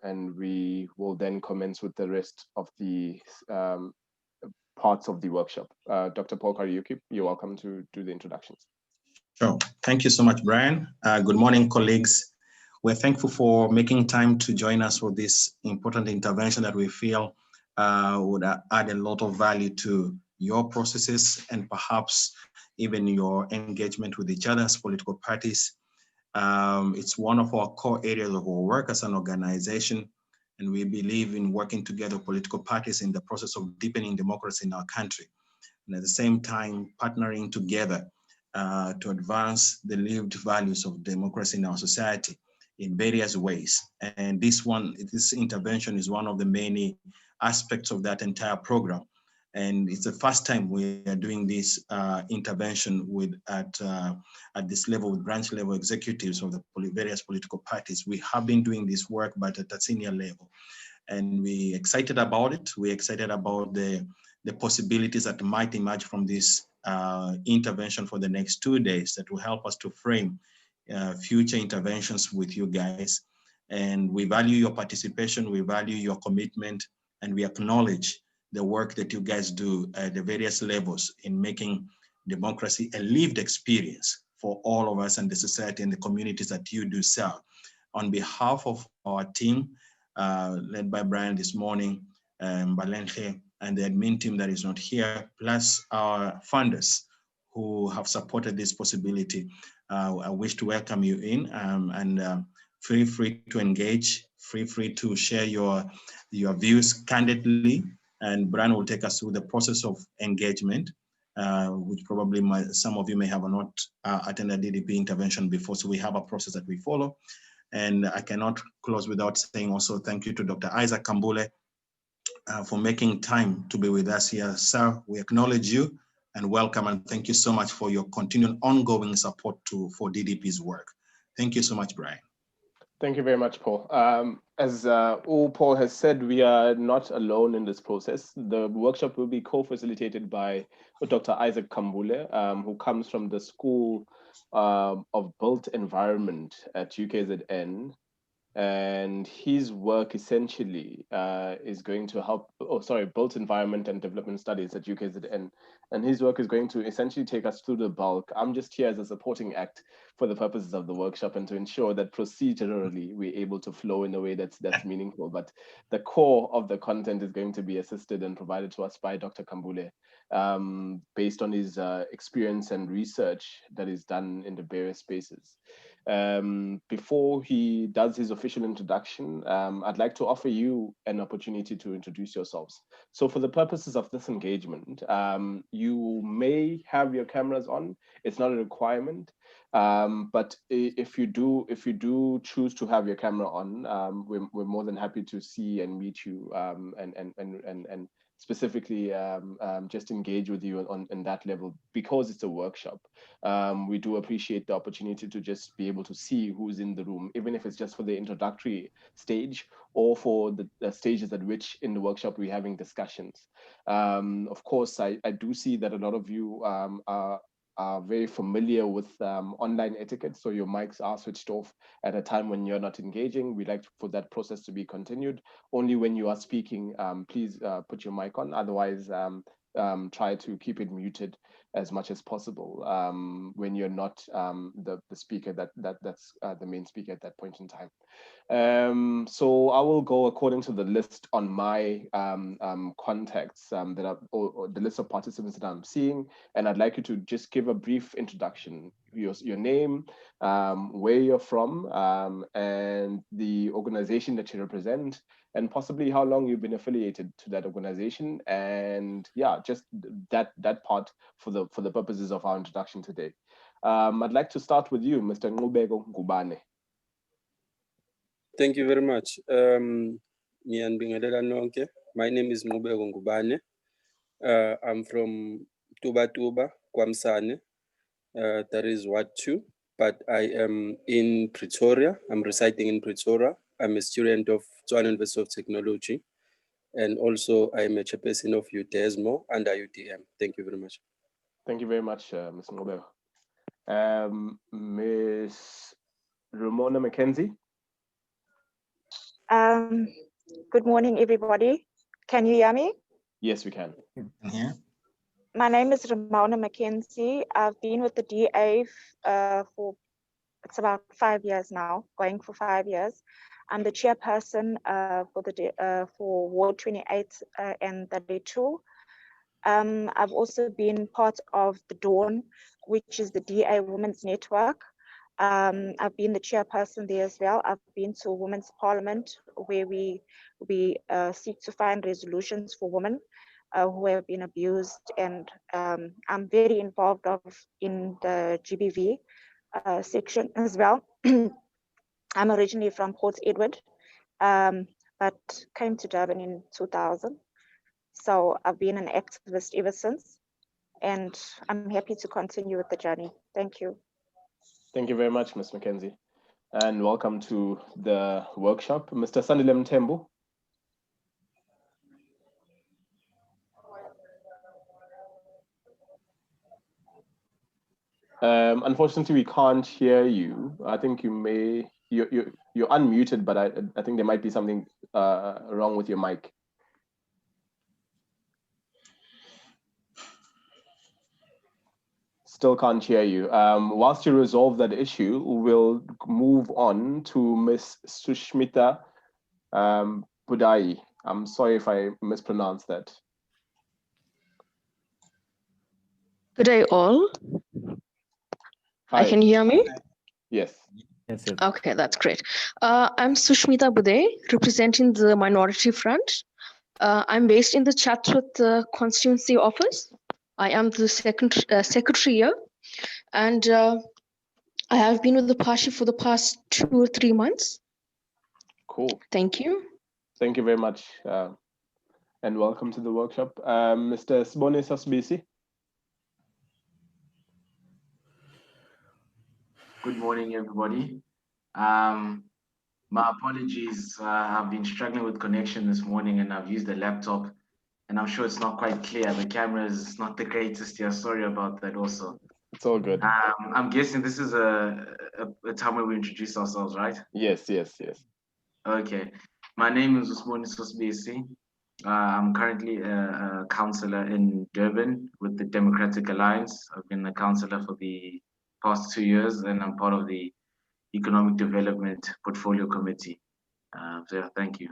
and we will then commence with the rest of the parts of the workshop. Dr. Paul Kariuki, you're welcome to do the introductions. Sure. Thank you so much, Brian. Good morning, colleagues. We're thankful for making time to join us for this important intervention that we feel would add a lot of value to your processes and perhaps even your engagement with each other as political parties. It's one of our core areas of our work as an organization, and we believe in working together political parties in the process of deepening democracy in our country, and at the same time partnering together to advance the lived values of democracy in our society in various ways. And this intervention is one of the many aspects of that entire program. And it's the first time we are doing this intervention at this level with branch level executives of the various political parties. We have been doing this work, but at a senior level. And we're excited about it. We're excited about the possibilities that might emerge from this intervention for the next 2 days that will help us to frame future interventions with you guys. And we value your participation, we value your commitment, and we acknowledge the work that you guys do at the various levels in making democracy a lived experience for all of us and the society and the communities that you do serve. On behalf of our team, led by Brian this morning, Balenje, and the admin team that is not here, plus our funders who have supported this possibility, I wish to welcome you in and feel free to engage, feel free to share your views candidly, and Brian will take us through the process of engagement, which probably some of you may have not attended DDP intervention before, so we have a process that we follow. And I cannot close without saying also thank you to Dr. Isaac Kambule for making time to be with us here. Sir, we acknowledge you and welcome, and thank you so much for your continued ongoing support for DDP's work. Thank you so much, Brian. Thank you very much, Paul. As Paul has said, we are not alone in this process. The workshop will be co-facilitated by Dr. Isaac Kambule, who comes from the School of Built Environment at UKZN. And his work essentially is going to help, Built Environment and Development Studies at UKZN. And his work is going to essentially take us through the bulk. I'm just here as a supporting act for the purposes of the workshop and to ensure that procedurally we're able to flow in a way that's meaningful. But the core of the content is going to be assisted and provided to us by Dr. Kambule, based on his experience and research that is done in the various spaces. Before he does his official introduction, I'd like to offer you an opportunity to introduce yourselves. So for the purposes of this engagement, you may have your cameras on. It's not a requirement, but if you do choose to have your camera on, we're more than happy to see and meet you and specifically just engage with you on that level, because it's a workshop. We do appreciate the opportunity to just be able to see who's in the room, even if it's just for the introductory stage or for the stages at which in the workshop we're having discussions. Of course, I do see that a lot of you are very familiar with online etiquette, so your mics are switched off at a time when you're not engaging. We'd like for that process to be continued. Only when you are speaking, please put your mic on. Otherwise, try to keep it muted as much as possible when you're not the speaker that's the main speaker at that point in time. So I will go according to the list on my contacts that are, or the list of participants that I'm seeing, and I'd like you to just give a brief introduction, your name, where you're from, and the organization that you represent, and possibly how long you've been affiliated to that organization, and yeah, just that part for the purposes of our introduction today. I'd like to start with you, Mr. Ngubeko Ngubane. Thank you very much. My name is Ngubeko Ngubane. I'm from Tuba, Kwamsane. That is Ward 2, but I am in Pretoria. I'm residing in Pretoria. I'm a student of Tswana University of Technology, and also I'm a chairperson of UTESMO under UTM. Thank you very much. Thank you very much, Ms. Ngubeko. Ms. Ramona McKenzie. Good morning, everybody. Can you hear me? Yes, we can. Yeah. My name is Ramona Mackenzie. I've been with the DA for, it's about 5 years now, going for 5 years. I'm the chairperson for Ward 28 and 32. I've also been part of the Dawn, which is the DA Women's Network. I've been the chairperson there as well. I've been to Women's Parliament, where we seek to find resolutions for women who have been abused, and I'm very involved in the GBV section as well. I'm originally from Port Edward, but came to Durban in 2000. So I've been an activist ever since, and I'm happy to continue with the journey. Thank you. Thank you very much, Ms. Mackenzie. And welcome to the workshop. Mr. Sandile Mthembu. Unfortunately, we can't hear you. I think you're unmuted, but I think there might be something wrong with your mic. Still can't hear you. Whilst you resolve that issue, we'll move on to Ms. Sushmita Budai. I'm sorry if I mispronounced that. Good day, all. Hi. Can you hear me? Yes. Yes, sir. Okay, that's great. I'm Sushmita Budai, representing the Minority Front. I'm based in the Chatsworth constituency office. I am the secretary here, and I have been with the party for the past 2 or 3 months. Cool. Thank you. Thank you very much, and welcome to the workshop. Mr. Sibone Sasbisi. Good morning, everybody. My apologies. I've been struggling with connection this morning, and I've used the laptop, and I'm sure it's not quite clear. The camera is not the greatest here. Sorry about that also. It's all good. I'm guessing this is a time where we introduce ourselves, right? Yes. Okay. My name is Usmoni Sosbisi. I'm currently a councillor in Durban with the Democratic Alliance. I've been a councillor for the past 2 years, and I'm part of the Economic Development Portfolio Committee. So yeah, thank you.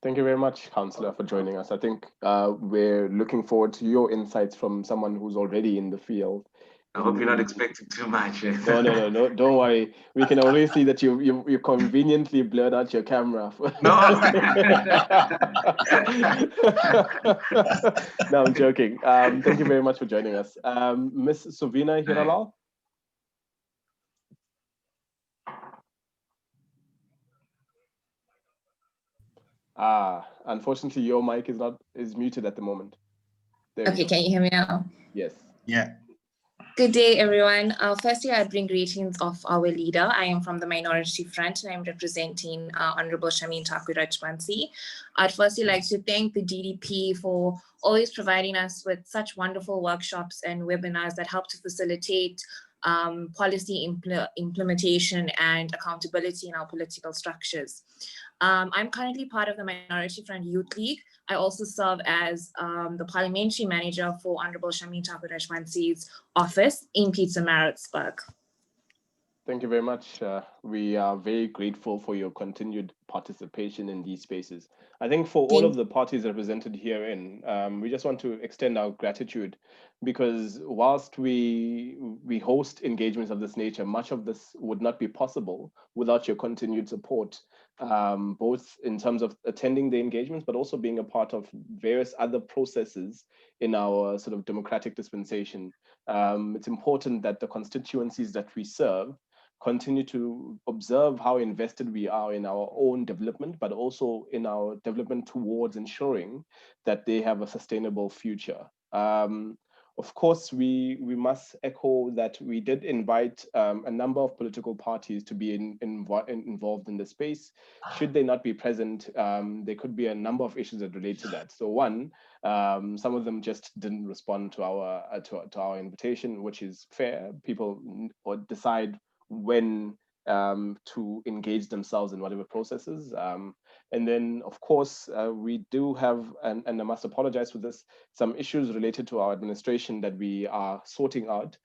Thank you very much, Councillor, for joining us. I think we're looking forward to your insights from someone who's already in the field. I hope you're not expecting too much. No, don't worry. We can already see that you conveniently blurred out your camera. No. No, I'm joking. Thank you very much for joining us. Ms. Sovina Hiralal. Unfortunately, your mic is muted at the moment. Okay, can you hear me now? Yes. Yeah. Good day, everyone. Firstly, I bring greetings of our leader. I am from the Minority Front, and I'm representing Honorable Shamin Thakur Rajbansi. I'd firstly like to thank the DDP for always providing us with such wonderful workshops and webinars that help to facilitate policy implementation and accountability in our political structures. I'm currently part of the Minority Front Youth League. I also serve as the parliamentary manager for Honorable Shamin Thakur Rajbansi's office in Pietermaritzburg. Thank you very much. We are very grateful for your continued participation in these spaces. I think for all of the parties represented herein, we just want to extend our gratitude, because whilst we host engagements of this nature, much of this would not be possible without your continued support, both in terms of attending the engagements, but also being a part of various other processes in our sort of democratic dispensation. It's important that the constituencies that we serve continue to observe how invested we are in our own development, but also in our development towards ensuring that they have a sustainable future. Of course, we must echo that we did invite a number of political parties to be involved in the space. Should they not be present, there could be a number of issues that relate to that. So one, some of them just didn't respond to our invitation, which is fair. People decide when to engage themselves in whatever processes. And then, of course, we do have, and I must apologize for this, some issues related to our administration that we are sorting out.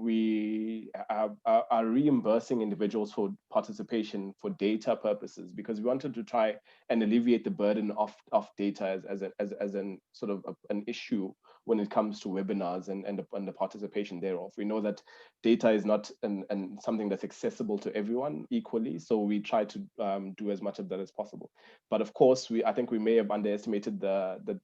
We are reimbursing individuals for participation for data purposes, because we wanted to try and alleviate the burden of data as an sort of an issue when it comes to webinars and the participation thereof. We know that data is not something that's accessible to everyone equally, so we try to do as much of that as possible. But of course, I think we may have underestimated the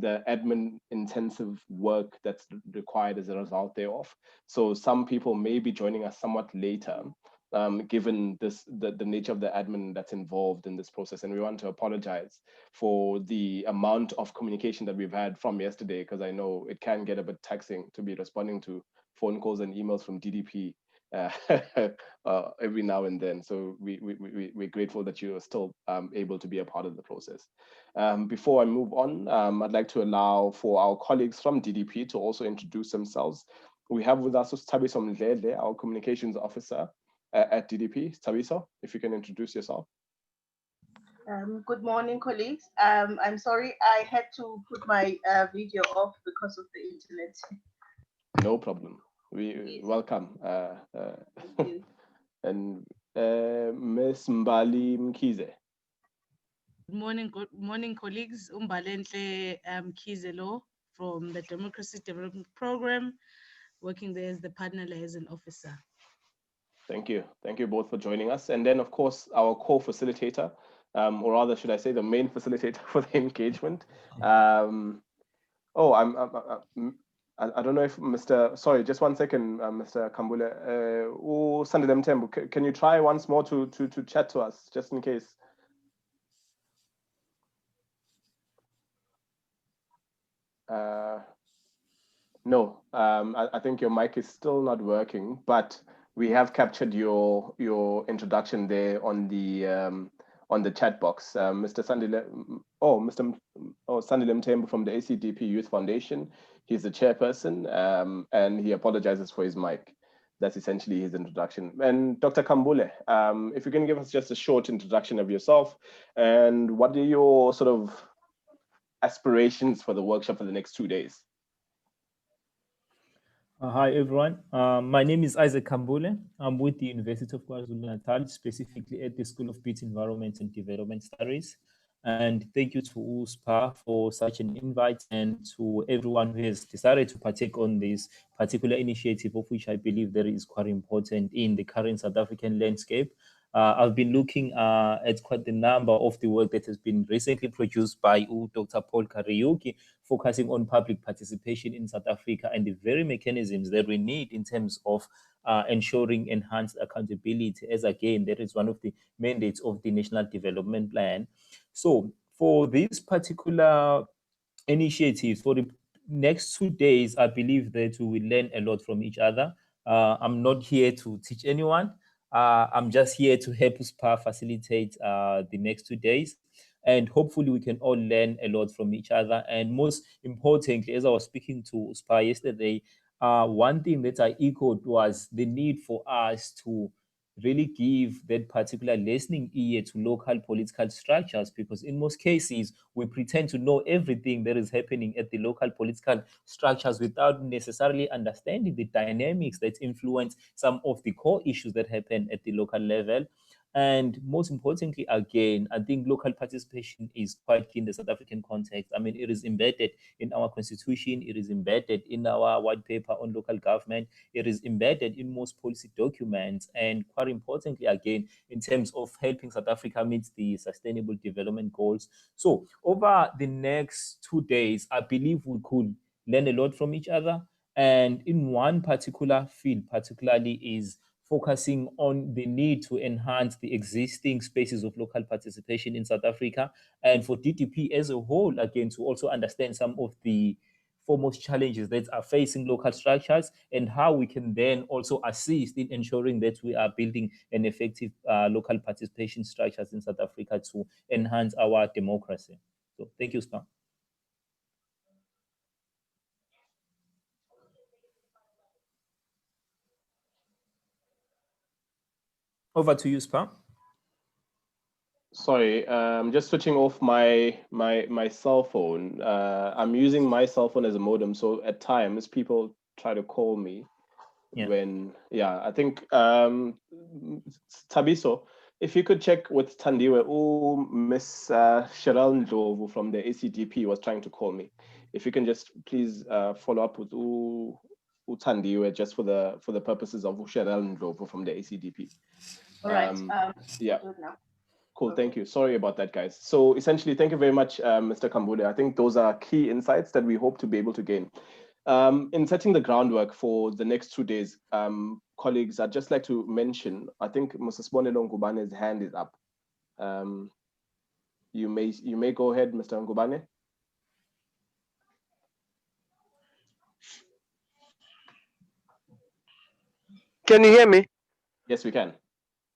admin intensive work that's required as a result thereof. So some people may be joining us somewhat later, given the nature of the admin that's involved in this process. And we want to apologize for the amount of communication that we've had from yesterday, because I know it can get a bit taxing to be responding to phone calls and emails from DDP every now and then. So we're grateful that you are still able to be a part of the process. Before I move on, I'd like to allow for our colleagues from DDP to also introduce themselves. We have with us Tabiso Mdlele, our communications officer at DDP. Tabiso, if you can introduce yourself. Good morning, colleagues. I'm sorry, I had to put my video off because of the internet. No problem. We welcome. Thank you. And Ms. Mbali Mkize. Good morning, colleagues. Umbalenhle Kizelo from the Democracy Development Program, working there as the partner liaison officer. Thank you. Thank you both for joining us. And then, of course, our co-facilitator, or rather, should I say, the main facilitator for the engagement. I don't know if sorry, just one second, Mr. Kambule. Sandile Mthembu, can you try once more to chat to us, just in case? No, I think your mic is still not working, but we have captured your introduction there on the chat box. Mr. Sandile, Sandile Mthembu from the ACDP Youth Foundation. He's the chairperson, and he apologizes for his mic. That's essentially his introduction. And Dr. Kambule, if you can give us just a short introduction of yourself, and what are your sort of aspirations for the workshop for the next 2 days? Hi, everyone. My name is Isaac Kambule. I'm with the University of KwaZulu-Natal, specifically at the School of Built Environment and Development Studies. And thank you to USPA for such an invite, and to everyone who has decided to partake on this particular initiative, of which I believe that is quite important in the current South African landscape. I've been looking at quite the number of the work that has been recently produced by Dr. Paul Kariuki, focusing on public participation in South Africa and the very mechanisms that we need in terms of ensuring enhanced accountability, as again, that is one of the mandates of the National Development Plan. So for this particular initiative, for the next 2 days, I believe that we will learn a lot from each other. I'm not here to teach anyone. I'm just here to help SPA facilitate the next 2 days. And hopefully we can all learn a lot from each other. And most importantly, as I was speaking to SPA yesterday, one thing that I echoed was the need for us to really give that particular listening ear to local political structures, because in most cases we pretend to know everything that is happening at the local political structures without necessarily understanding the dynamics that influence some of the core issues that happen at the local level. And most importantly, again, I think local participation is quite key in the South African context. I mean, it is embedded in our constitution, it is embedded in our white paper on local government, it is embedded in most policy documents, and quite importantly, again, in terms of helping South Africa meet the sustainable development goals. So over the next 2 days, I believe we could learn a lot from each other. And in one particular field, particularly, is focusing on the need to enhance the existing spaces of local participation in South Africa, and for DDP as a whole, again, to also understand some of the foremost challenges that are facing local structures, and how we can then also assist in ensuring that we are building an effective local participation structures in South Africa to enhance our democracy. So thank you, Spa. Over to you, Spa. Sorry, I'm just switching off my cell phone. I'm using my cell phone as a modem, so at times people try to call me when, I think Tabiso, if you could check with Tandiwe, Miss Cheryl Ndlovu from the ACDP was trying to call me. If you can just please follow up with Tandiwe just for the purposes of Cheryl Ndlovu from the ACDP. All right. Yeah. Good now. Cool, thank you. Sorry about that, guys. So essentially, thank you very much, Mr. Kambule. I think those are key insights that we hope to be able to gain. In setting the groundwork for the next 2 days, colleagues, I'd just like to mention, I think Mr. Sibonelo Ngubane's hand is up. You may go ahead, Mr. Ngubane. Can you hear me? Yes, we can.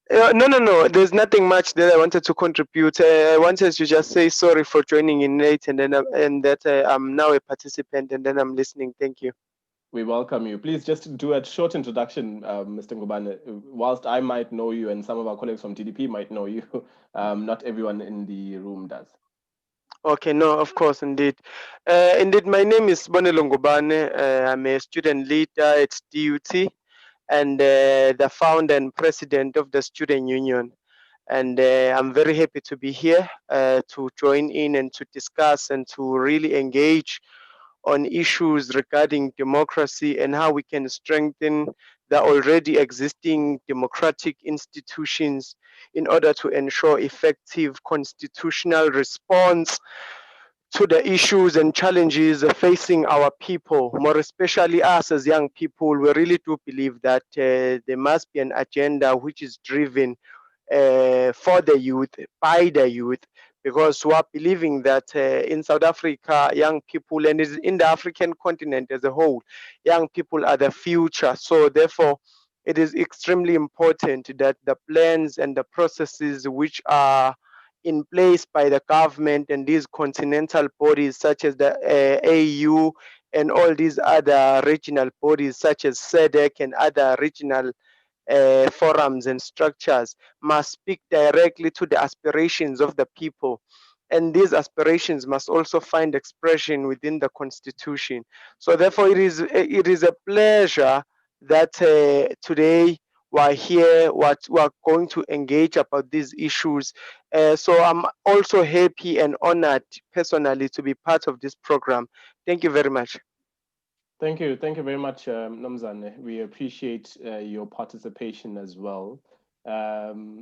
No. There's nothing much that I wanted to contribute. I wanted to just say sorry for joining in late, and then I'm now a participant, and then I'm listening. Thank you. We welcome you. Please just do a short introduction, Mr. Ngubane. Whilst I might know you and some of our colleagues from TDP might know you, not everyone in the room does. Okay, no, of course, indeed. Indeed, my name is Bonelo Ngubane. I'm a student leader at DUT and the founder and president of the Student Union. And I'm very happy to be here to join in and to discuss and to really engage on issues regarding democracy and how we can strengthen the already existing democratic institutions in order to ensure effective constitutional response to the issues and challenges facing our people, more especially us as young people. We really do believe that there must be an agenda which is driven for the youth, by the youth, because we are believing that in South Africa, young people, and in the African continent as a whole, young people are the future. So therefore, it is extremely important that the plans and the processes which are in place by the government and these continental bodies such as the AU and all these other regional bodies such as SADC and other regional forums and structures must speak directly to the aspirations of the people. And these aspirations must also find expression within the constitution. So therefore, it is a pleasure that today we're here, we're going to engage about these issues. So I'm also happy and honored personally to be part of this program. Thank you very much. Thank you very much, Nomzane. We appreciate your participation as well.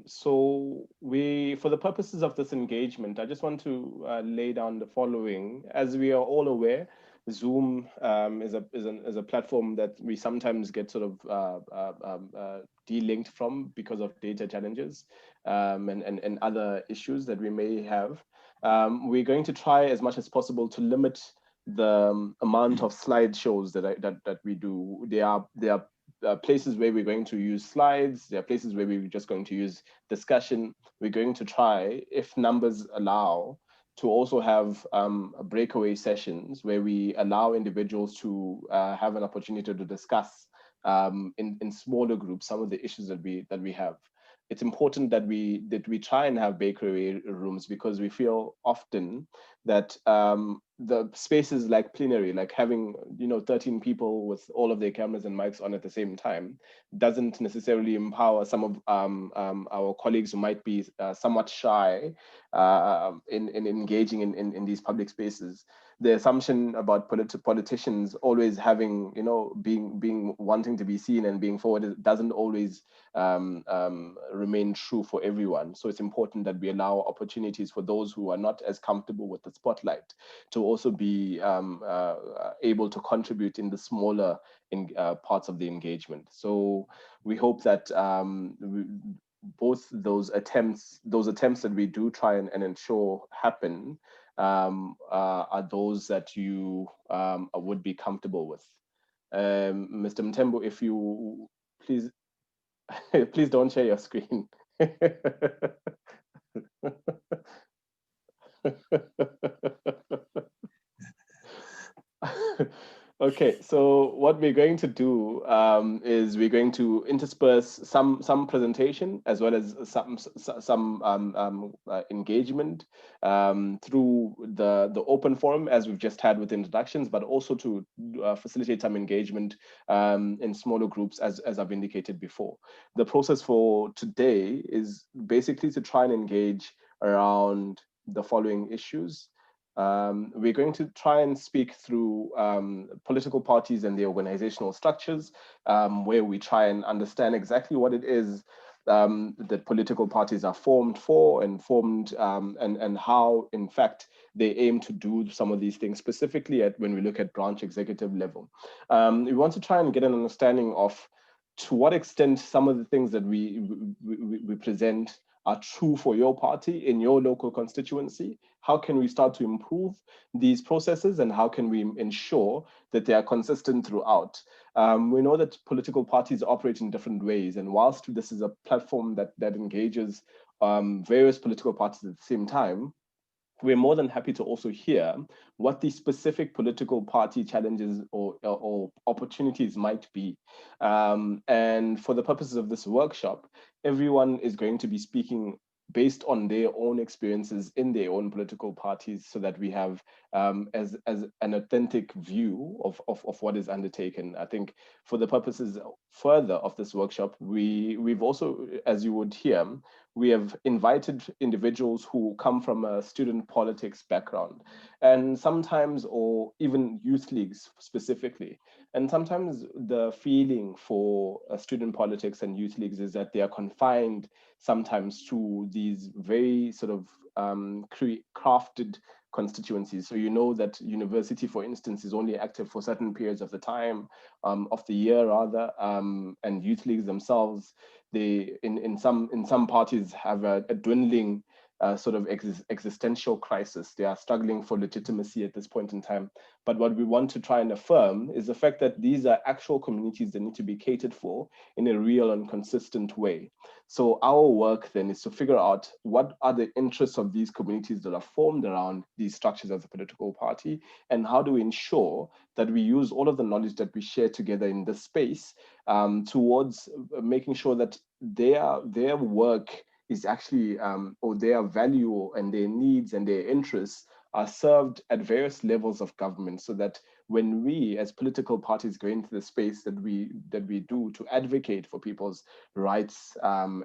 So for the purposes of this engagement, I just want to lay down the following. As we are all aware, Zoom is a platform that we sometimes get sort of de-linked from because of data challenges and other issues that we may have. We're going to try as much as possible to limit the amount of slideshows that we do. There are places where we're going to use slides. There are places where we're just going to use discussion. We're going to try, if numbers allow, to also have breakaway sessions where we allow individuals to have an opportunity to discuss in smaller groups some of the issues that we have. It's important that we try and have breakaway rooms because we feel often that the spaces like plenary, like having 13 people with all of their cameras and mics on at the same time, doesn't necessarily empower some of our colleagues who might be somewhat shy in engaging in these public spaces. The assumption about politicians always having, being wanting to be seen and being forward doesn't always remain true for everyone. So it's important that we allow opportunities for those who are not as comfortable with the spotlight to also be able to contribute in the smaller parts of the engagement. So we hope that both those attempts that we do try and ensure happen are those that you would be comfortable with. Mr. Mtembo, if you please don't share your screen. Okay, so what we're going to do, is we're going to intersperse some presentation as well as some engagement through the open forum as we've just had with introductions, but also to facilitate some engagement in smaller groups as I've indicated before. The process for today is basically to try and engage around the following issues. We're going to try and speak through political parties and their organizational structures, where we try and understand exactly what it is that political parties are formed for and formed and how, in fact, they aim to do some of these things, specifically when we look at branch executive level. We want to try and get an understanding of to what extent some of the things that we present are true for your party in your local constituency. How can we start to improve these processes, and how can we ensure that they are consistent throughout? We know that political parties operate in different ways, and whilst this is a platform that engages various political parties at the same time, we're more than happy to also hear what the specific political party challenges or opportunities might be. And for the purposes of this workshop, everyone is going to be speaking based on their own experiences in their own political parties, so that we have as an authentic view of what is undertaken. I think for the purposes further of this workshop, we've also, as you would hear, we have invited individuals who come from a student politics background, and sometimes, or even youth leagues specifically. And sometimes the feeling for student politics and youth leagues is that they are confined sometimes to these very sort of crafted constituencies. So you know that university, for instance, is only active for certain periods of the time, of the year rather, and youth leagues themselves, they in some parties have a dwindling sort of existential crisis. They are struggling for legitimacy at this point in time. But what we want to try and affirm is the fact that these are actual communities that need to be catered for in a real and consistent way. So our work then is to figure out what are the interests of these communities that are formed around these structures as a political party, and how do we ensure that we use all of the knowledge that we share together in this space towards making sure that their work is actually, or their value and their needs and their interests are served at various levels of government, so that when we as political parties go into the space that we do to advocate for people's rights and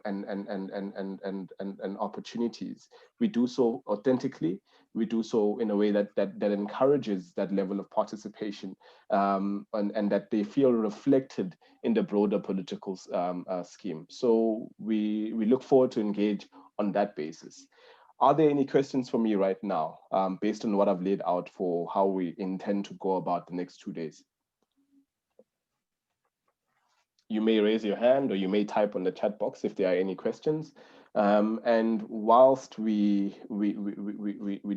opportunities, we do so authentically, we do so in a way that encourages that level of participation, and that they feel reflected in the broader political scheme. So we look forward to engage on that basis. Are there any questions for me right now, based on what I've laid out for how we intend to go about the next 2 days? You may raise your hand, or you may type on the chat box if there are any questions. And whilst we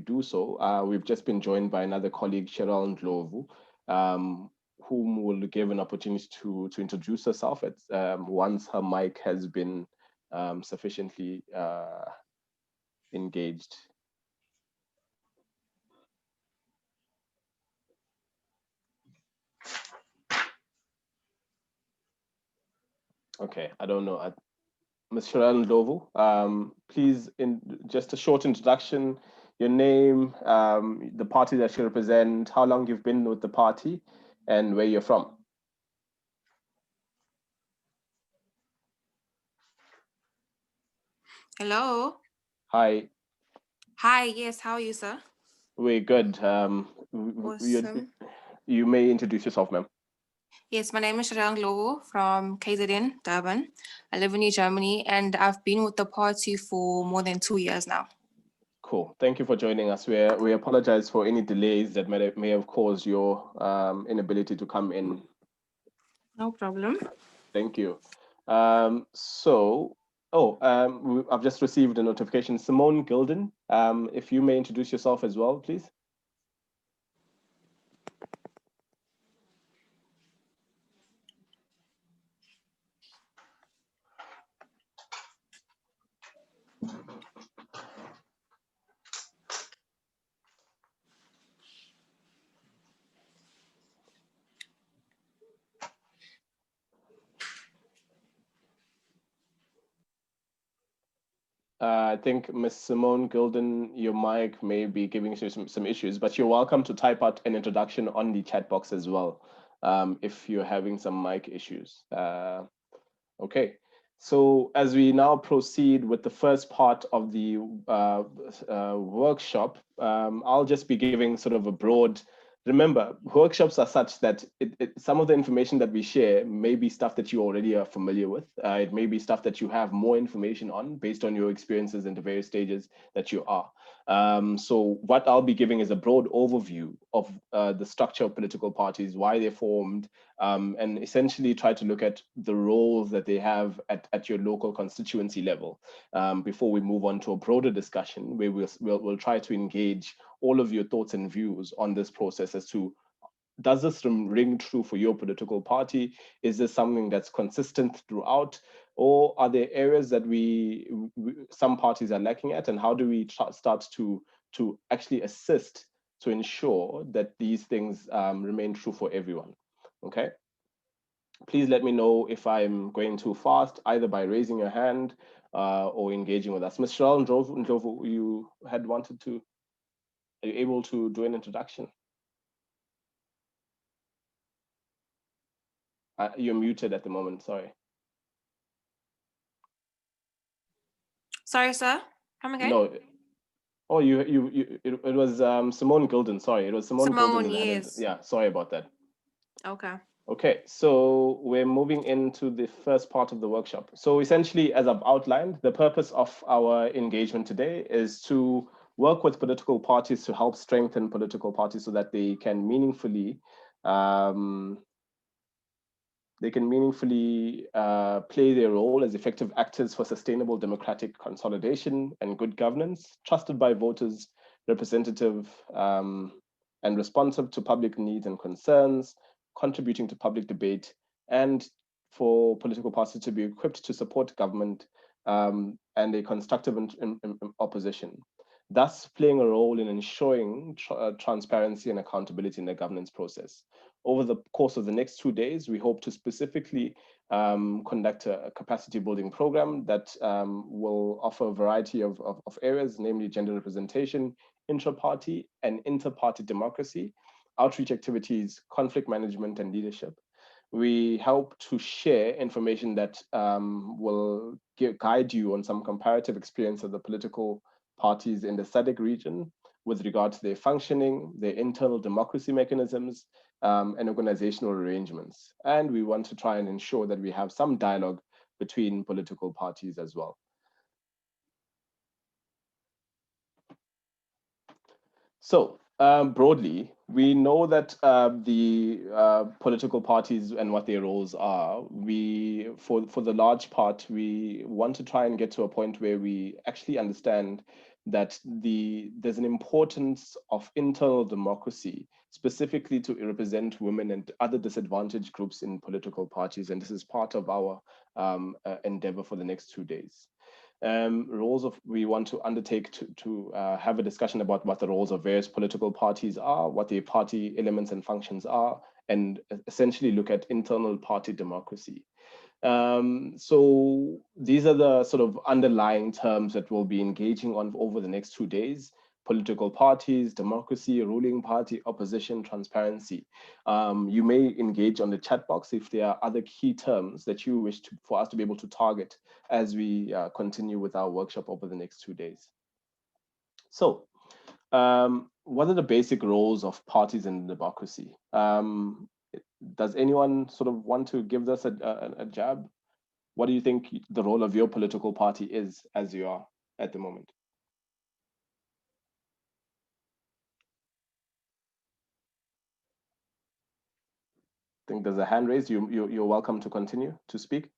do so, we've just been joined by another colleague, Cheryl Ndlovu, whom will give an opportunity to introduce herself once her mic has been sufficiently engaged. Okay, I don't know. Ms. Cheryl Ndlovu, please, in just a short introduction, your name, the party that you represent, how long you've been with the party, and where you're from. Hello. Hi. Hi, yes, how are you, sir? We're good. Awesome. You may introduce yourself, ma'am. Yes, my name is Shirang Lowo from KZN, Durban. I live in New Germany, and I've been with the party for more than 2 years now. Cool. Thank you for joining us. We apologize for any delays that may have caused your inability to come in. No problem. Thank you. I've just received a notification. Simone Gilden, if you may introduce yourself as well, please. I think Ms. Simone Gilden, your mic may be giving you some issues, but you're welcome to type out an introduction on the chat box as well, if you're having some mic issues. Okay, so as we now proceed with the first part of the workshop, I'll just be giving sort of a broad. Remember, workshops are such that some of the information that we share may be stuff that you already are familiar with. It may be stuff that you have more information on based on your experiences in the various stages that you are. So what I'll be giving is a broad overview of the structure of political parties, why they're formed, and essentially try to look at the roles that they have at your local constituency level, before we move on to a broader discussion where we'll try to engage all of your thoughts and views on this process as to, does this ring true for your political party? Is this something that's consistent throughout? Or are there areas that some parties are lacking at? And how do we start to actually assist to ensure that these things remain true for everyone? Okay. Please let me know if I'm going too fast, either by raising your hand or engaging with us. Ms. Cheryl Ndlovu, you had wanted to. Are you able to do an introduction? You're muted at the moment, sorry. Sorry, sir. Come again? No. Oh, it was Simone Gilden, sorry. It was Simone Gilden. Yes. Yeah, sorry about that. Okay. Okay, so we're moving into the first part of the workshop. So essentially, as I've outlined, the purpose of our engagement today is to work with political parties to help strengthen political parties so that they can meaningfully play their role as effective actors for sustainable democratic consolidation and good governance, trusted by voters, representative and responsive to public needs and concerns, contributing to public debate, and for political parties to be equipped to support government and a constructive opposition, thus playing a role in ensuring transparency and accountability in the governance process. Over the course of the next 2 days, we hope to specifically conduct a capacity building program that will offer a variety of areas, namely gender representation, intra-party and inter-party democracy, outreach activities, conflict management, and leadership. We hope to share information that will guide you on some comparative experience of the political parties in the SADC region with regard to their functioning, their internal democracy mechanisms, and organizational arrangements. And we want to try and ensure that we have some dialogue between political parties as well. So broadly, we know that the political parties and what their roles are, for the large part, we want to try and get to a point where we actually understand that there's an importance of internal democracy, specifically to represent women and other disadvantaged groups in political parties. And this is part of our endeavor for the next 2 days. We want to undertake to have a discussion about what the roles of various political parties are, what their party elements and functions are, and essentially look at internal party democracy. So these are the sort of underlying terms that we'll be engaging on over the next 2 days: political parties, democracy, ruling party, opposition, transparency. You may engage on the chat box if there are other key terms that you wish for us to be able to target as we continue with our workshop over the next 2 days. So what are the basic roles of parties in democracy? Does anyone sort of want to give us a jab? What do you think the role of your political party is as you are at the moment? I think there's a hand raised. You're welcome to continue to speak.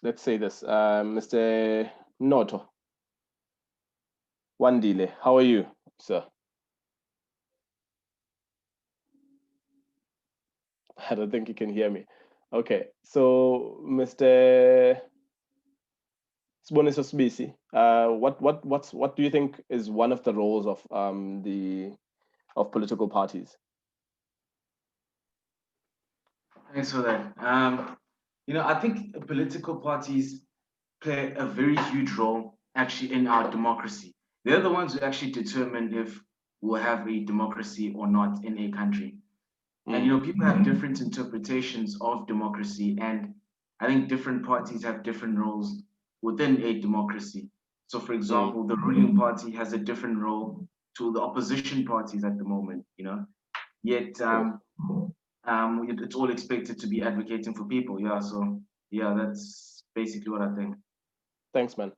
Let's say this, Mr. Noto Wandile, how are you, sir? I don't think you can hear me. Okay, so Mr. Siboniso Sibisi, what do you think is one of the roles of political parties? Thanks for that. I think political parties play a very huge role actually in our democracy. They're the ones who actually determine if we'll have a democracy or not in a country. And people have different interpretations of democracy, and I think different parties have different roles within a democracy. So, for example, the ruling party has a different role to the opposition parties at the moment. Yet it's all expected to be advocating for people. Yeah, so yeah, that's basically what I think. Thanks, man.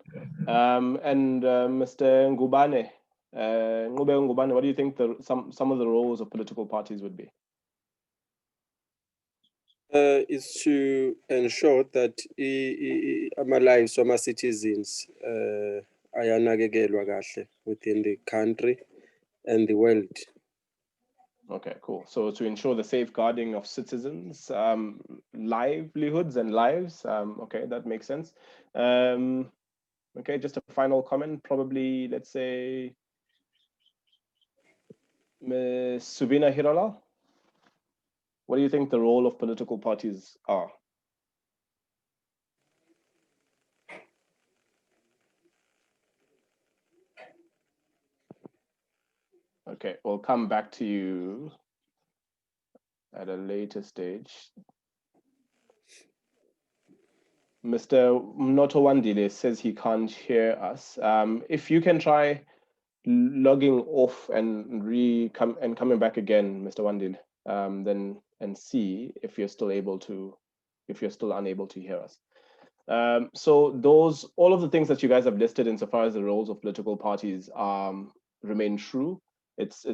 And Mr. Ngubane, Ngubane, what do you think some of the roles of political parties would be? Is to ensure that ama-lives wama-citizens ayanakekelwa kahle within the country and the world. Okay, cool. So to ensure the safeguarding of citizens' livelihoods and lives. Okay, that makes sense. Okay, just a final comment, probably, let's say, Ms. Subina Hirala. What do you think the role of political parties are? Okay, we'll come back to you at a later stage. Mr. Mnoto Wandile says he can't hear us. If you can try logging off and coming back again, Mr. Wandile, then and see if you're still unable to hear us. So all of the things that you guys have listed insofar as the roles of political parties remain true. It's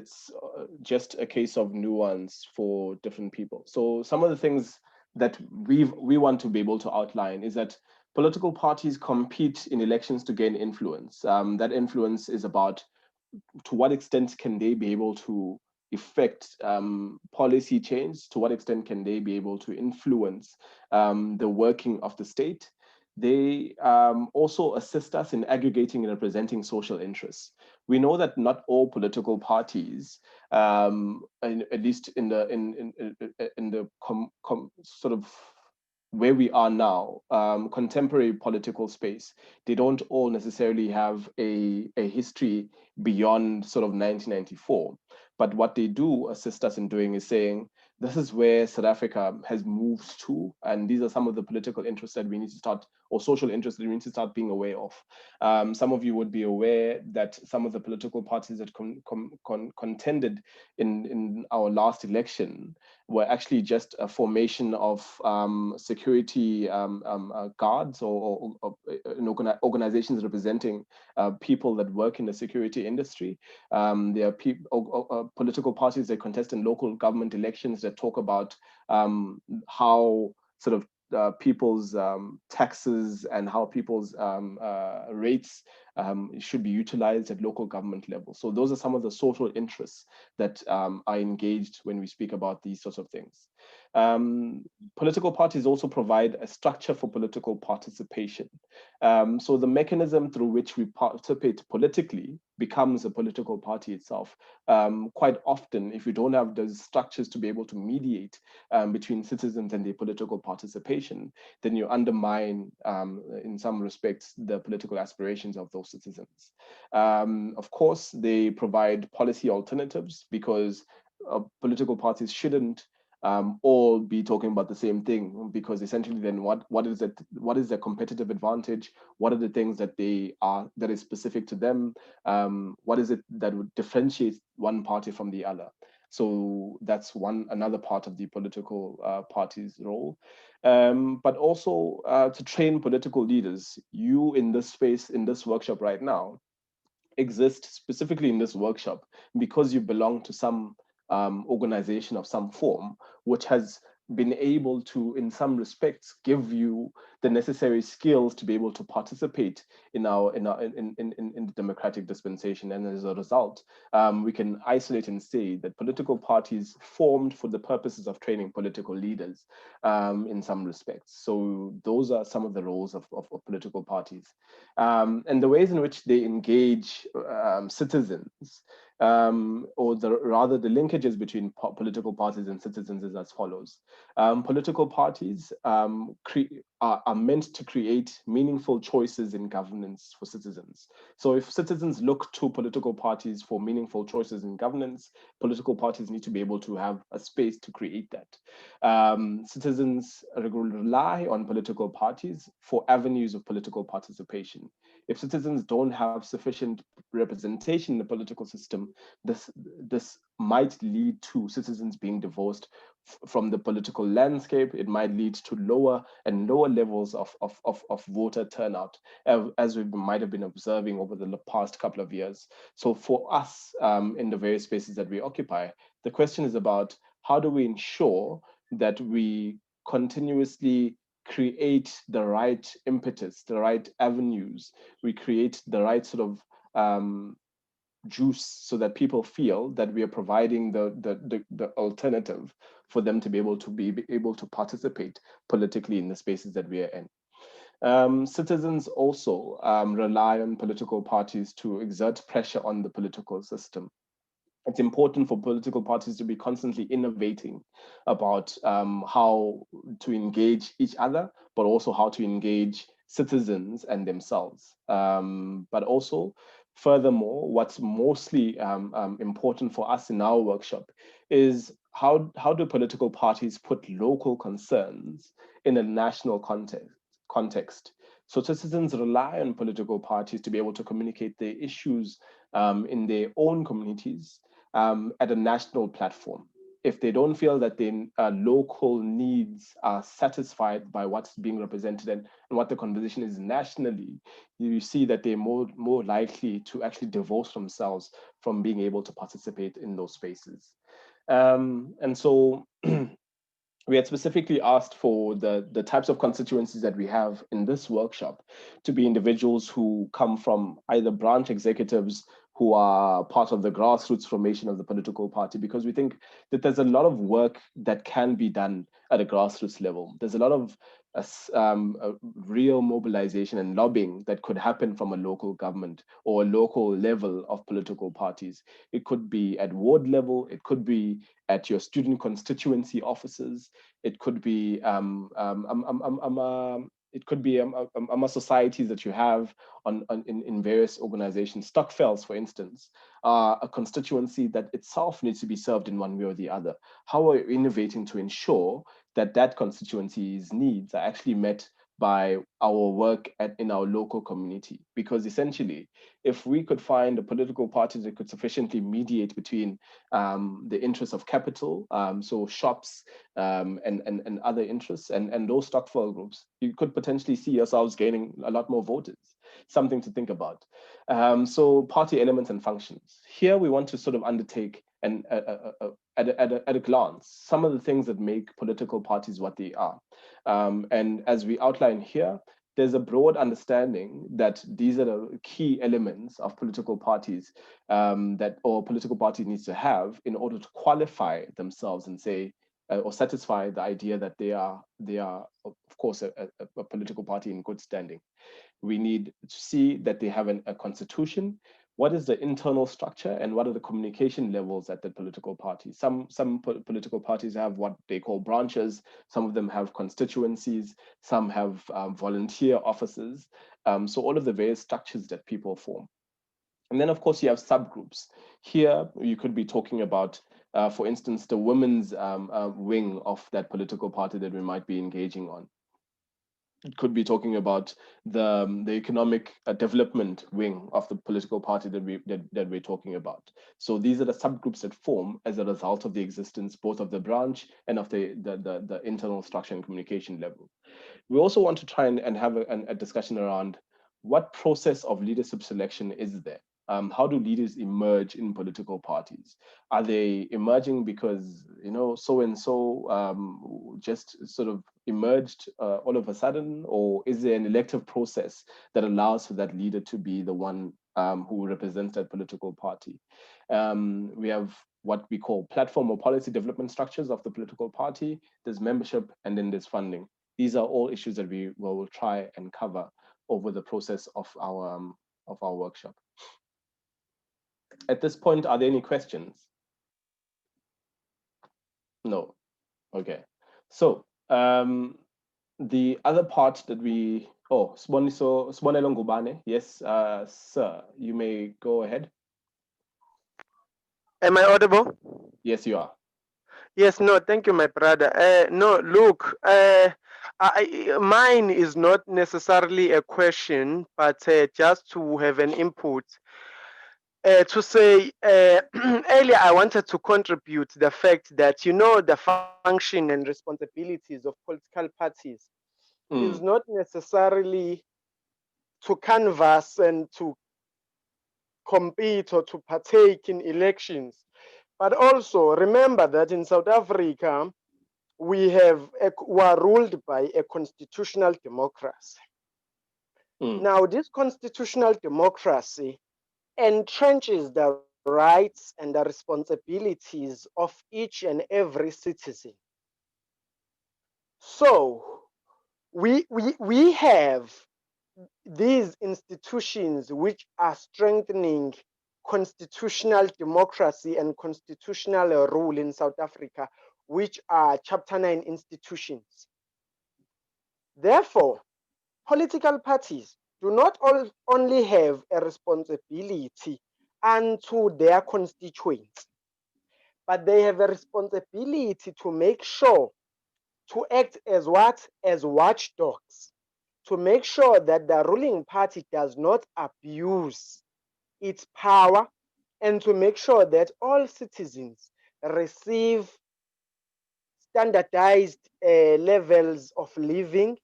just a case of nuance for different people. So some of the things that we want to be able to outline is that political parties compete in elections to gain influence. That influence is about to what extent can they be able to effect policy change, to what extent can they be able to influence the working of the state. They also assist us in aggregating and representing social interests. We know that not all political parties, at least in the sort of where we are now, contemporary political space, they don't all necessarily have a history beyond sort of 1994. But what they do assist us in doing is saying, this is where South Africa has moved to, and these are some of the political interests that we need to start, or social interests that we need to start being aware of. Some of you would be aware that some of the political parties that contended in our last election were actually just a formation of security guards or organizations representing people that work in the security industry. There are political parties that contest in local government elections that talk about how sort of people's taxes and how people's rates should be utilized at local government level. So those are some of the social interests that are engaged when we speak about these sorts of things. Political parties also provide a structure for political participation. So the mechanism through which we participate politically becomes a political party itself. Quite often, if you don't have those structures to be able to mediate between citizens and their political participation, then you undermine, in some respects, the political aspirations of those citizens. Of course, they provide policy alternatives because political parties shouldn't all be talking about the same thing, because essentially then what is their competitive advantage? What are the things that that is specific to them? What is it that would differentiate one party from the other? So that's another part of the political party's role. But also to train political leaders. You in this space, in this workshop right now, exist specifically in this workshop because you belong to some organization of some form, which has been able to, in some respects, give you the necessary skills to be able to participate in the democratic dispensation. And as a result, we can isolate and say that political parties formed for the purposes of training political leaders in some respects. So those are some of the roles of political parties. And the ways in which they engage citizens or rather the linkages between political parties and citizens is as follows. Political parties are meant to create meaningful choices in governance for citizens. So if citizens look to political parties for meaningful choices in governance, political parties need to be able to have a space to create that. Citizens rely on political parties for avenues of political participation. If citizens don't have sufficient representation in the political system, this might lead to citizens being divorced from the political landscape. It might lead to lower and lower levels of voter turnout, as we might have been observing over the past couple of years. So for us, in the various spaces that we occupy, the question is about how do we ensure that we continuously create the right impetus, the right avenues, we create the right sort of juice so that people feel that we are providing the alternative for them to be able to participate politically in the spaces that we are in. Citizens also rely on political parties to exert pressure on the political system. It's important for political parties to be constantly innovating about how to engage each other, but also how to engage citizens and themselves. But also, furthermore, what's mostly important for us in our workshop is how do political parties put local concerns in a national context. So citizens rely on political parties to be able to communicate their issues in their own communities at a national platform. If they don't feel that their local needs are satisfied by what's being represented and what the conversation is nationally, you see that they're more likely to actually divorce themselves from being able to participate in those spaces. And so we had specifically asked for the types of constituencies that we have in this workshop to be individuals who come from either branch executives who are part of the grassroots formation of the political party, because we think that there's a lot of work that can be done at a grassroots level. There's a lot of real mobilization and lobbying that could happen from a local government or a local level of political parties. It could be at ward level, it could be at your student constituency offices, it could be societies that you have in various organizations. Stockfells, for instance, a constituency that itself needs to be served in one way or the other. How are we innovating to ensure that that constituency's needs are actually met by our work in our local community? Because essentially, if we could find a political party that could sufficiently mediate between the interests of capital, so shops and other interests, and those stockfell groups, you could potentially see yourselves gaining a lot more voters. Something to think about. So party elements and functions. Here we want to sort of undertake and at a glance some of the things that make political parties what they are. And as we outline here, there's a broad understanding that these are the key elements of political parties that political party needs to have in order to qualify themselves and say or satisfy the idea that they are of course a political party in good standing. We need to see that they have a constitution. What is the internal structure and what are the communication levels at the political party? Some political parties have what they call branches. Some of them have constituencies. Some have volunteer offices. So all of the various structures that people form. And then of course you have subgroups. Here you could be talking about, for instance, the women's wing of that political party that we might be engaging on. It could be talking about the economic development wing of the political party that we're talking about. So these are the subgroups that form as a result of the existence both of the branch and of the internal structure and communication level. We also want to try and have a discussion around what process of leadership selection is there. How do leaders emerge in political parties? Are they emerging because, so-and-so just sort of emerged all of a sudden, or is there an elective process that allows for that leader to be the one who represents that political party? We have what we call platform or policy development structures of the political party. There's membership, and then there's funding. These are all issues that we will try and cover over the process of our workshop. At this point, are there any questions? No. Okay. So the other part that we, Sibonelo Ngubane, yes, sir, you may go ahead. Am I audible? Yes, you are. Yes, no, thank you, my brother. No, look, mine is not necessarily a question, but just to have an input. To say, earlier I wanted to contribute the fact that, you know, the function and responsibilities of political parties is not necessarily to canvass and to compete or to partake in elections. But also remember that in South Africa, we are ruled by a constitutional democracy. Now, this constitutional democracy entrenches the rights and the responsibilities of each and every citizen. So we have these institutions which are strengthening constitutional democracy and constitutional rule in South Africa, which are Chapter 9 institutions. Therefore, political parties do not only have a responsibility unto their constituents, but they have a responsibility to make sure to act as what? As watchdogs, to make sure that the ruling party does not abuse its power, and to make sure that all citizens receive standardized levels of living.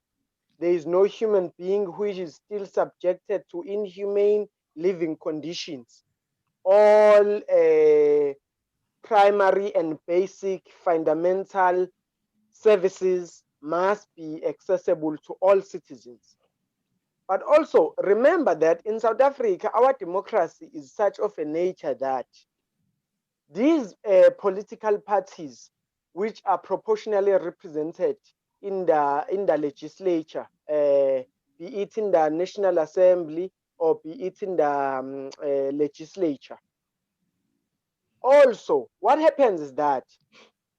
There is no human being who is still subjected to inhumane living conditions. All primary and basic fundamental services must be accessible to all citizens. But also remember that in South Africa, our democracy is such of a nature that these political parties, which are proportionally represented in the legislature, be it in the National Assembly or be it in the legislature. Also, what happens is that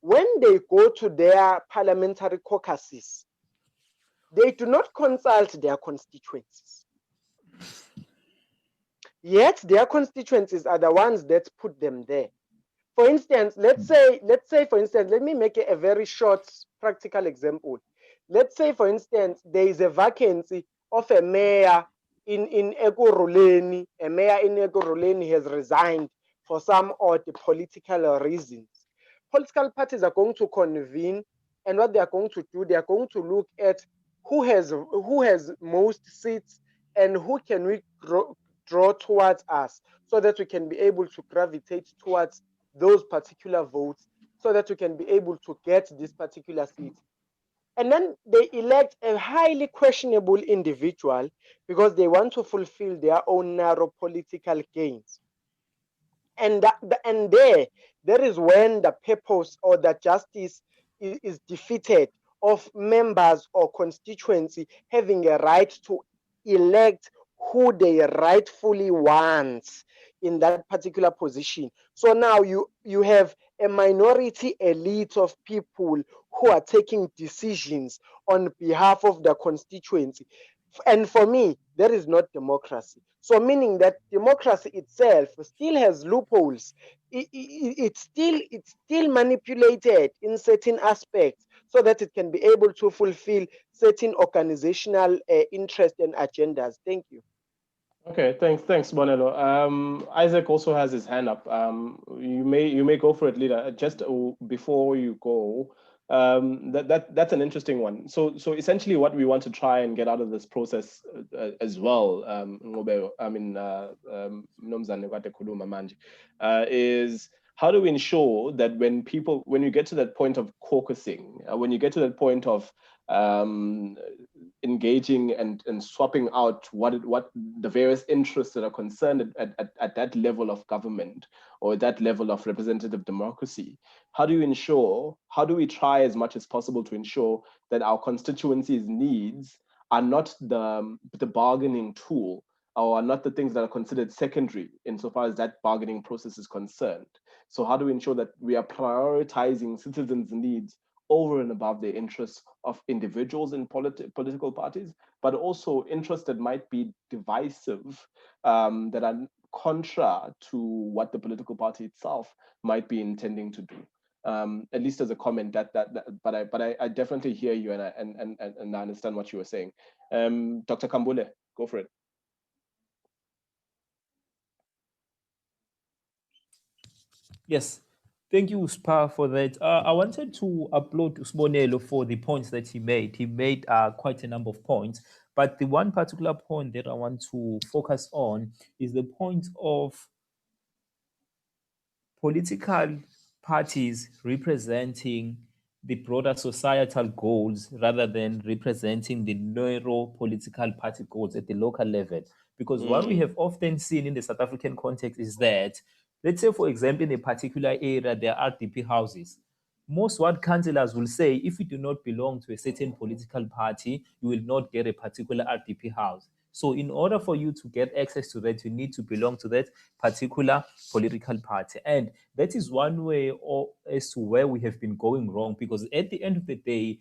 when they go to their parliamentary caucuses, they do not consult their constituencies. Yet their constituencies are the ones that put them there. For instance, let's say, for instance, let me make a very short practical example. Let's say, for instance, there is a vacancy of a mayor in Ekurhuleni. A mayor in Ekurhuleni has resigned for some odd political reasons. Political parties are going to convene, and what they are going to do, they are going to look at who has most seats and who can we draw towards us, so that we can be able to gravitate towards those particular votes, so that we can be able to get this particular seat. And then they elect a highly questionable individual because they want to fulfill their own narrow political gains. And there is when the purpose or the justice is defeated of members or constituency having a right to elect who they rightfully want in that particular position. So now you have a minority elite of people who are taking decisions on behalf of the constituency. And for me, that is not democracy. So meaning that democracy itself still has loopholes. It's still manipulated in certain aspects so that it can be able to fulfill certain organizational interests and agendas. Thank you. Okay, thanks, Bonello. Isaac also has his hand up. You may go for it, leader. Just before you go, that's an interesting one. So essentially, what we want to try and get out of this process as well, is how do we ensure that when you get to that point of caucusing, when you get to that point of engaging and swapping out what the various interests that are concerned at that level of government or that level of representative democracy, how do we try as much as possible to ensure that our constituencies' needs are not the bargaining tool or are not the things that are considered secondary insofar as that bargaining process is concerned. So how do we ensure that we are prioritizing citizens' needs over and above the interests of individuals in political parties, but also interests that might be divisive, that are contra to what the political party itself might be intending to do. At least as a comment but I definitely hear you, and I understand what you were saying. Dr. Kambule, go for it. Yes, thank you, Spa, for that. I wanted to applaud Sibonelo for the points that he made. He made quite a number of points, but the one particular point that I want to focus on is the point of political parties representing the broader societal goals rather than representing the narrow political party goals at the local level. Because what we have often seen in the South African context is that, let's say, for example, in a particular area, there are RDP houses. Most ward councillors will say, if you do not belong to a certain political party, you will not get a particular RDP house. So in order for you to get access to that, you need to belong to that particular political party. And that is one way as to where we have been going wrong, because at the end of the day,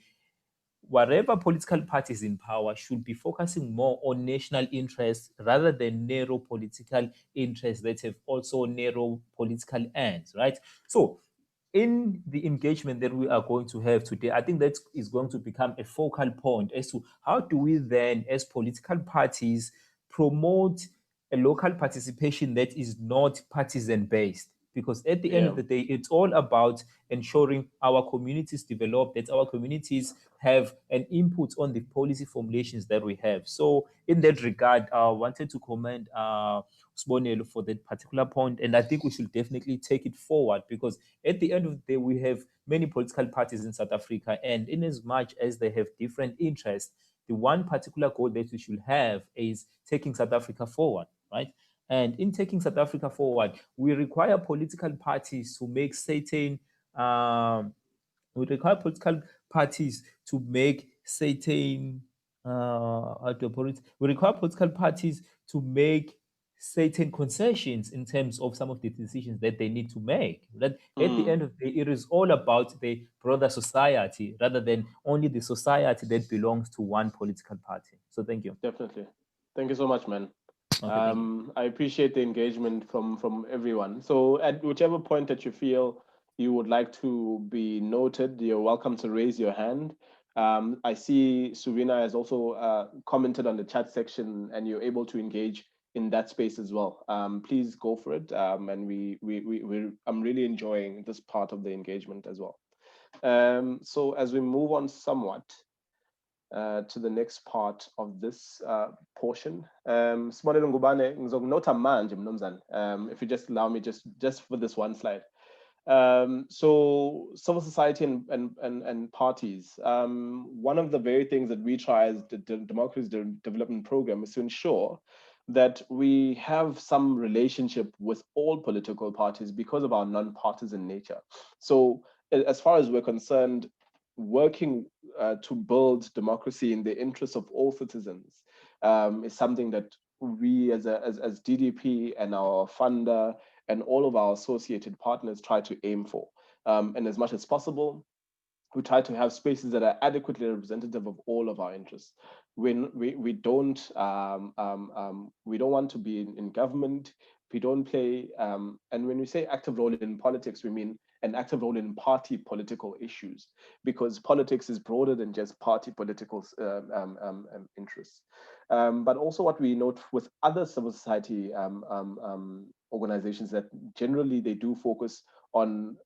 whatever political party is in power should be focusing more on national interests rather than narrow political interests that have also narrow political ends, right? So in the engagement that we are going to have today, I think that is going to become a focal point as to how do we then, as political parties, promote a local participation that is not partisan based. Because at the end of the day, it's all about ensuring our communities develop, that our communities have an input on the policy formulations that we have. So in that regard, I wanted to commend Sibonelo for that particular point, and I think we should definitely take it forward, because at the end of the day, we have many political parties in South Africa, and in as much as they have different interests, the one particular goal that we should have is taking South Africa forward, right? And in taking South Africa forward, we require political parties to make certain we require political parties to make certain we require political parties to make certain concessions in terms of some of the decisions that they need to make. That at the end of the day, it is all about the broader society rather than only the society that belongs to one political party. So thank you. Definitely. Thank you so much, man. Okay, I appreciate the engagement from everyone. So at whichever point that you feel you would like to be noted, you're welcome to raise your hand. I see Suvina has also commented on the chat section, and you're able to engage in that space as well. Please go for it. And I'm really enjoying this part of the engagement as well. So as we move on somewhat, to the next part of this portion. Sibonelo Ngubane, ngizokunotha manje mnumzane, if you just allow me just for this one slide. So civil society and parties, one of the very things that we try as the Democracy Development Program is to ensure that we have some relationship with all political parties because of our non-partisan nature. So as far as we're concerned, working to build democracy in the interest of all citizens is something that we as DDP and our funder and all of our associated partners try to aim for. And as much as possible, we try to have spaces that are adequately representative of all of our interests. When we don't want to be in government, we don't play, and when we say active role in politics, we mean an active role in party political issues, because politics is broader than just party political interests. But also what we note with other civil society organizations, that generally they do focus on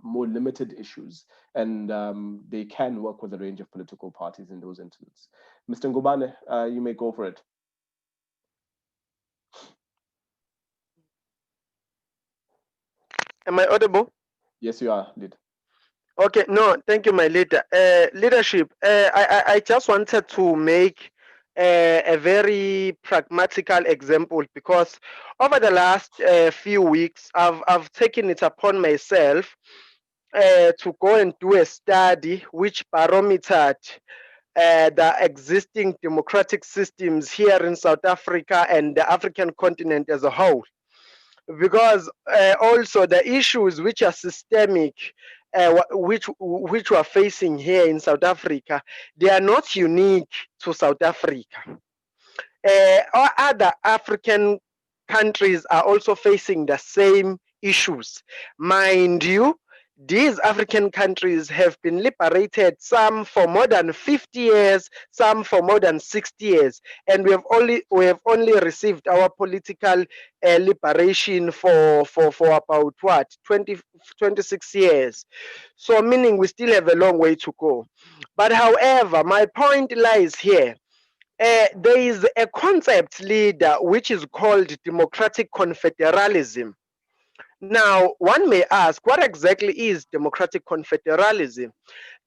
more limited issues, and they can work with a range of political parties in those instances. Mr. Ngubane, you may go for it. Am I audible? Yes, you are, Lead. Okay, no, thank you, my leader. Leadership, I just wanted to make a very pragmatical example, because over the last few weeks, I've taken it upon myself to go and do a study which barometered the existing democratic systems here in South Africa and the African continent as a whole. Because also the issues which are systemic, which we're facing here in South Africa, they are not unique to South Africa. All other African countries are also facing the same issues. Mind you, these African countries have been liberated, some for more than 50 years, some for more than 60 years, and we have only received our political liberation for about what 26 years. So meaning we still have a long way to go. But however, my point lies here. There is a concept leader which is called democratic confederalism. Now, one may ask, what exactly is democratic confederalism?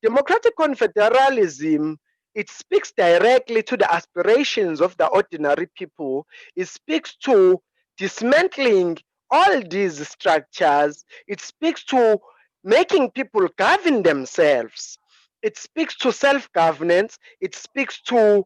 Democratic confederalism, it speaks directly to the aspirations of the ordinary people. It speaks to dismantling all these structures. It speaks to making people govern themselves. It speaks to self-governance. It speaks to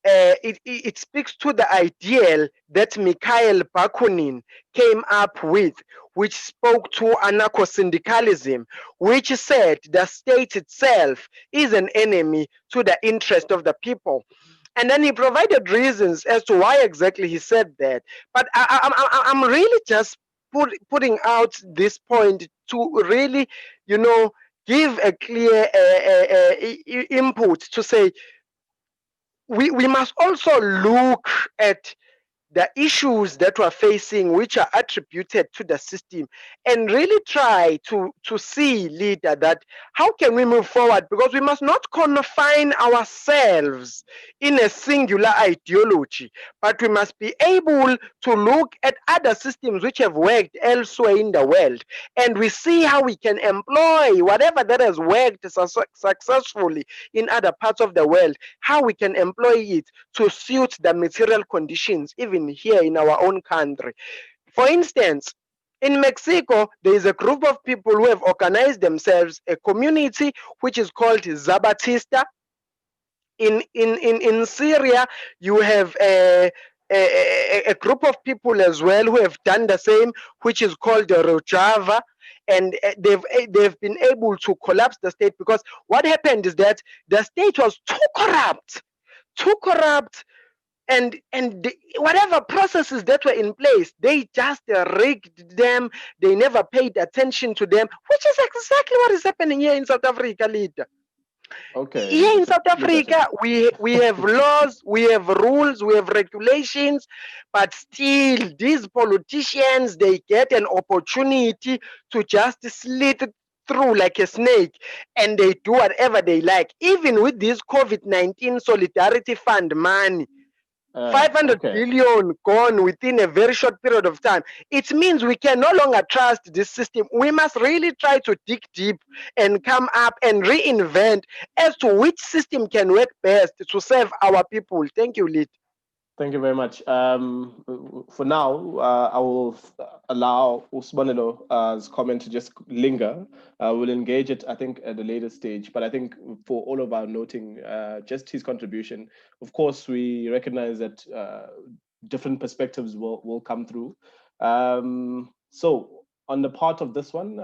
it speaks to the ideal that Mikhail Bakunin came up with, which spoke to anarcho-syndicalism, which said the state itself is an enemy to the interest of the people. And then he provided reasons as to why exactly he said that. But I'm really just putting out this point to really, you know, give a clear input to say, we must also look at the issues that we're facing, which are attributed to the system, and really try to see, leader, that how can we move forward? Because we must not confine ourselves in a singular ideology, but we must be able to look at other systems which have worked elsewhere in the world, and we see how we can employ whatever that has worked successfully in other parts of the world, how we can employ it to suit the material conditions even here in our own country. For instance, in Mexico, there is a group of people who have organized themselves, a community which is called Zabatista. In Syria, you have a group of people as well who have done the same, which is called the Rojava, and they've been able to collapse the state, because what happened is that the state was too corrupt, and whatever processes that were in place, they just rigged them. They never paid attention to them, which is exactly what is happening here in South Africa, leader. Okay. Here in South Africa, we have laws, we have rules, we have regulations, but still these politicians, they get an opportunity to just slit through like a snake, and they do whatever they like. Even with this COVID-19 Solidarity Fund money, 500 billion gone within a very short period of time. It means we can no longer trust this system. We must really try to dig deep and come up and reinvent as to which system can work best to serve our people. Thank you, Lid. Thank you very much. For now, I will allow Usmanelo's comment to just linger. We'll engage it, I think, at a later stage. But I think for all of our noting, just his contribution, of course, we recognize that different perspectives will come through. So on the part of this one,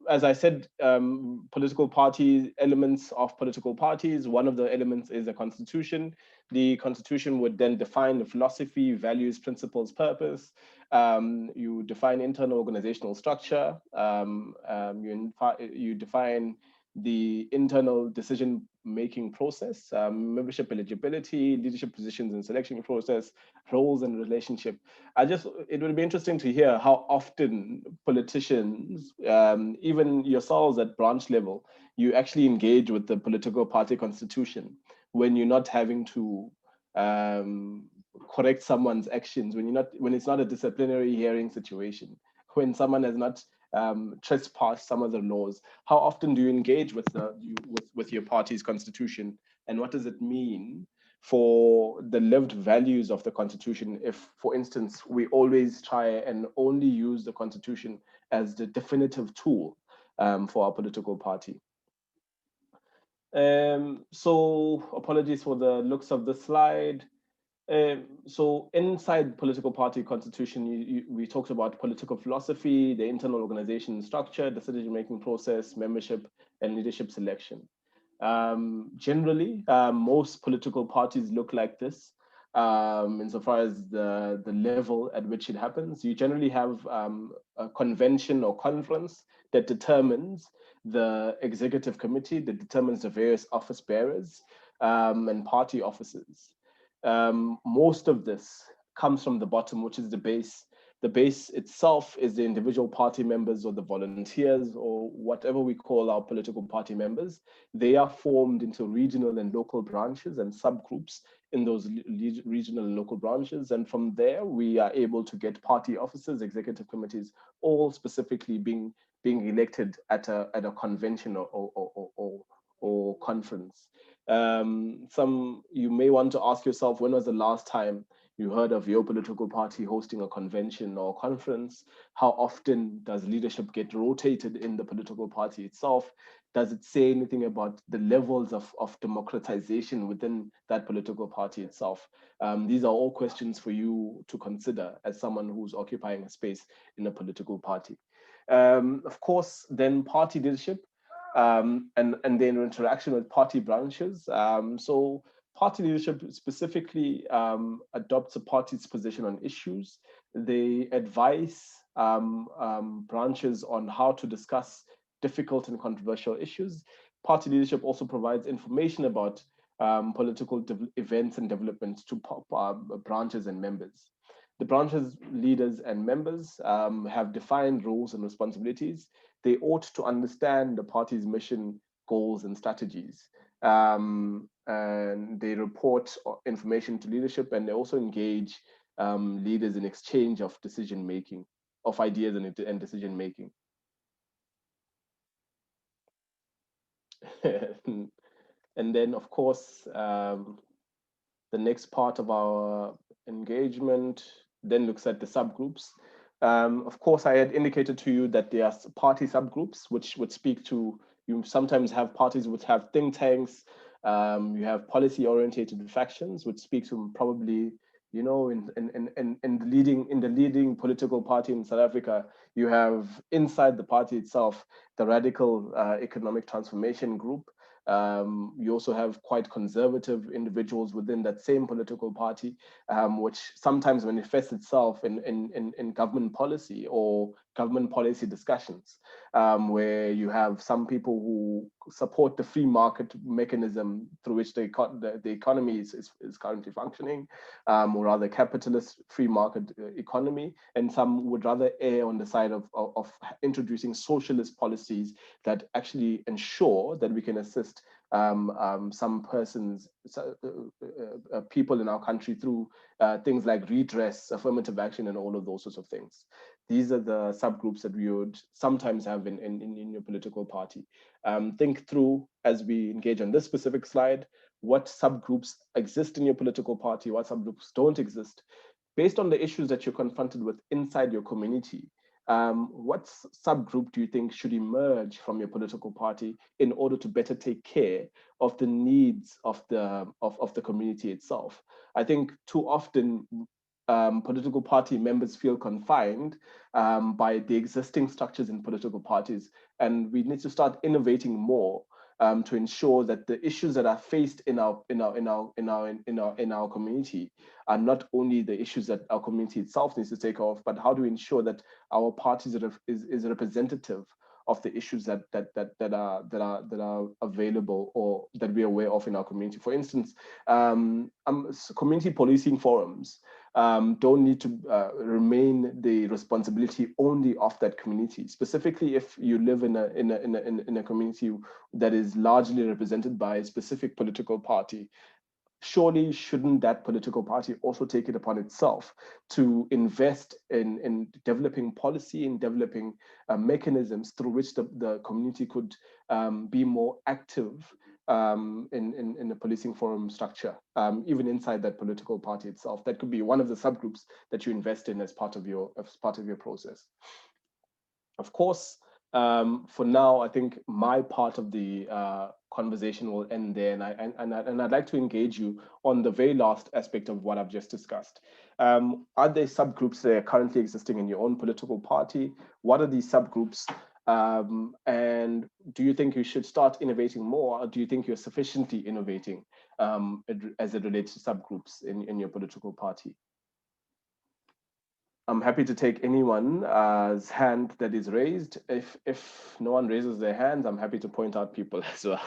as I said, political parties, elements of political parties, one of the elements is a constitution. The constitution would then define the philosophy, values, principles, purpose. You define internal organizational structure. You define the internal decision-making process, membership eligibility, leadership positions and selection process, roles and relationship. It would be interesting to hear how often politicians, even yourselves at branch level, you actually engage with the political party constitution when you're not having to correct someone's actions, when it's not a disciplinary hearing situation, when someone has not trespass some of the laws. How often do you engage with your party's constitution, and what does it mean for the lived values of the constitution if, for instance, we always try and only use the constitution as the definitive tool for our political party? So apologies for the looks of the slide. So inside political party constitution, we talked about political philosophy, the internal organization structure, decision-making process, membership, and leadership selection. Generally, most political parties look like this. Insofar as the level at which it happens, you generally have a convention or conference that determines the executive committee, that determines the various office bearers and party officers. Most of this comes from the bottom, which is the base. The base itself is the individual party members or the volunteers or whatever we call our political party members. They are formed into regional and local branches and subgroups in those regional and local branches. And from there, we are able to get party officers, executive committees, all specifically being elected at a convention or conference. You may want to ask yourself, when was the last time you heard of your political party hosting a convention or conference? How often does leadership get rotated in the political party itself? Does it say anything about the levels of democratization within that political party itself? These are all questions for you to consider as someone who's occupying a space in a political party. Of course, then party leadership and then interaction with party branches. So party leadership specifically adopts a party's position on issues. They advise branches on how to discuss difficult and controversial issues. Party leadership also provides information about political events and developments to branches and members. The branches, leaders, and members have defined roles and responsibilities. They ought to understand the party's mission, goals, and strategies. And they report information to leadership, and they also engage leaders in exchange of decision-making, of ideas and decision-making. And then, of course, the next part of our engagement then looks at the subgroups. Of course, I had indicated to you that there are party subgroups, which would speak to, you sometimes have parties which have think tanks, you have policy-oriented factions, which speak to probably, you know, in the leading political party in South Africa, you have inside the party itself, the radical economic transformation group. You also have quite conservative individuals within that same political party, which sometimes manifests itself in government policy or government policy discussions, where you have some people who support the free market mechanism through which the economy is currently functioning, or rather capitalist free market economy, and some would rather err on the side of introducing socialist policies that actually ensure that we can assist some persons, people in our country through things like redress, affirmative action, and all of those sorts of things. These are the subgroups that we would sometimes have in your political party. Think through, as we engage on this specific slide, what subgroups exist in your political party, what subgroups don't exist. Based on the issues that you're confronted with inside your community, what subgroup do you think should emerge from your political party in order to better take care of the needs of the community itself? I think too often political party members feel confined by the existing structures in political parties, and we need to start innovating more to ensure that the issues that are faced in our community are not only the issues that our community itself needs to take off, but how do we ensure that our parties is representative of the issues that are available or that we're aware of in our community. For instance, community policing forums don't need to remain the responsibility only of that community. Specifically, if you live in a community that is largely represented by a specific political party, surely shouldn't that political party also take it upon itself to invest in developing policy and developing mechanisms through which the community could be more active in the policing forum structure, even inside that political party itself? That could be one of the subgroups that you invest in as part of your process. Of course, for now, I think my part of the conversation will end there, and I'd like to engage you on the very last aspect of what I've just discussed. Are there subgroups that are currently existing in your own political party? What are these subgroups? And do you think you should start innovating more, or do you think you're sufficiently innovating as it relates to subgroups in your political party? I'm happy to take anyone's hand that is raised. If no one raises their hands, I'm happy to point out people as well.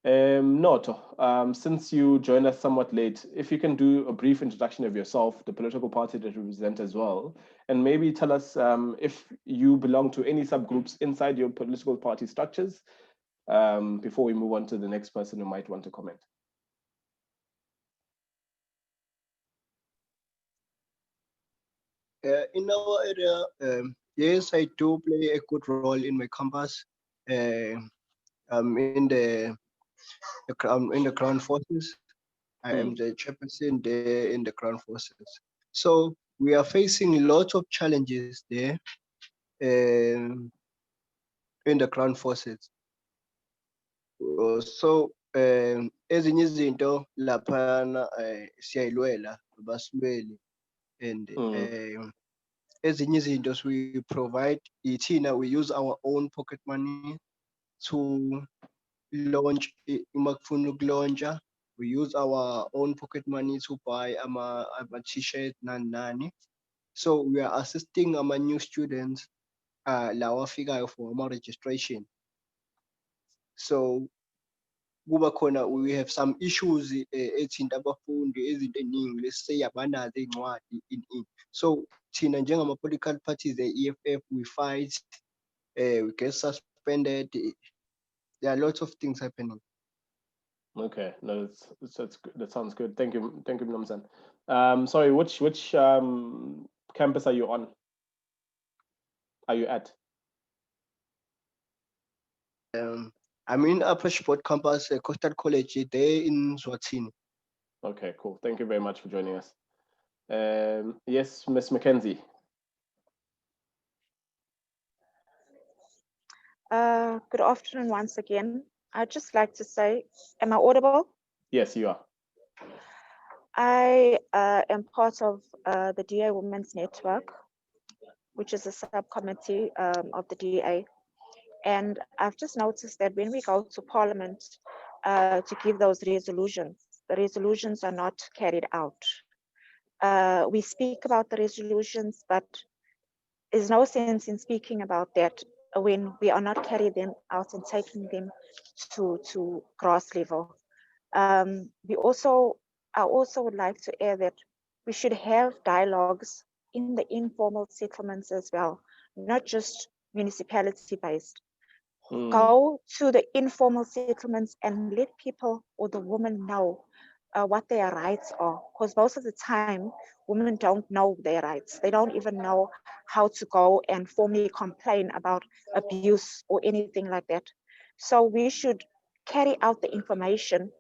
No, since you joined us somewhat late, if you can do a brief introduction of yourself, the political party that you represent as well, and maybe tell us if you belong to any subgroups inside your political party structures, before we move on to the next person who might want to comment. In our area, yes, I do play a good role in my campus. I'm in the ground forces. I am the chairperson there in the ground forces. So we are facing lots of challenges there in the ground forces. So ezinye izinto laphana siyayilwela abasilweli, and ezinye izinto we provide ithina, we use our own pocket money to launch imakufuna ukulontsha. We use our own pocket money to buy ama t-shirt nani. So we are assisting our new students lawa afikayo for ama registration. So kuba khona, we have some issues ethinta abafundi, ezinto eziningi lesi abanazo incwadi in. So thina njengama political parties, the EFF, we fight, we get suspended. There are lots of things happening. Okay, no, that's good. That sounds good. Thank you, Mnumzan. Sorry, which campus are you on? Are you at? I'm in Upper Sport campus, Coastal College, there in Swatini. Okay, cool. Thank you very much for joining us. Yes, Ms. Mackenzie. Good afternoon once again. I'd just like to say, am I audible? Yes, you are. I am part of the DA Women's Network, which is a subcommittee of the DA. And I've just noticed that when we go to Parliament to give those resolutions, the resolutions are not carried out. We speak about the resolutions, but there's no sense in speaking about that when we are not carrying them out and taking them to grass level. I also would like to add that we should have dialogues in the informal settlements as well, not just municipality based. Go to the informal settlements and let people or the women know what their rights are, because most of the time women don't know their rights. They don't even know how to go and formally complain about abuse or anything like that. So we should carry out the information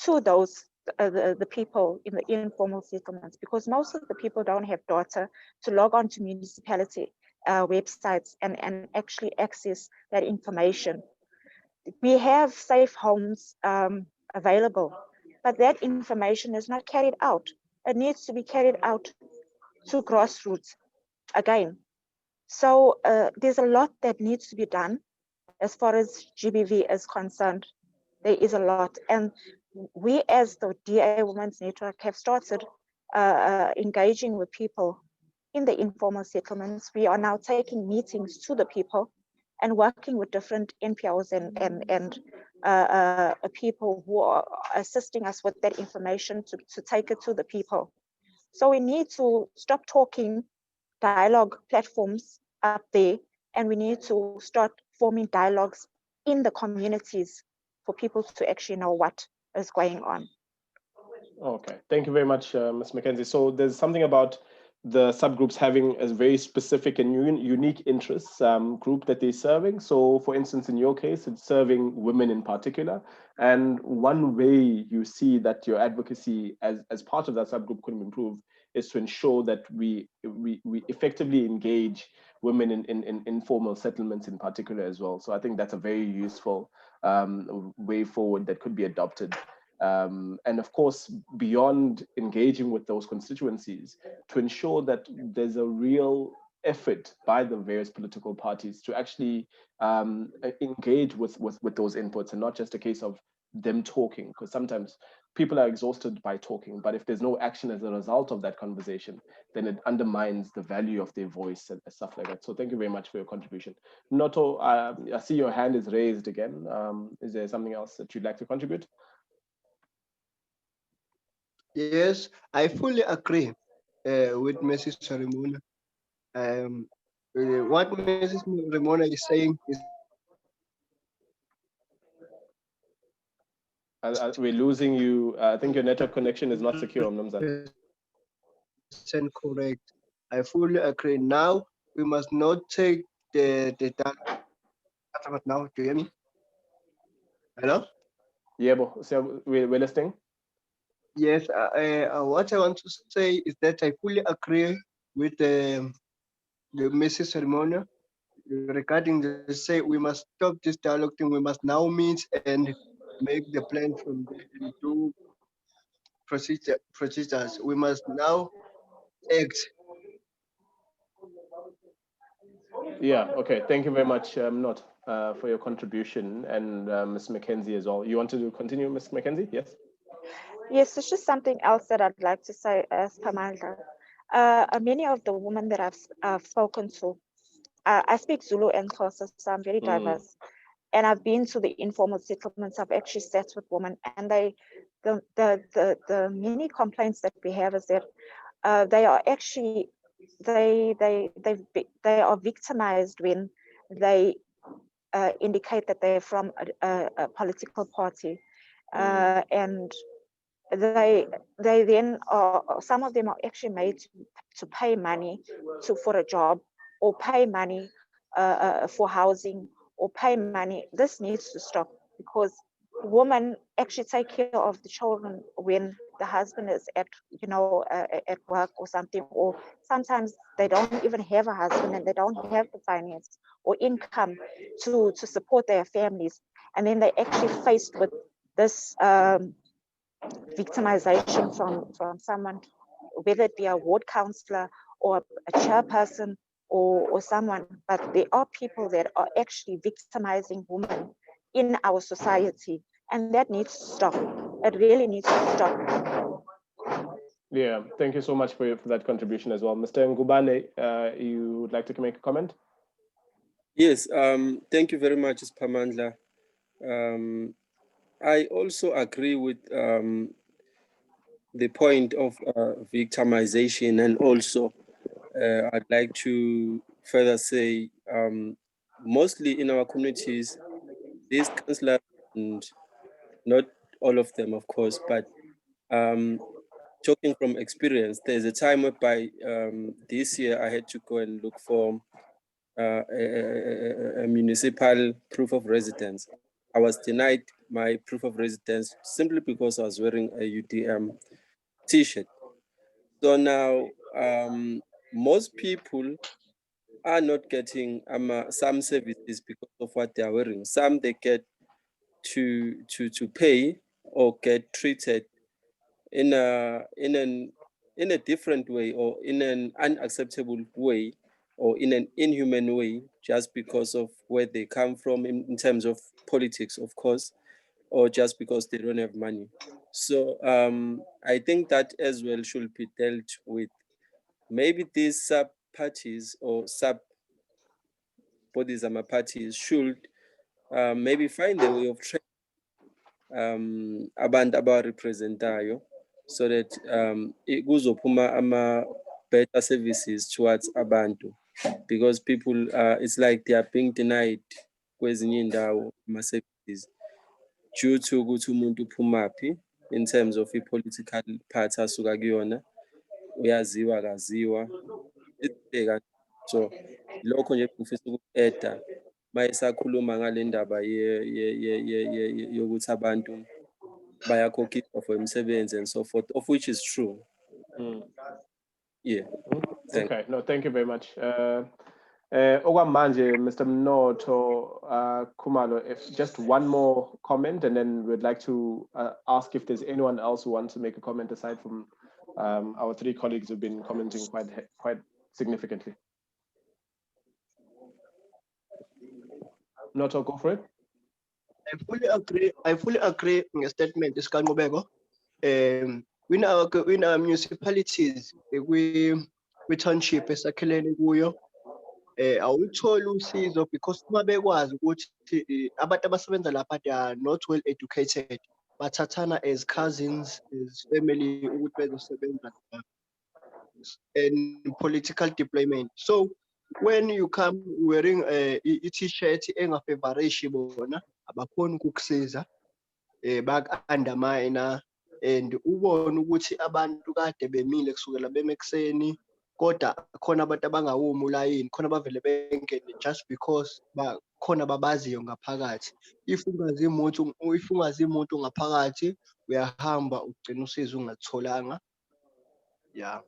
to those the people in the informal settlements, because most of the people don't have data to log on to municipality websites and actually access that information. We have safe homes available, but that information is not carried out. It needs to be carried out to grassroots again. So there's a lot that needs to be done as far as GBV is concerned. There is a lot, and we as the DA Women's Network have started engaging with people in the informal settlements. We are now taking meetings to the people and working with different NPOs and people who are assisting us with that information to take it to the people. So we need to stop talking dialogue platforms up there, and we need to start forming dialogues in the communities for people to actually know what is going on. Okay, thank you very much, Ms. Mackenzie. So there's something about the subgroups having a very specific and unique interests group that they're serving. So for instance, in your case, it's serving women in particular. And one way you see that your advocacy as part of that subgroup could improve is to ensure that we effectively engage women in informal settlements in particular as well. So I think that's a very useful way forward that could be adopted. And of course, beyond engaging with those constituencies, to ensure that there's a real effort by the various political parties to actually engage with those inputs, and not just a case of them talking, because sometimes people are exhausted by talking, but if there's no action as a result of that conversation, then it undermines the value of their voice and stuff like that. So thank you very much for your contribution. Noto, I see your hand is raised again. Is there something else that you'd like to contribute? Yes, I fully agree with Mrs. Ramona. What Mrs. Ramona is saying is we're losing you. I think your network connection is not secure, Namzan. correct. I fully agree. Now we must not take the now. Do you hear me? Hello? Yeah, so we're listening. Yes, what I want to say is that I fully agree with the Mrs. Ramona regarding the say we must stop this dialogue thing. We must now meet and make the plan from there and do procedures. We must now act. Yeah, okay. Thank you very much, Not, for your contribution, and Ms. Mackenzie as well. You want to continue, Ms. Mackenzie? Yes? Yes, it's just something else that I'd like to say as Pamela. Many of the women that I've spoken to, I speak Zulu and Xhosa, so I'm very diverse. And I've been to the informal settlements. I've actually sat with women, and the many complaints that we have is that they are actually they are victimized when they indicate that they're from a political party, and they then some of them are actually made to pay money for a job, or pay money for housing, or pay money. This needs to stop, because women actually take care of the children when the husband is at at work or something, or sometimes they don't even have a husband and they don't have the finance or income to support their families, and then they're actually faced with this victimization from someone, whether it be a ward councillor or a chairperson or someone. But there are people that are actually victimizing women in our society, and that needs to stop. It really needs to stop. Yeah, thank you so much for that contribution as well. Mr. Ngubane, you would like to make a comment? Yes, thank you very much, Pamandla. I also agree with the point of victimization, and also I'd like to further say, mostly in our communities, these councillors, and not all of them, of course, but talking from experience, there's a time whereby this year I had to go and look for a municipal proof of residence. I was denied my proof of residence simply because I was wearing a UDM t-shirt. So now most people are not getting some services because of what they are wearing. Some they get to pay or get treated in a different way, or in an unacceptable way, or in an inhuman way, just because of where they come from in terms of politics, of course, or just because they don't have money. So I think that as well should be dealt with. Maybe these sub parties or sub bodies and parties should maybe find a way of abantu abarepresentayo, so that kuzophuma better services towards abantu, because people it's like they are being denied kwezinye indawo ama-services due to ukuthi umuntu uphumaphi in terms of i-political party asuka kuyona, uyaziwa akaziwa. So lokho nje ngifisa uku-eda mayisakhuluma ngale ndaba yokuthi abantu bayakhokhiswa for imisebenzi and so forth, of which is true. Yeah. Okay, no, thank you very much. Okwamanje, Mr. Mnoto Kumalo, if just one more comment, and then we'd like to ask if there's anyone else who wants to make a comment aside from our three colleagues who've been commenting quite significantly. Mnoto, go for it. I fully agree with the statement this Kanqubeko. In our municipalities, we township esakhelene kuyo, awutholi usizo because uma bekwazi ukuthi abantu abasebenza lapha they are not well educated, bathathana as cousins, as family ukuthi bezosebenza and political deployment. So when you come wearing a t-shirt engafavorishi bona abakhona ukukusiza, baku-undermine, and ubone ukuthi abantu kade bemile kusukela bemekuseni kodwa khona abantu abangawumi ulayini, khona bavele bengene just because khona babaziyo ngaphakathi. If ungazi umuntu ngaphakathi uyahamba ugcina usizo ungatholanga. Yeah.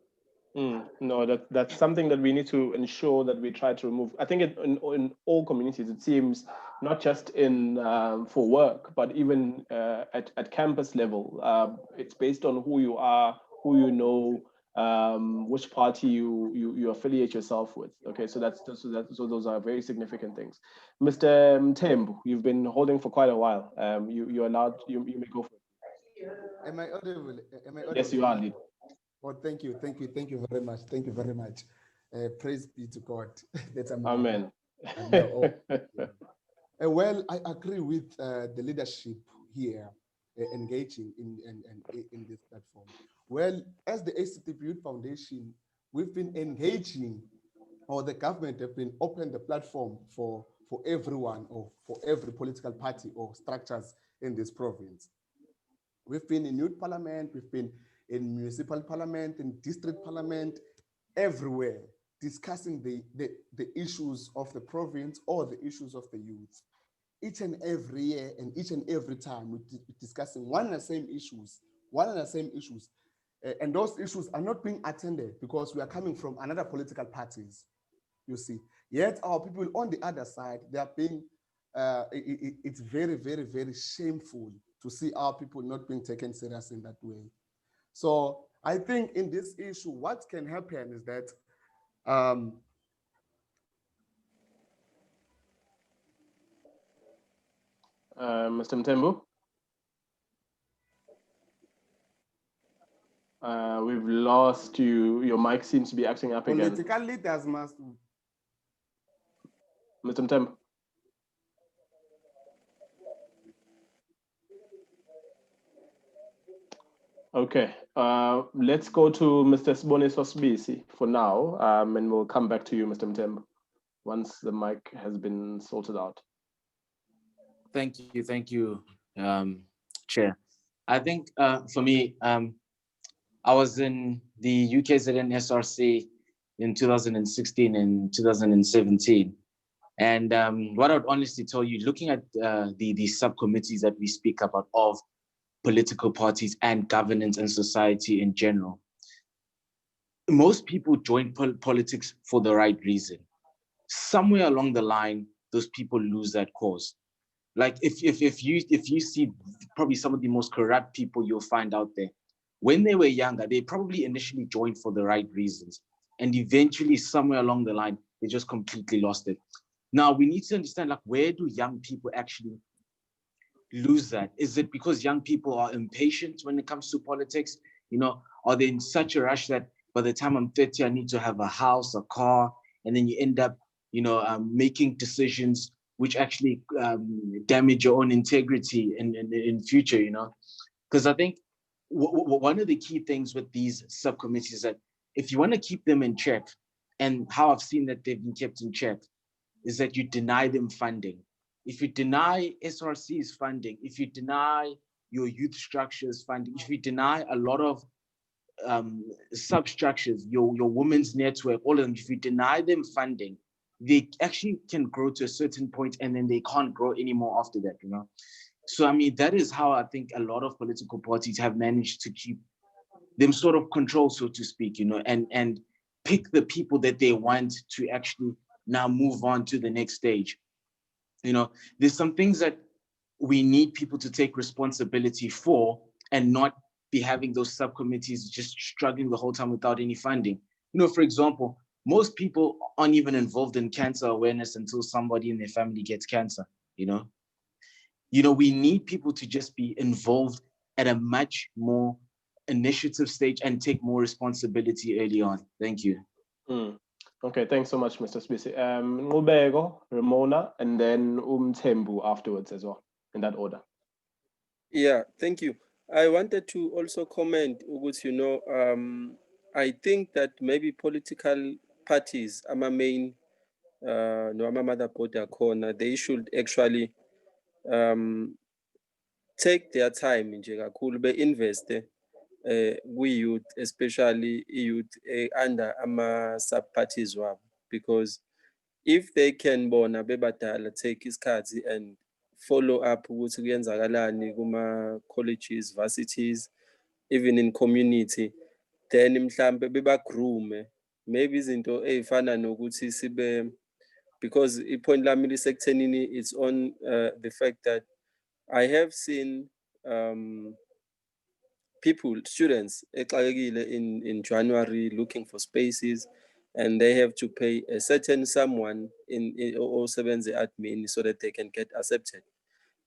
No, that's something that we need to ensure that we try to remove. I think in all communities, it seems, not just in for work, but even at campus level. It's based on who you are, who you know, which party you affiliate yourself with. Okay, so so those are very significant things. Mr. Mthembu, you've been holding for quite a while. You're allowed. You may go for it. Am I audible? Yes, you are. Oh, thank you very much. Thank you very much. Praise be to God. That's Amen. Well, I agree with the leadership here engaging in this platform. Well, as the ACTP Youth Foundation, we've been engaging, or the government have been open the platform for everyone, or for every political party or structures in this province. We've been in youth parliament, we've been in municipal parliament, in district parliament, everywhere, discussing the issues of the province or the issues of the youth. Each and every year and each and every time we're discussing one and the same issues, and those issues are not being attended because we are coming from another political parties, you see. Yet our people on the other side, they are being, it's very, very, very shameful to see our people not being taken serious in that way. So I think in this issue, what can happen is that Mr. Mthembu? We've lost you. Your mic seems to be acting up again. Political leaders must. Mr. Mthembu? Okay, let's go to Mr. Sibone Sosbisi for now, and we'll come back to you, Mr. Mthembu, once the mic has been sorted out. Thank you, Chair. I think for me, I was in the UKZN SRC in 2016 and 2017. And what I would honestly tell you, looking at the subcommittees that we speak about of political parties and governance and society in general, most people join politics for the right reason. Somewhere along the line, those people lose that cause. Like if you see probably some of the most corrupt people you'll find out there, when they were younger, they probably initially joined for the right reasons. And eventually somewhere along the line, they just completely lost it. Now we need to understand, like, where do young people actually lose that? Is it because young people are impatient when it comes to politics? You know, are they in such a rush that by the time I'm 30, I need to have a house, a car, and then you end up, you know, making decisions which actually damage your own integrity in future, you know? Because I think one of the key things with these subcommittees is that if you want to keep them in check, and how I've seen that they've been kept in check, is that you deny them funding. If you deny SRC's funding, if you deny your youth structures funding, if you deny a lot of substructures, your women's network, all of them, if you deny them funding, they actually can grow to a certain point and then they can't grow anymore after that, you know? So, I mean, that is how I think a lot of political parties have managed to keep them sort of control, so to speak, you know, and pick the people that they want to actually now move on to the next stage. You know, there's some things that we need people to take responsibility for and not be having those subcommittees just struggling the whole time without any funding. You know, for example, most people aren't even involved in cancer awareness until somebody in their family gets cancer, you know? We need people to just be involved at a much more initiative stage and take more responsibility early on. Thank you. Okay, thanks so much, Mr. Sbisi. Ngubeko, Ramona, and then Tembu afterwards as well, in that order. Yeah, thank you. I wanted to also comment, Uguts, I think that maybe political parties, ama main, no ama mother border corner, they should actually take their time nje kakhulu be-investe kwi-youth, especially youth under ama-sub-parties wabo, because if they can bona bebadala take isikhathi and follow up ukuthi kuyenzakalani kuma-colleges, varsities, even in community, then mhlambe bebagroome maybe izinto ey'fana nokuthi sibe, because ipoint lami lisekuthenini it's on the fact that I have seen people, students, in January looking for spaces, and they have to pay a certain someone in or sebenze admin so that they can get accepted,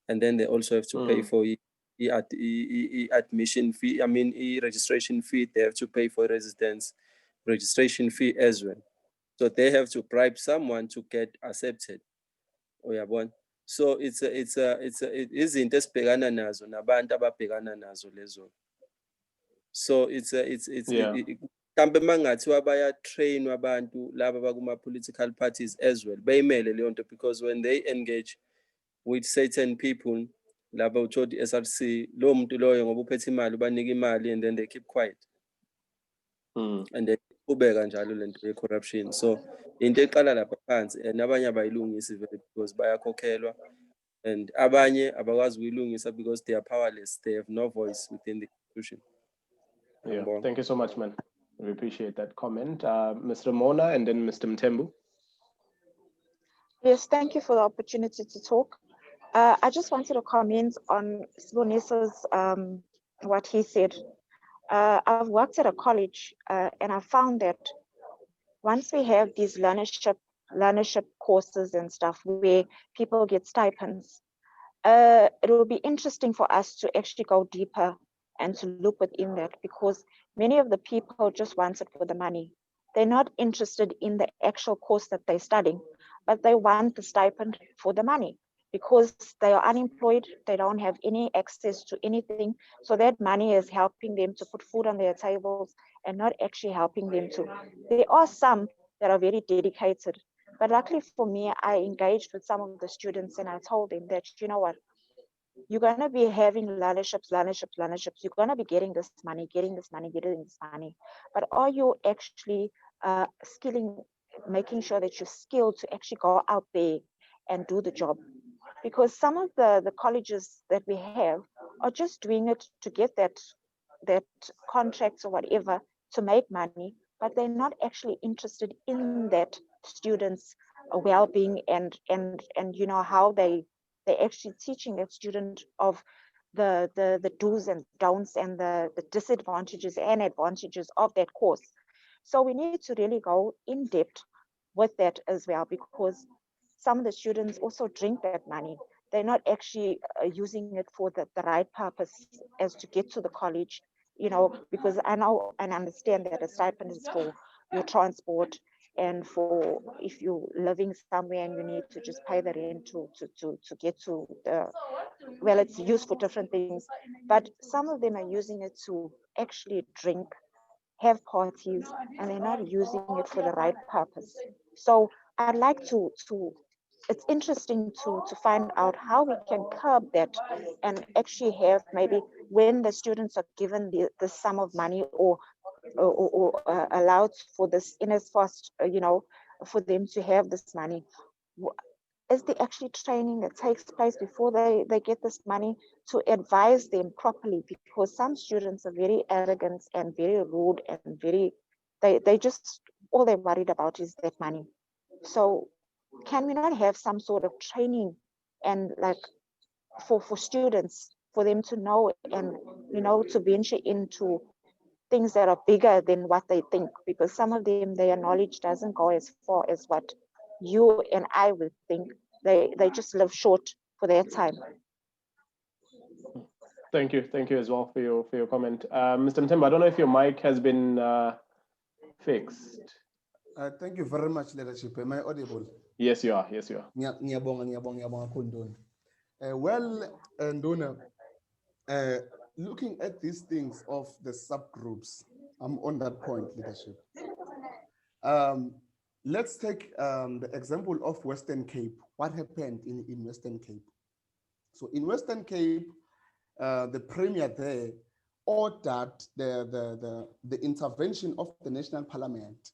and then they also have to pay for admission fee. I mean, registration fee. They have to pay for residence registration fee as well. So they have to bribe someone to get accepted. So it is esibhekana nazo nabantu ababhekana nazo lezo. So it's mhlambe mangathiwa baya-trainwa abantu laba bakuma-political parties as well beyimele leyo nto, because when they engage with certain people laba uthole i-SRC, lowo muntu loyo ngoba uphethe imali ubanika imali and then they keep quiet and then kubeka njalo lento ye-corruption. So into eqala lapha phansi, and abanye abayilungisi vele because bayakhokhelwa, and abanye abakwazi ukuyilungisa because they are powerless, they have no voice within the institution. Yeah, thank you so much, man. We appreciate that comment. Mr. Mona and then Mr. Mtembu. Yes, thank you for the opportunity to talk. I just wanted to comment on Siboniso's what he said. I've worked at a college and I found that once we have these learnership courses and stuff where people get stipends, it will be interesting for us to actually go deeper and to look within that, because many of the people just want it for the money. They're not interested in the actual course that they're studying, but they want the stipend for the money because they are unemployed, they don't have any access to anything. So that money is helping them to put food on their tables and not actually helping them to. There are some that are very dedicated, but luckily for me, I engaged with some of the students and I told them that, you know what, you're going to be having learnerships. You're going to be getting this money. But are you actually making sure that you're skilled to actually go out there and do the job? Because some of the colleges that we have are just doing it to get that contracts or whatever to make money, but they're not actually interested in that students' well-being and how they're actually teaching that student of the do's and don'ts and the disadvantages and advantages of that course. So we need to really go in depth with that as well, because some of the students also drink that money. They're not actually using it for the right purpose as to get to the college, because I know and understand that a stipend is for your transport and for if you're living somewhere and you need to just pay the rent to get to well, it's used for different things, but some of them are using it to actually drink, have parties, and they're not using it for the right purpose. So I'd like to it's interesting to find out how we can curb that and actually have maybe when the students are given the sum of money or allowed for this in as fast, for them to have this money, is there actually training that takes place before they get this money to advise them properly? Because some students are very arrogant and very rude and very, they just, all they're worried about is that money. So can we not have some sort of training and like for students, for them to know and, you know, to venture into things that are bigger than what they think? Because some of them, their knowledge doesn't go as far as what you and I would think. They just live short for their time. Thank you as well for your comment. Mr. Mtemba, I don't know if your mic has been fixed. Thank you very much, leadership. Am I audible? Yes, you are. Yes, you are. Ngiyabonga kakhulu. Well, Nduna, looking at these things of the subgroups, I'm on that point, leadership. Let's take the example of Western Cape. What happened in Western Cape? So in Western Cape, the premier there ordered the intervention of the National Parliament,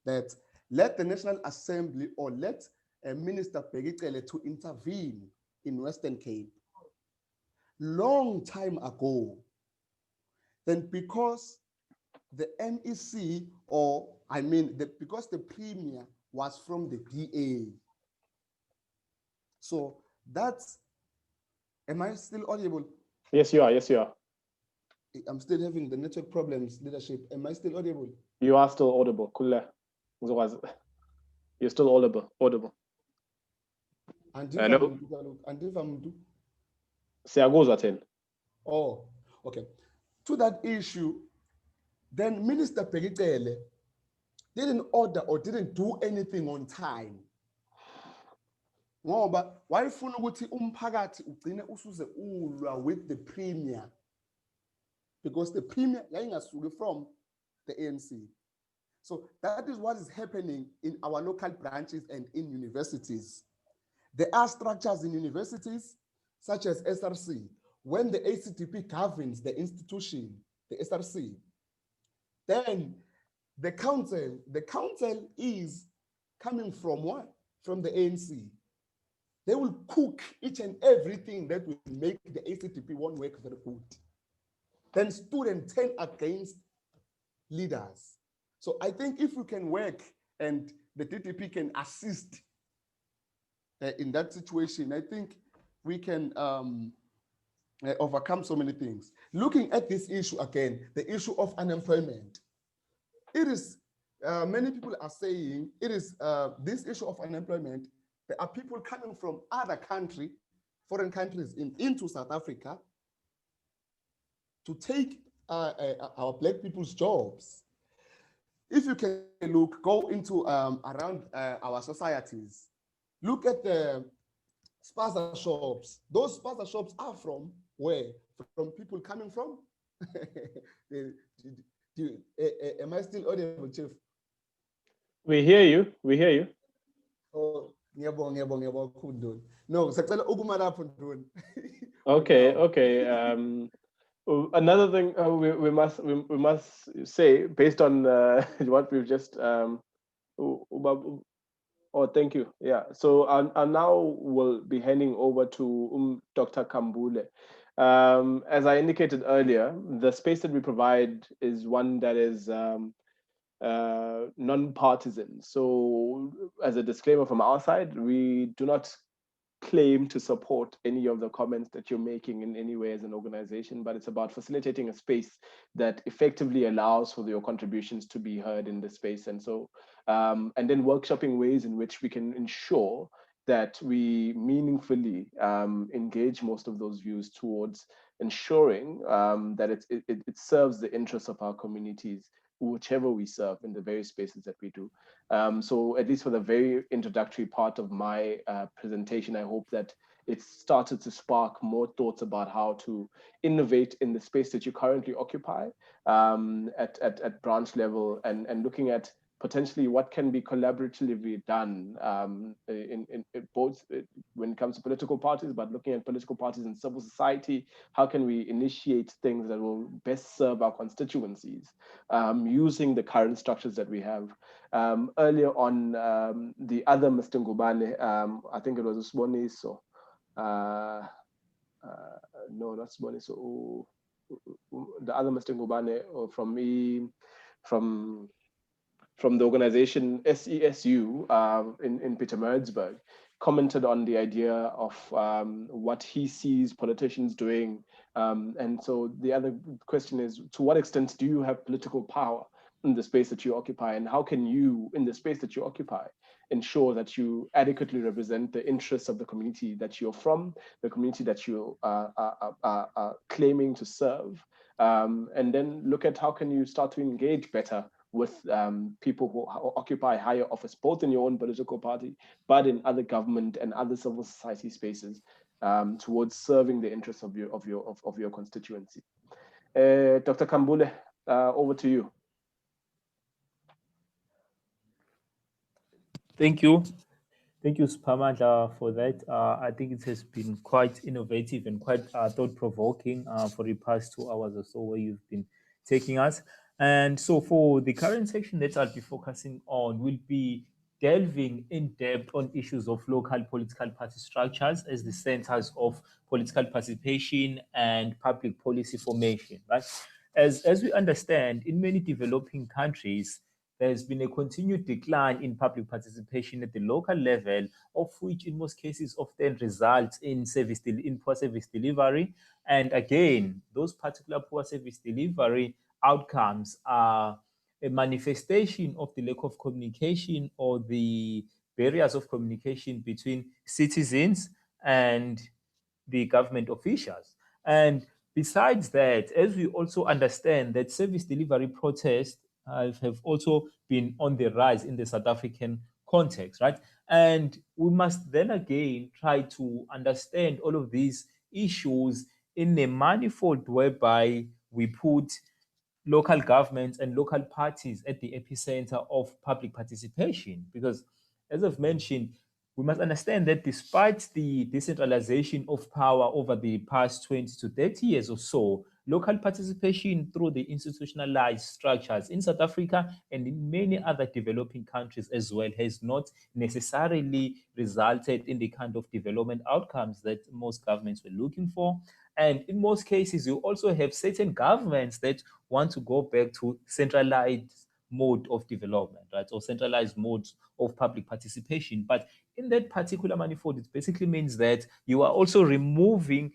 that let the National Assembly or let Minister Pegicele to intervene in Western Cape. Long time ago, then because the MEC, or I mean, because the premier was from the DA. So that's, am I still audible? Yes, you are. Yes, you are. I'm still having the network problems, leadership. Am I still audible? You are still audible. You're still audible. And hello? And if I'm oh, okay. To that issue, then Minister Pegicele didn't order or didn't do anything on time. Ngoba wayefuna ukuthi umphakathi ugcine usuze ulwa with the premier, because the premier yayingasuki from the ANC. So that is what is happening in our local branches and in universities. There are structures in universities such as SRC. When the ACTP governs the institution, the SRC, then the council is coming from what? From the ANC. They will cook each and everything that will make the ACTP won't work very good. Then students turn against leaders. So I think if we can work and the DTP can assist in that situation, I think we can overcome so many things. Looking at this issue again, the issue of unemployment, it is, many people are saying, it is this issue of unemployment, there are people coming from other countries, foreign countries into South Africa to take our Black people's jobs. If you can go into around our societies, look at the spaza shops. Those spaza shops are from where? From people coming from? Am I still audible, Chief? We hear you. We hear you. Oh, ngiyabonga. No, sacela ukumala lapho Nduna. Okay. Another thing we must say, based on what we've just thank you. Yeah. So I now will be handing over to Dr. Kambule. As I indicated earlier, the space that we provide is one that is non-partisan. So as a disclaimer from our side, we do not claim to support any of the comments that you're making in any way as an organization, but it's about facilitating a space that effectively allows for your contributions to be heard in the space. And so, and then workshopping ways in which we can ensure that we meaningfully engage most of those views towards ensuring that it serves the interests of our communities, whichever we serve in the various spaces that we do. So at least for the very introductory part of my presentation, I hope that it started to spark more thoughts about how to innovate in the space that you currently occupy at branch level, and looking at potentially what can be collaboratively done in both when it comes to political parties, but looking at political parties and civil society, how can we initiate things that will best serve our constituencies using the current structures that we have. Earlier on, the other Mr. Ngubane, I think it was Sboniso, no, not Sboniso, the other Mr. Ngubane from the organization SESU in Pietermaritzburg, commented on the idea of what he sees politicians doing. And so the other question is, to what extent do you have political power in the space that you occupy? And how can you, in the space that you occupy, ensure that you adequately represent the interests of the community that you're from, the community that you are claiming to serve? And then look at how can you start to engage better with people who occupy higher office, both in your own political party, but in other government and other civil society spaces, towards serving the interests of your constituency. Dr. Kambule, over to you. Thank you. Thank you, Spamandla, for that. I think it has been quite innovative and quite thought-provoking for the past 2 hours or so where you've been taking us. And so for the current section that I'll be focusing on, will be delving in depth on issues of local political party structures as the centers of political participation and public policy formation, right? As we understand, in many developing countries, there's been a continued decline in public participation at the local level, of which in most cases often results in poor service delivery. And again, those particular poor service delivery outcomes are a manifestation of the lack of communication or the barriers of communication between citizens and the government officials. And besides that, as we also understand that service delivery protests have also been on the rise in the South African context, right? And we must then again try to understand all of these issues in a manifold whereby we put local governments and local parties at the epicenter of public participation. Because as I've mentioned, we must understand that despite the decentralization of power over the past 20 to 30 years or so, local participation through the institutionalized structures in South Africa and in many other developing countries as well has not necessarily resulted in the kind of development outcomes that most governments were looking for. And in most cases, you also have certain governments that want to go back to centralized mode of development, right? Or centralized modes of public participation. But in that particular manifold, it basically means that you are also removing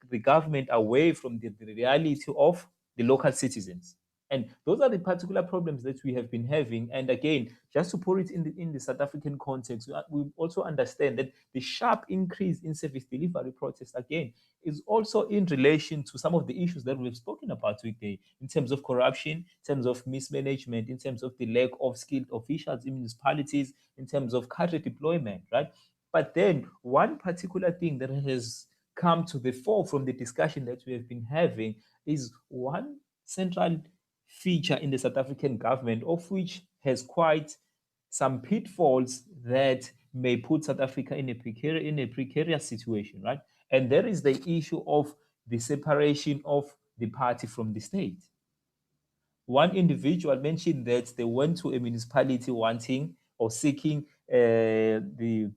the government away from the reality of the local citizens. And those are the particular problems that we have been having. And again, just to put it in the South African context, we also understand that the sharp increase in service delivery protests, again, is also in relation to some of the issues that we've spoken about today, in terms of corruption, in terms of mismanagement, in terms of the lack of skilled officials in municipalities, in terms of cadre deployment, right? But then one particular thing that has come to the fore from the discussion that we have been having is one central feature in the South African government, of which has quite some pitfalls that may put South Africa in a precarious situation, right? And there is the issue of the separation of the party from the state. One individual mentioned that they went to a municipality wanting or seeking the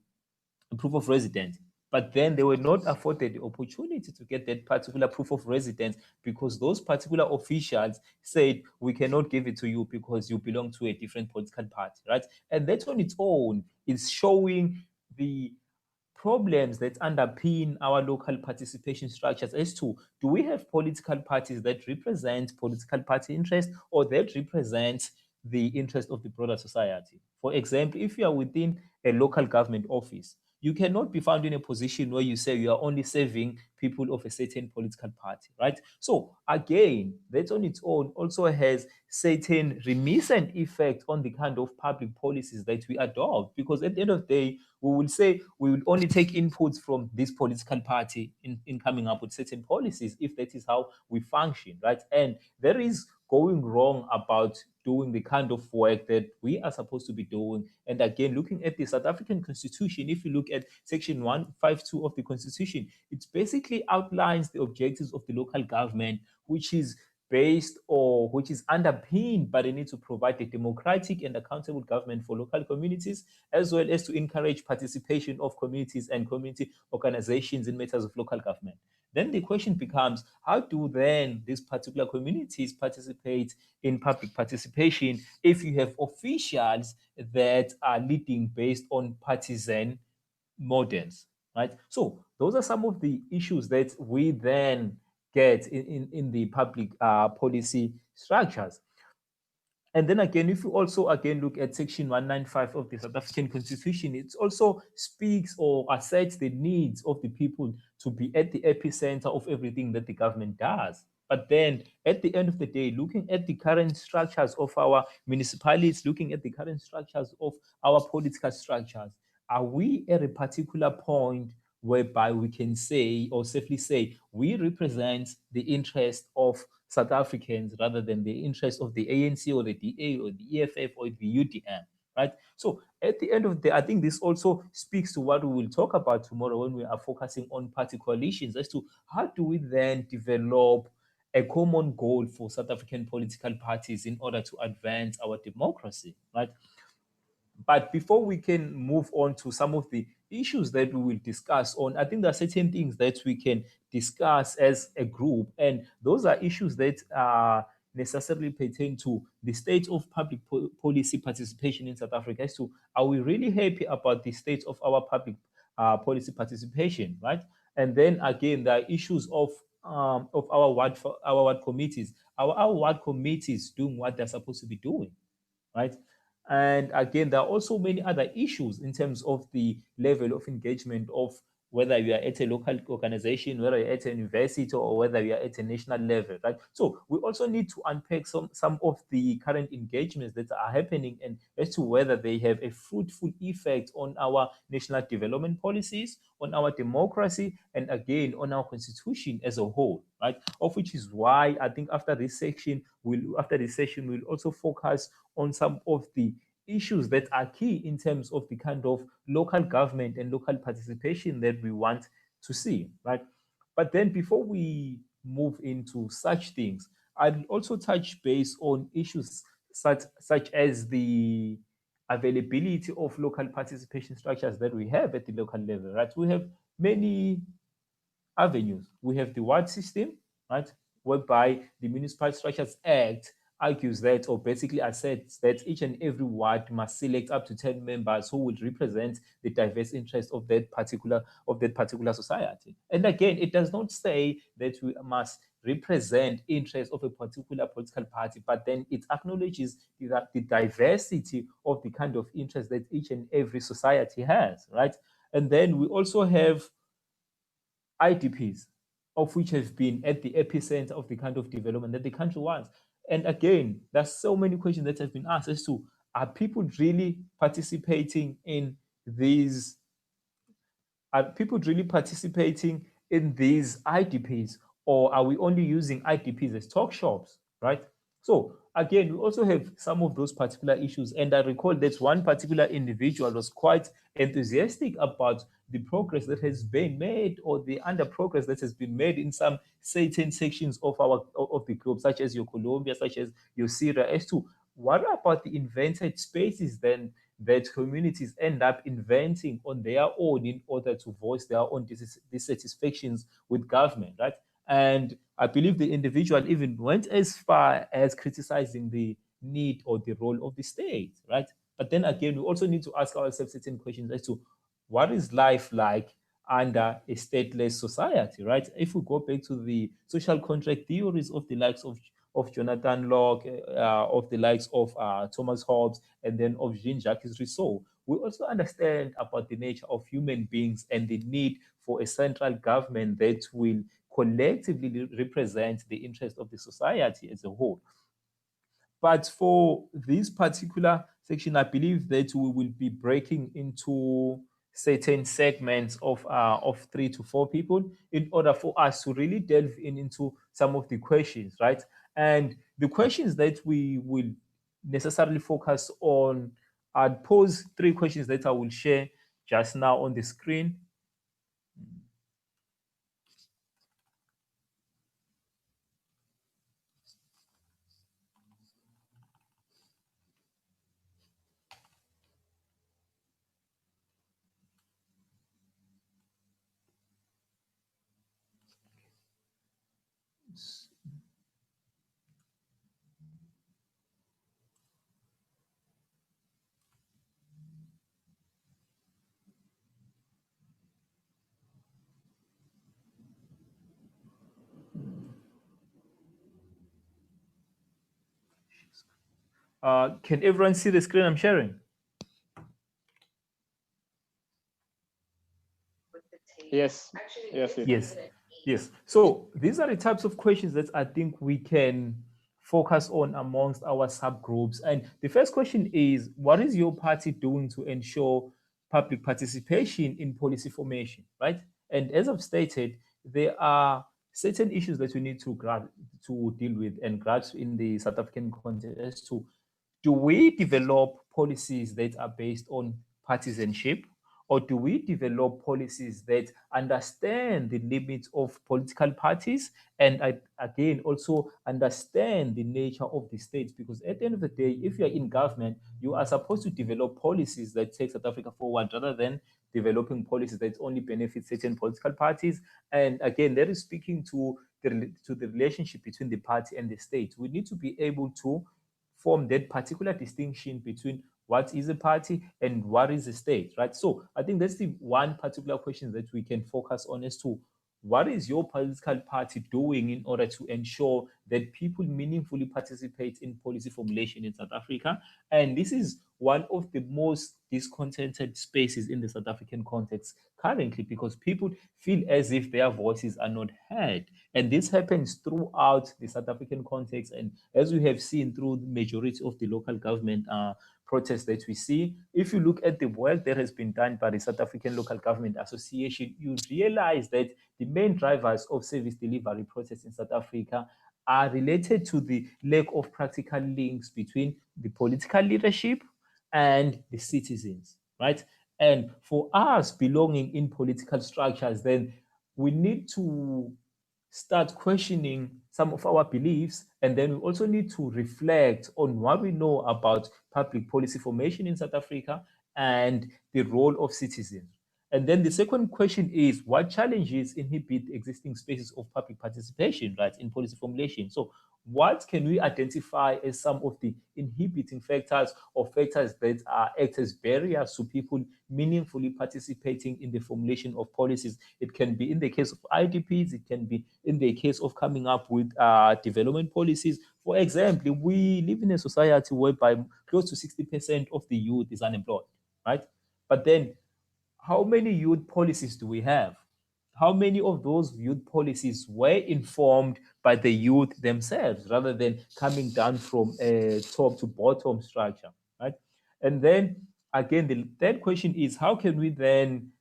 proof of residence, but then they were not afforded the opportunity to get that particular proof of residence because those particular officials said, we cannot give it to you because you belong to a different political party, right? And that on its own is showing the problems that underpin our local participation structures as to, do we have political parties that represent political party interests or that represent the interest of the broader society? For example, if you are within a local government office, you cannot be found in a position where you say you are only serving people of a certain political party, right? So again, that on its own also has certain reminiscent effect on the kind of public policies that we adopt, because at the end of the day, we will say we will only take inputs from this political party in coming up with certain policies if that is how we function, right? And there is going wrong about doing the kind of work that we are supposed to be doing. And again, looking at the South African Constitution, if you look at section 152 of the Constitution, it basically outlines the objectives of the local government, which is based or which is underpinned by the need to provide a democratic and accountable government for local communities, as well as to encourage participation of communities and community organizations in matters of local government. Then the question becomes, how do then these particular communities participate in public participation if you have officials that are leading based on partisan models, right? So those are some of the issues that we then get in the public policy structures. And then again, if you also again look at section 195 of the South African Constitution, it also speaks or asserts the needs of the people to be at the epicenter of everything that the government does. But then at the end of the day, looking at the current structures of our municipalities, looking at the current structures of our political structures, are we at a particular point whereby we can say or safely say we represent the interest of South Africans rather than the interest of the ANC or the DA or the EFF or the UDM, right? So at the end of the day, I think this also speaks to what we will talk about tomorrow when we are focusing on party coalitions as to how do we then develop a common goal for South African political parties in order to advance our democracy, right? But before we can move on to some of the issues that we will discuss on, I think there are certain things that we can discuss as a group, and those are issues that necessarily pertain to the state of public policy participation in South Africa. As to, are we really happy about the state of our public policy participation, right? And then again, there are issues of our ward committees. Our ward committees doing what they're supposed to be doing, right? And again, there are also many other issues in terms of the level of engagement of whether you are at a local organization, whether you're at a university, or whether you are at a national level, right? So we also need to unpack some of the current engagements that are happening and as to whether they have a fruitful effect on our national development policies, on our democracy, and again, on our constitution as a whole, right? Of which is why I think after this session, we'll also focus on some of the issues that are key in terms of the kind of local government and local participation that we want to see, right? But then before we move into such things, I'd also touch base on issues such as the availability of local participation structures that we have at the local level, right? We have many avenues. We have the ward system, right, whereby the Municipal Structures Act argues that, or basically asserts that each and every ward must select up to 10 members who would represent the diverse interests of that particular society. And again, it does not say that we must represent interests of a particular political party, but then it acknowledges the diversity of the kind of interest that each and every society has, right? And then we also have IDPs, of which have been at the epicenter of the kind of development that the country wants. And again, there's so many questions that have been asked as to, are people really participating in these? Are people really participating in these IDPs, or are we only using IDPs as talk shops, right? So again, we also have some of those particular issues. And I recall that one particular individual was quite enthusiastic about the progress that has been made, or the under progress that has been made in some certain sections of the group, such as your Colombia, such as your Syria, as to what about the invented spaces then that communities end up inventing on their own in order to voice their own dissatisfactions with government, right? And I believe the individual even went as far as criticizing the need or the role of the state, right? But then again, we also need to ask ourselves certain questions as to what is life like under a stateless society, right? If we go back to the social contract theories of the likes of Jonathan Locke, of the likes of Thomas Hobbes, and then of Jean-Jacques Rousseau, we also understand about the nature of human beings and the need for a central government that will collectively represent the interest of the society as a whole. But for this particular section, I believe that we will be breaking into certain segments of 3 to 4 people in order for us to really delve into some of the questions, right? And the questions that we will necessarily focus on, I'd pose 3 questions that I will share just now on the screen. Can everyone see the screen I'm sharing? Yes. Yes. Yes. Yes. So these are the types of questions that I think we can focus on amongst our subgroups. And the first question is, what is your party doing to ensure public participation in policy formation, right? And as I've stated, there are certain issues that we need to deal with and grasp in the South African context as to, do we develop policies that are based on partisanship, or do we develop policies that understand the limits of political parties and again also understand the nature of the states? Because at the end of the day, if you're in government, you are supposed to develop policies that take South Africa forward rather than developing policies that only benefit certain political parties. And again, that is speaking to the relationship between the party and the state. We need to be able to form that particular distinction between what is a party and what is a state, right? So I think that's the one particular question that we can focus on as to, what is your political party doing in order to ensure that people meaningfully participate in policy formulation in South Africa? And this is one of the most discontented spaces in the South African context currently, because people feel as if their voices are not heard. And this happens throughout the South African context. And as we have seen through the majority of the local government protests that we see, if you look at the work that has been done by the South African Local Government Association, you realize that the main drivers of service delivery protests in South Africa are related to the lack of practical links between the political leadership and the citizens, right? And for us belonging in political structures, then we need to start questioning some of our beliefs, and then we also need to reflect on what we know about public policy formation in South Africa and the role of citizens. And then the second question is, what challenges inhibit existing spaces of public participation, right, in policy formulation? So what can we identify as some of the inhibiting factors or factors that act as barriers to people meaningfully participating in the formulation of policies? It can be in the case of IDPs, it can be in the case of coming up with development policies. For example, we live in a society whereby close to 60% of the youth is unemployed, right? But then how many youth policies do we have? How many of those youth policies were informed by the youth themselves rather than coming down from a top to bottom structure, right? And then again, the third question is, how can we then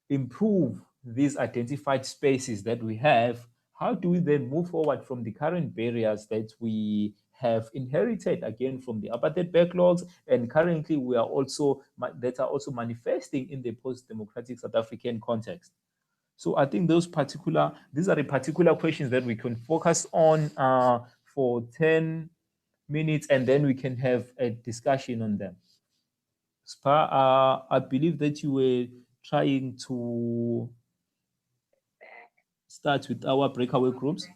improve these identified spaces that we have? How do we then move forward from the current barriers that we have inherited again from the apartheid backlogs, and currently we are also that are also manifesting in the post-democratic South African context? So I think these are the particular questions that we can focus on for 10 minutes, and then we can have a discussion on them. Spa, I believe that you were trying to start with our breakaway groups.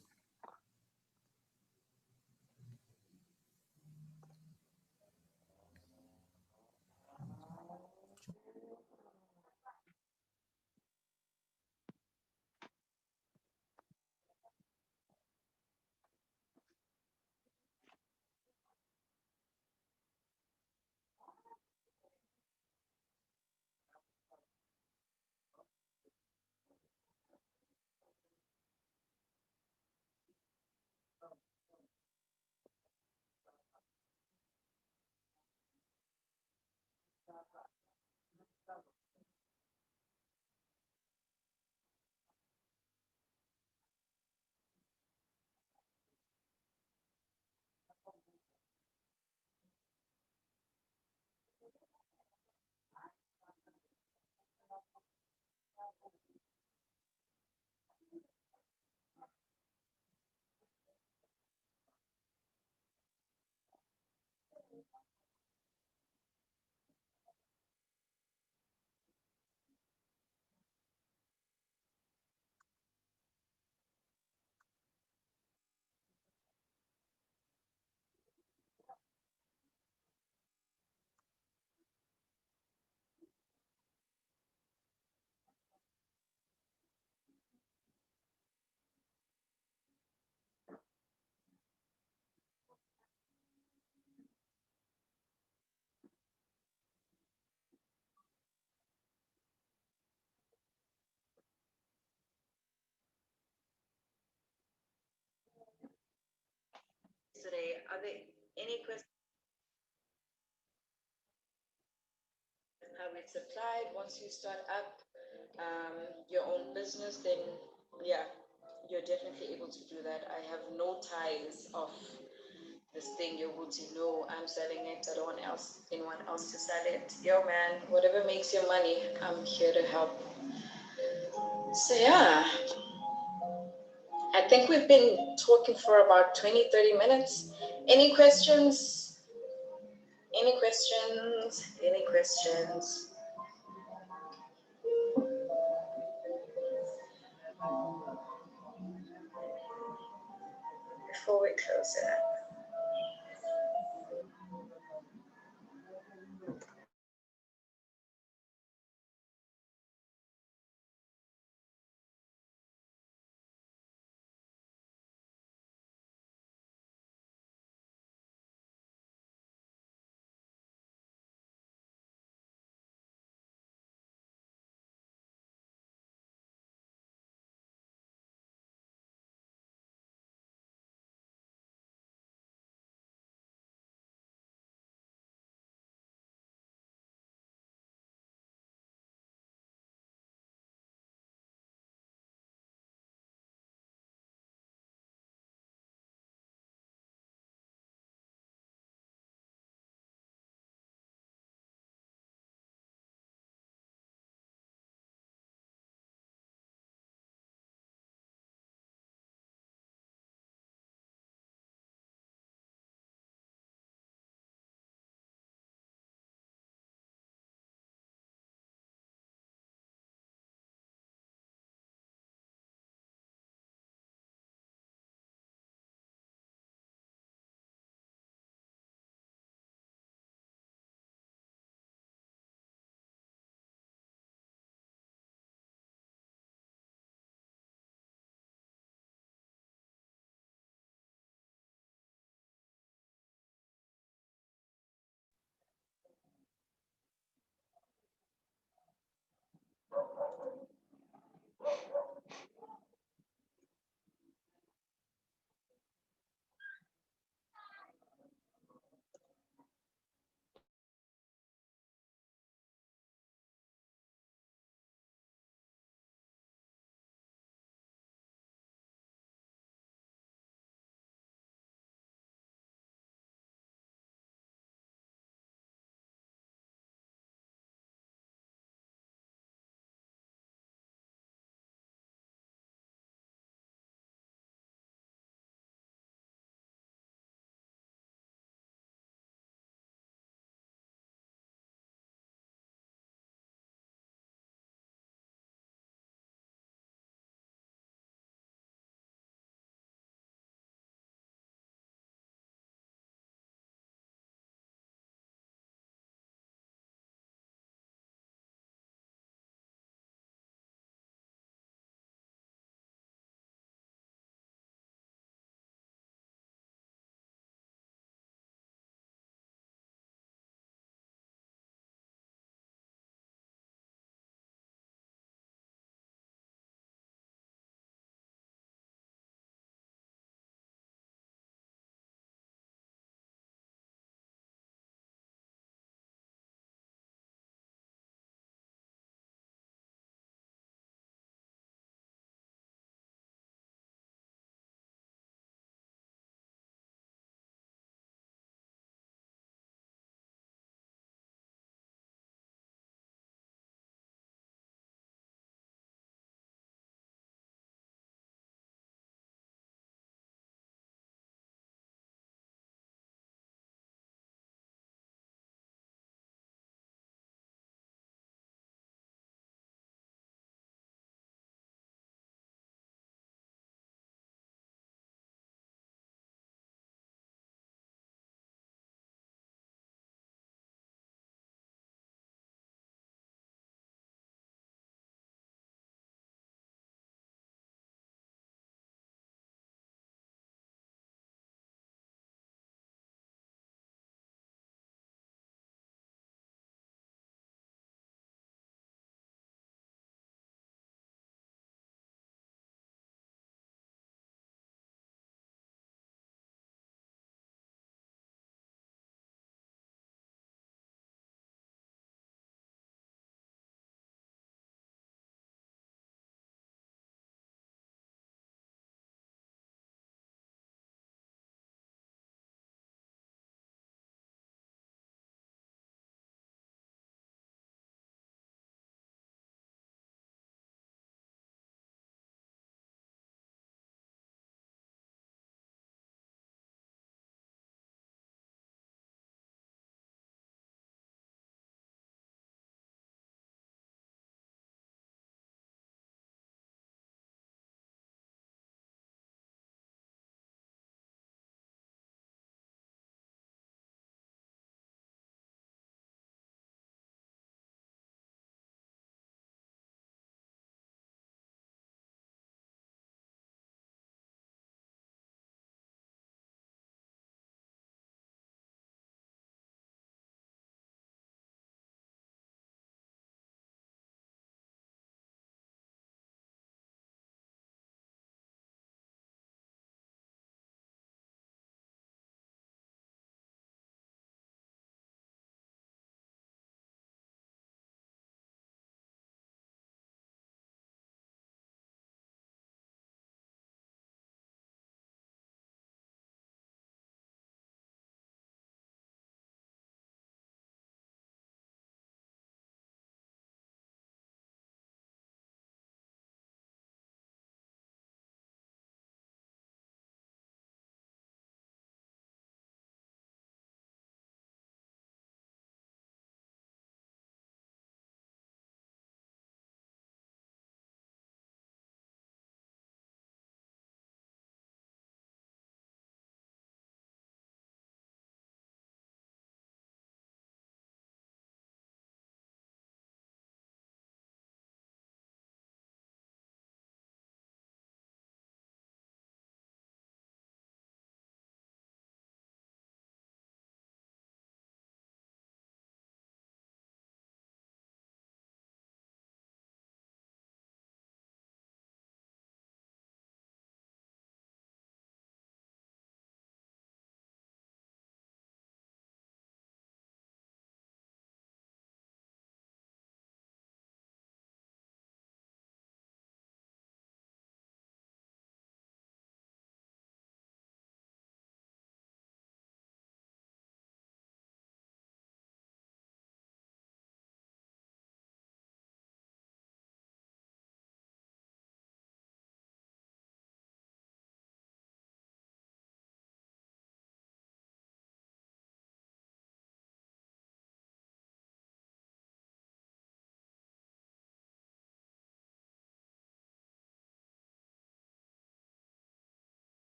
Today, are there any questions? How it's applied once you start up your own business, then yeah, you're definitely able to do that. I have no ties of this thing. You're able to know I'm selling it. I don't want anyone else to sell it. Yo, man, whatever makes your money, I'm here to help. So yeah, I think we've been talking for about 20-30 minutes. Any questions? Any questions? Any questions? Before we close it up.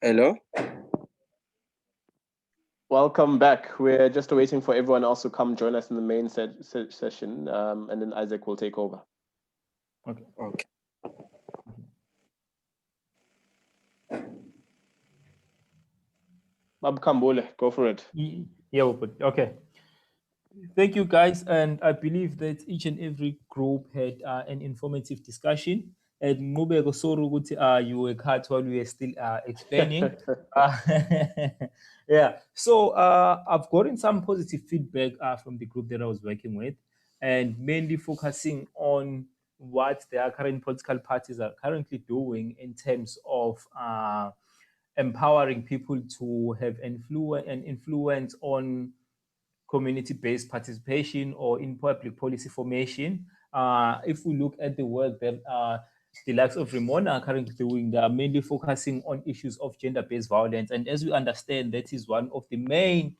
Hello. Welcome back. We're just waiting for everyone else to come join us in the main session, and then Isaac will take over. Okay. Okay. Bab Kambule, go for it. Yeah, okay. Thank you, guys. And I believe that each and every group had an informative discussion. And Mubego Soru, you were cut while we were still explaining. Yeah. So I've gotten some positive feedback from the group that I was working with, and mainly focusing on what their current political parties are currently doing in terms of empowering people to have influence on community-based participation or in public policy formation. If we look at the work that the likes of Ramona are currently doing, they are mainly focusing on issues of gender-based violence. And as we understand, that is one of the main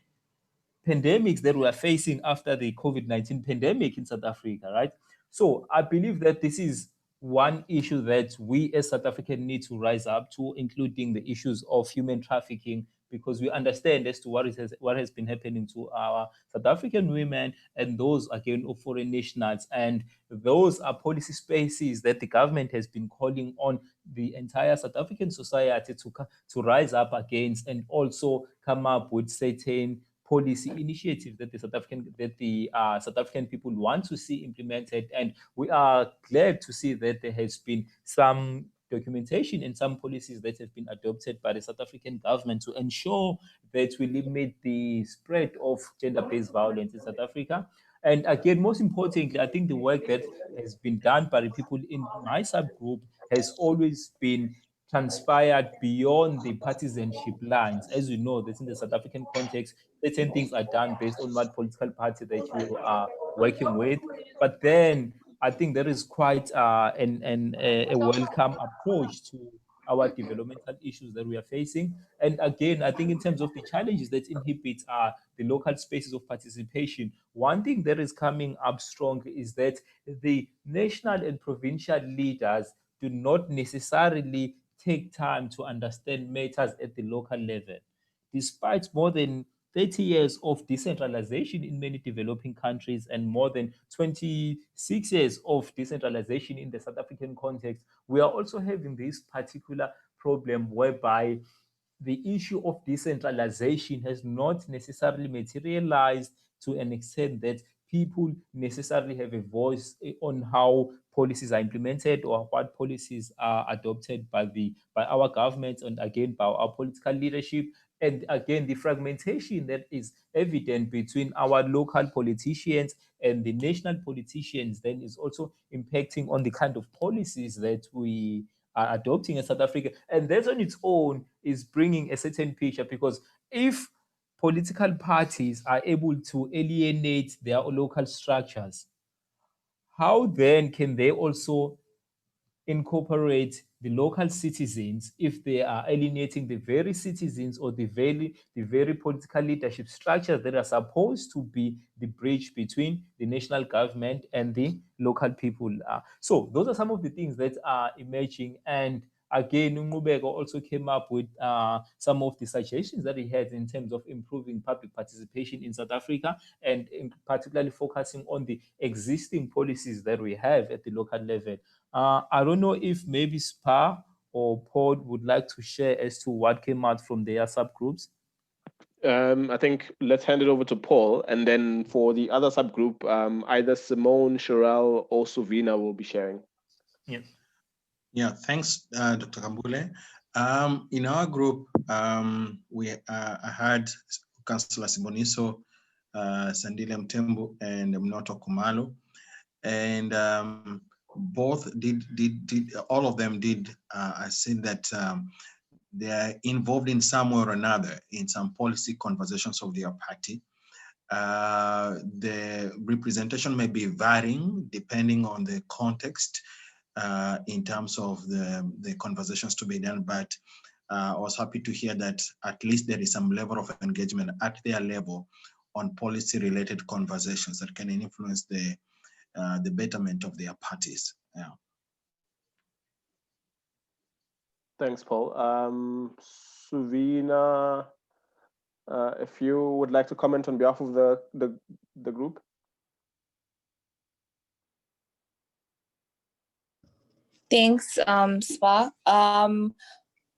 pandemics that we are facing after the COVID-19 pandemic in South Africa, right? So I believe that this is one issue that we as South Africans need to rise up to, including the issues of human trafficking, because we understand as to what has been happening to our South African women and those again of foreign nationals. And those are policy spaces that the government has been calling on the entire South African society to rise up against, and also come up with certain policy initiatives that the South African people want to see implemented. And we are glad to see that there has been some documentation and some policies that have been adopted by the South African government to ensure that we limit the spread of gender-based violence in South Africa. And again, most importantly, I think the work that has been done by the people in my subgroup has always been transpired beyond the partisanship lines. As you know, that in the South African context, certain things are done based on what political party that you are working with. But then I think there is quite a welcome approach to our developmental issues that we are facing. And again, I think in terms of the challenges that inhibit the local spaces of participation, one thing that is coming up strongly is that the national and provincial leaders do not necessarily take time to understand matters at the local level. Despite more than 30 years of decentralization in many developing countries and more than 26 years of decentralization in the South African context, we are also having this particular problem whereby the issue of decentralization has not necessarily materialized to an extent that people necessarily have a voice on how policies are implemented or what policies are adopted by our government and again by our political leadership. And again, the fragmentation that is evident between our local politicians and the national politicians then is also impacting on the kind of policies that we are adopting in South Africa. And that on its own is bringing a certain picture, because if political parties are able to alienate their local structures, how then can they also incorporate the local citizens if they are alienating the very citizens or the very political leadership structures that are supposed to be the bridge between the national government and the local people? So those are some of the things that are emerging. And again, Ngubeko also came up with some of the suggestions that he had in terms of improving public participation in South Africa, and particularly focusing on the existing policies that we have at the local level. I don't know if maybe Spa or Paul would like to share as to what came out from their subgroups. I think let's hand it over to Paul, and then for the other subgroup, either Simone, Sherelle, or Suvina will be sharing. Yeah. Yeah, thanks, Dr. Kambule. In our group, we had Councillor Siboniso, Sandile Mtembu, and Mnoto Kumalo, and both all of them did. I said that they are involved in some way or another in some policy conversations of their party. The representation may be varying depending on the context in terms of the conversations to be done, but I was happy to hear that at least there is some level of engagement at their level on policy-related conversations that can influence the betterment of their parties. Yeah. Thanks, Paul. Suvina, if you would like to comment on behalf of the group. Thanks, Spa.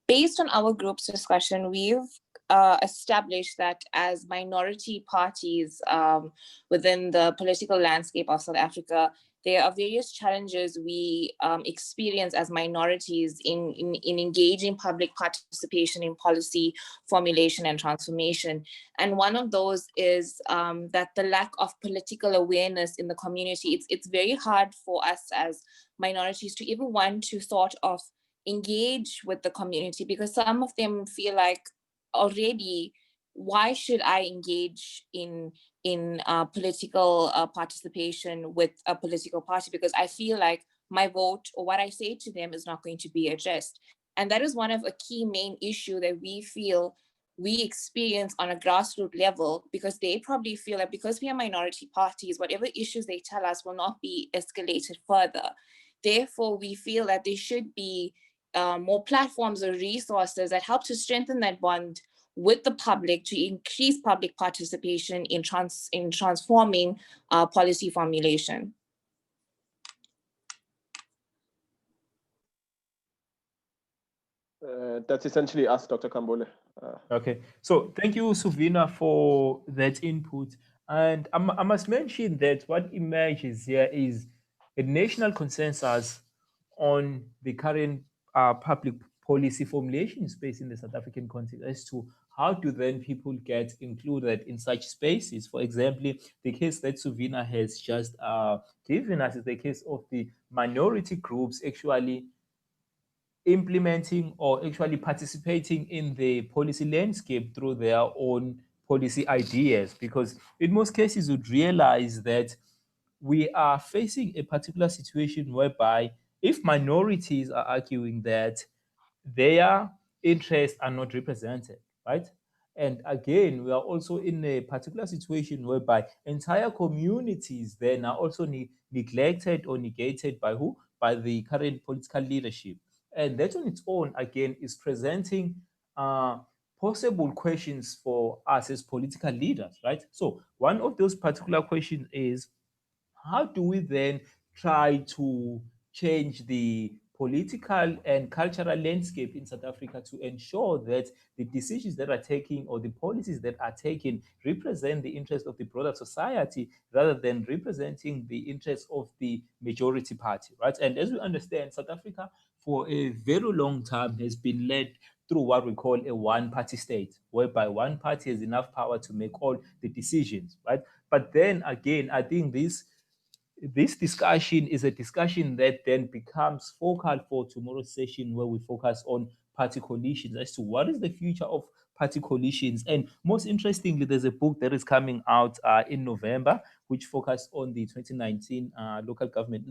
Based on our group's discussion, we've established that as minority parties within the political landscape of South Africa, there are various challenges we experience as minorities in engaging public participation in policy formulation and transformation. And one of those is that the lack of political awareness in the community. It's very hard for us as minorities to even want to sort of engage with the community, because some of them feel like already, why should I engage in political participation with a political party, because I feel like my vote or what I say to them is not going to be addressed. And that is one of a key main issue that we feel we experience on a grassroots level, because they probably feel that because we are minority parties, whatever issues they tell us will not be escalated further. Therefore, we feel that there should be more platforms or resources that help to strengthen that bond with the public to increase public participation in transforming policy formulation. That's essentially us, Dr. Kambole. Okay, so thank you, Suvina, for that input. And I must mention that what emerges here is a national consensus on the current public policy formulation space in the South African context as to how do then people get included in such spaces. For example, the case that Suvina has just given us is the case of the minority groups actually implementing or actually participating in the policy landscape through their own policy ideas, because in most cases you'd realize that we are facing a particular situation whereby if minorities are arguing that their interests are not represented, right? And again, we are also in a particular situation whereby entire communities then are also neglected or negated by who? By the current political leadership. And that on its own, again, is presenting possible questions for us as political leaders, right? So one of those particular questions is, how do we then try to change the political and cultural landscape in South Africa to ensure that the decisions that are taken or the policies that are taken represent the interest of the broader society rather than representing the interests of the majority party, right? And as we understand, South Africa for a very long time has been led through what we call a one-party state, whereby one party has enough power to make all the decisions, right? But then again, I think this discussion is a discussion that then becomes focal for tomorrow's session, where we focus on party coalitions as to what is the future of party coalitions. And most interestingly, there's a book that is coming out in November, which focused on the 2019 local government,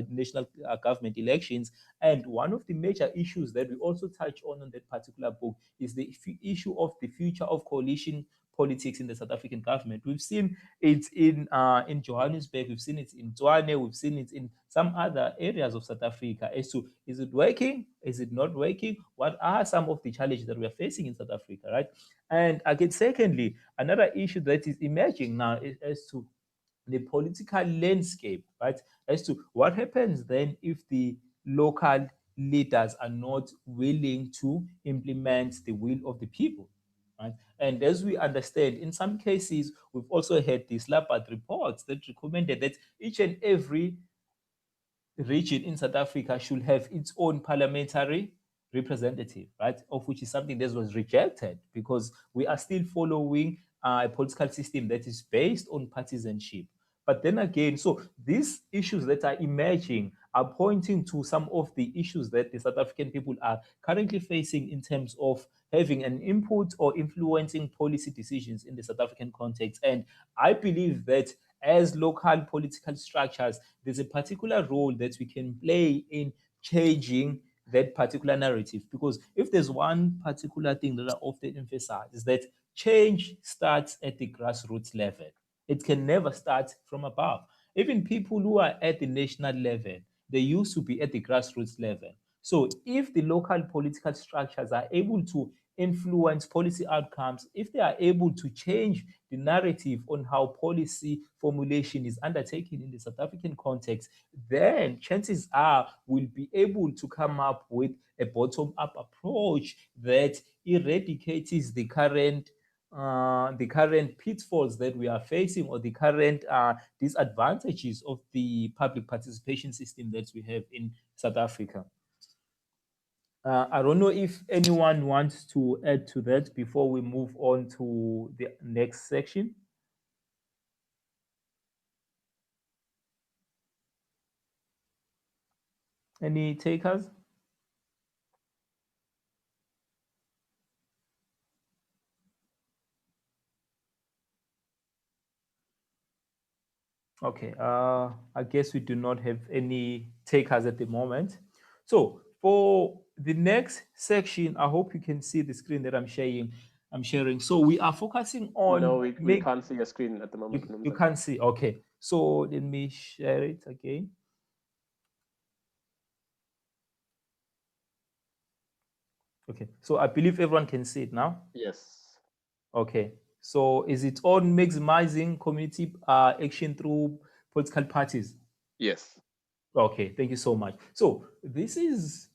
national government elections. And one of the major issues that we also touch on that particular book is the issue of the future of coalition politics in the South African government. We've seen it in Johannesburg, we've seen it in Tshwane, we've seen it in some other areas of South Africa as to, is it working? Is it not working? What are some of the challenges that we are facing in South Africa, right? And again, secondly, another issue that is emerging now is as to the political landscape, right? As to what happens then if the local leaders are not willing to implement the will of the people. Right? And as we understand, in some cases, we've also had these Lappard reports that recommended that each and every region in South Africa should have its own parliamentary representative, right? Of which is something that was rejected because we are still following a political system that is based on partisanship. But then again, so these issues that are emerging are pointing to some of the issues that the South African people are currently facing in terms of having an input or influencing policy decisions in the South African context. And I believe that as local political structures, there's a particular role that we can play in changing that particular narrative. Because if there's one particular thing that I often emphasize, is that change starts at the grassroots level. It can never start from above. Even people who are at the national level, they used to be at the grassroots level. So if the local political structures are able to influence policy outcomes, if they are able to change the narrative on how policy formulation is undertaken in the South African context, then chances are we'll be able to come up with a bottom-up approach that eradicates the current pitfalls that we are facing, or the current disadvantages of the public participation system that we have in South Africa. I don't know if anyone wants to add to that before we move on to the next section. Any takers? Okay, I guess we do not have any takers at the moment. So for the next section, I hope you can see the screen that I'm sharing. So we are focusing on. No, we can't see your screen at the moment. You can't see. Okay, so let me share it again. Okay, so I believe everyone can see it now. Yes. Okay, so is it on maximizing community action through political parties? Yes. Okay, thank you so much. So this is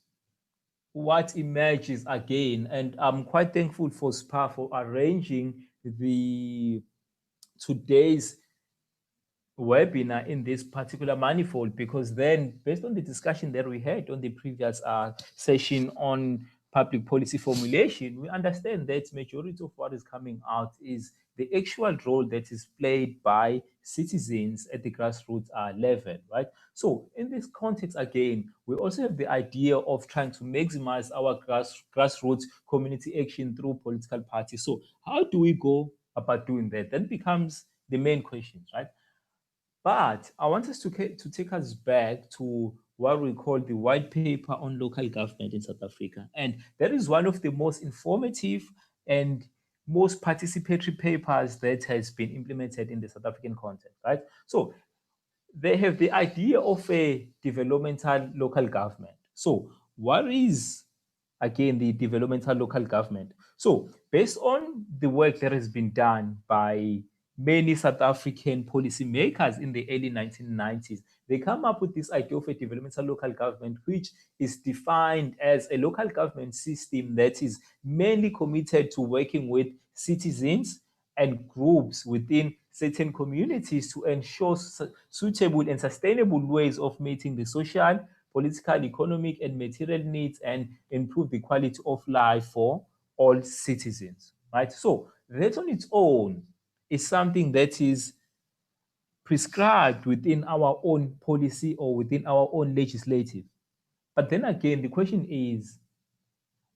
what emerges again, and I'm quite thankful for SPA for arranging today's webinar in this particular manifold, because then, based on the discussion that we had on the previous session on public policy formulation, we understand that majority of what is coming out is the actual role that is played by citizens at the grassroots level, right? So in this context, again, we also have the idea of trying to maximize our grassroots community action through political parties. So how do we go about doing that? That becomes the main question, right? But I want us to take us back to what we call the white paper on local government in South Africa. And that is one of the most informative and most participatory papers that has been implemented in the South African context, right? So they have the idea of a developmental local government. So what is, again, the developmental local government? So based on the work that has been done by many South African policymakers in the early 1990s, they come up with this idea of a developmental local government, which is defined as a local government system that is mainly committed to working with citizens and groups within certain communities to ensure suitable and sustainable ways of meeting the social, political, economic, and material needs, and improve the quality of life for all citizens, right? So that on its own is something that is prescribed within our own policy or within our own legislative. But then again, the question is,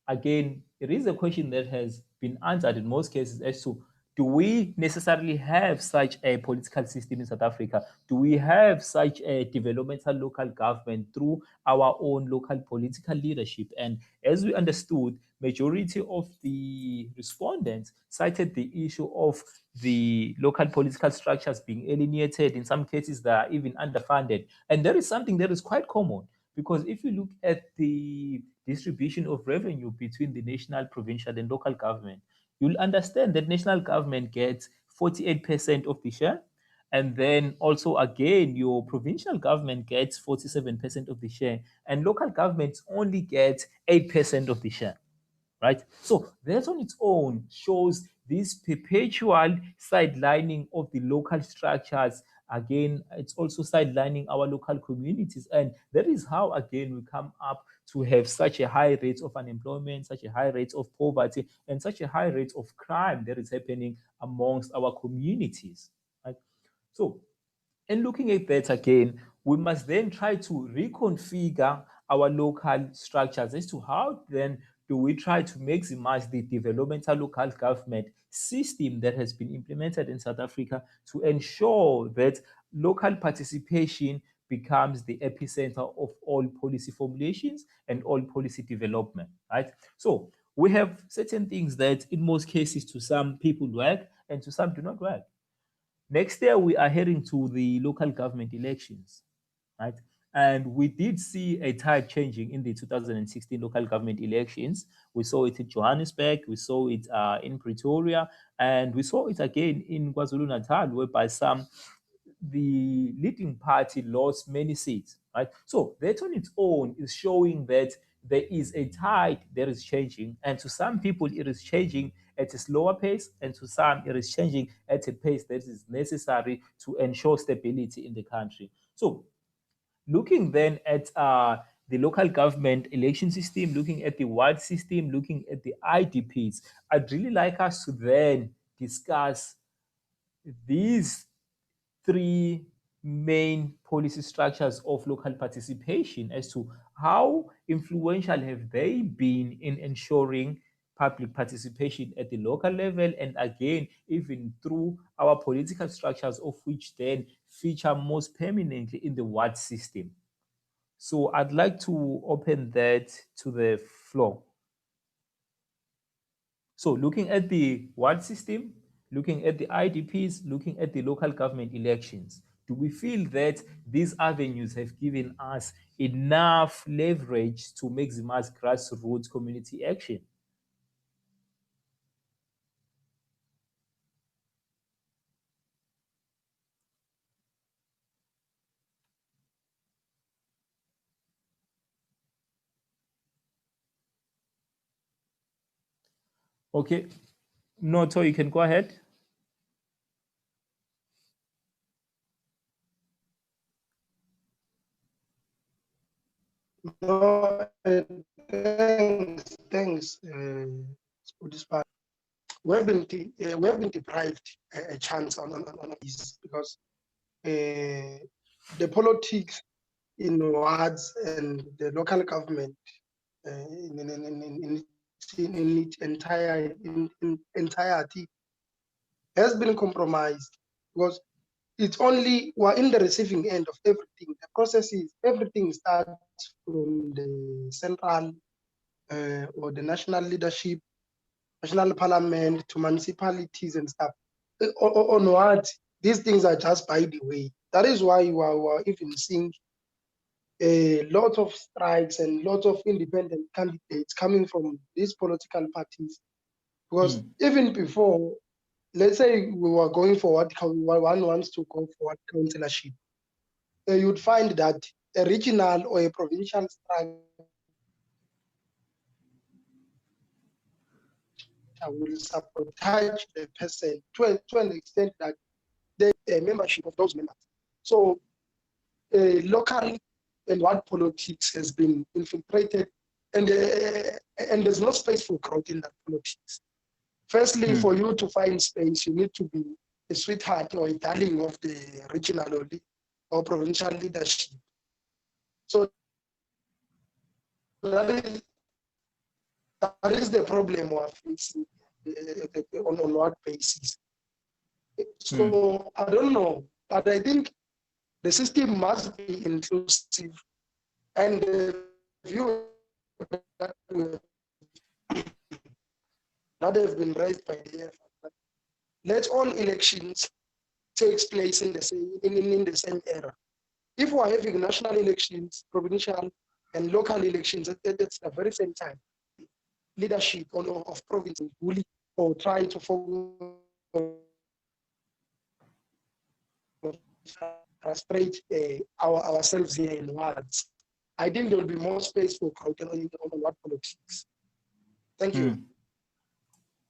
again, it is a question that has been answered in most cases as to, do we necessarily have such a political system in South Africa? Do we have such a developmental local government through our own local political leadership? And as we understood, majority of the respondents cited the issue of the local political structures being alienated. In some cases, they are even underfunded. And that is something that is quite common, because if you look at the distribution of revenue between the national, provincial, and local government, you'll understand that national government gets 48% of the share. And then also, again, your provincial government gets 47% of the share, and local governments only get 8% of the share, right? So that on its own shows this perpetual sidelining of the local structures. Again, it's also sidelining our local communities. And that is how, again, we come up to have such a high rate of unemployment, such a high rate of poverty, and such a high rate of crime that is happening amongst our communities, right? So in looking at that again, we must then try to reconfigure our local structures as to how then do we try to maximize the developmental local government system that has been implemented in South Africa to ensure that local participation becomes the epicenter of all policy formulations and all policy development, right? So we have certain things that in most cases to some people work and to some do not work. Next year, we are heading to the local government elections, right? And we did see a tide changing in the 2016 local government elections. We saw it in Johannesburg, we saw it in Pretoria, and we saw it again in KwaZulu-Natal, whereby the leading party lost many seats, right? So that on its own is showing that there is a tide that is changing, and to some people it is changing at a slower pace, and to some it is changing at a pace that is necessary to ensure stability in the country. So looking then at the local government election system, looking at the ward system, looking at the IDPs, I'd really like us to then discuss these three main policy structures of local participation as to how influential have they been in ensuring public participation at the local level, and again, even through our political structures, of which then feature most permanently in the ward system. So I'd like to open that to the floor. So looking at the ward system, looking at the IDPs, looking at the local government elections, do we feel that these avenues have given us enough leverage to maximize grassroots community action? Okay, Noto, you can go ahead. No, thanks for this part. We've been deprived a chance on this because the politics in wards and the local government in its entirety has been compromised, because it's only we're in the receiving end of everything. The process is everything starts from the central or the national leadership, national parliament to municipalities and stuff. On what these things are just by the way. That is why we're even seeing a lot of strikes and lots of independent candidates coming from these political parties. Because even before, let's say we were going for what one wants to go for what councillorship, you'd find that a regional or a provincial strike will sabotage the person to an extent that the membership of those members. So local and what politics has been infiltrated, and there's no space for growth in that politics. Firstly, for you to find space, you need to be a sweetheart or a darling of the regional or provincial leadership. So that is the problem we're facing on what basis. So I don't know, but I think the system must be inclusive, and the view that have been raised by the EFF. Let all elections take place in the same era. If we're having national elections, provincial and local elections at the very same time, leadership of provinces bully or try to frustrate ourselves here in words, I think there will be more space for growth on what politics. Thank you.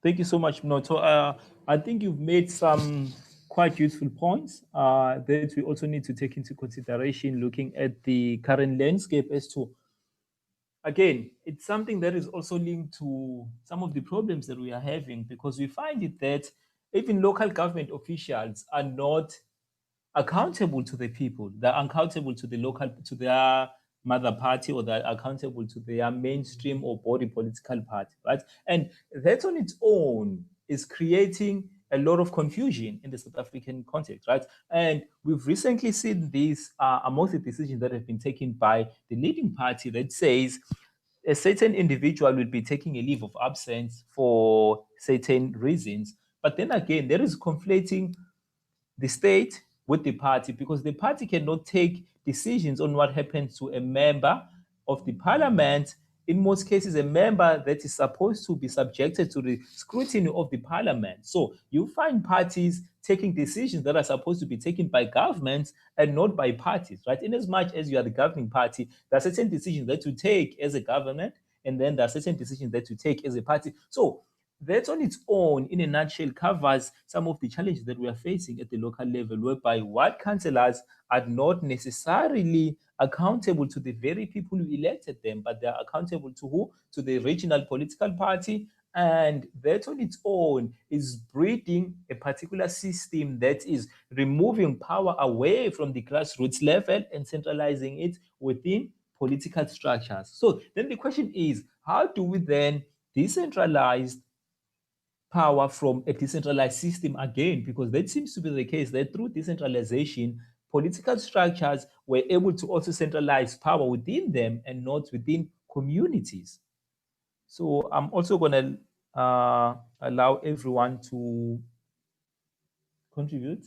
Thank you so much, Noto. I think you've made some quite useful points that we also need to take into consideration looking at the current landscape as to, again, it's something that is also linked to some of the problems that we are having, because we find it that even local government officials are not accountable to the people. They're accountable to to their mother party, or they're accountable to their mainstream or body political party, right? And that on its own is creating a lot of confusion in the South African context, right? And we've recently seen this amongst the decisions that have been taken by the leading party that says a certain individual will be taking a leave of absence for certain reasons. But then again, there is conflating the state with the party, because the party cannot take decisions on what happens to a member of the parliament, in most cases, a member that is supposed to be subjected to the scrutiny of the parliament. So you find parties taking decisions that are supposed to be taken by governments and not by parties, right? In as much as you are the governing party, there are certain decisions that you take as a government, and then there are certain decisions that you take as a party. So that on its own, in a nutshell, covers some of the challenges that we are facing at the local level, whereby ward councillors are not necessarily accountable to the very people who elected them, but they are accountable to who? To the regional political party. And that on its own is breeding a particular system that is removing power away from the grassroots level and centralizing it within political structures. So then the question is, how do we then decentralize power from a decentralized system again? Because that seems to be the case, that through decentralization, political structures were able to also centralize power within them and not within communities. So I'm also going to allow everyone to contribute.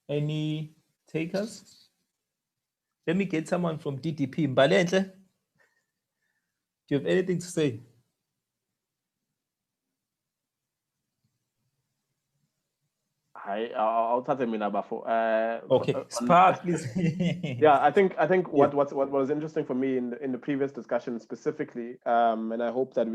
Any takers? Let me get someone from DDP. Mbalenhle, do you have anything to say? Hi, I'll start a minute before. Okay, Spa, please. Yeah, I think what was interesting for me in the previous discussion specifically, and I hope that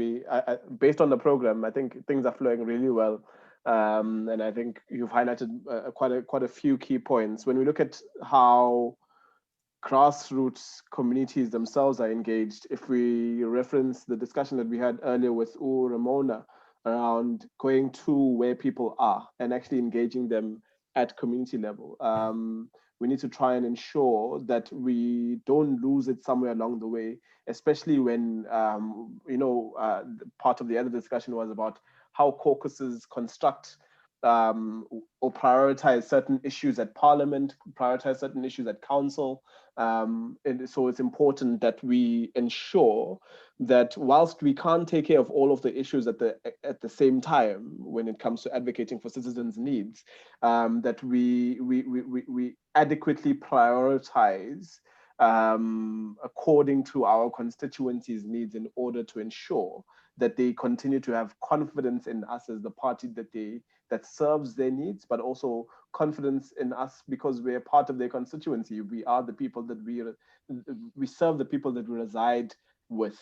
based on the program, I think things are flowing really well, and I think you've highlighted quite a few key points. When we look at how grassroots communities themselves are engaged, if we reference the discussion that we had earlier with Ramona around going to where people are and actually engaging them at community level, we need to try and ensure that we don't lose it somewhere along the way, especially when, part of the other discussion was about how caucuses construct or prioritize certain issues at parliament, prioritize certain issues at council. And so it's important that we ensure that whilst we can't take care of all of the issues at the same time when it comes to advocating for citizens' needs, that we adequately prioritize according to our constituencies' needs in order to ensure that they continue to have confidence in us as the party that serves their needs, but also confidence in us because we're part of their constituency. We are the people that we serve the people that we reside with,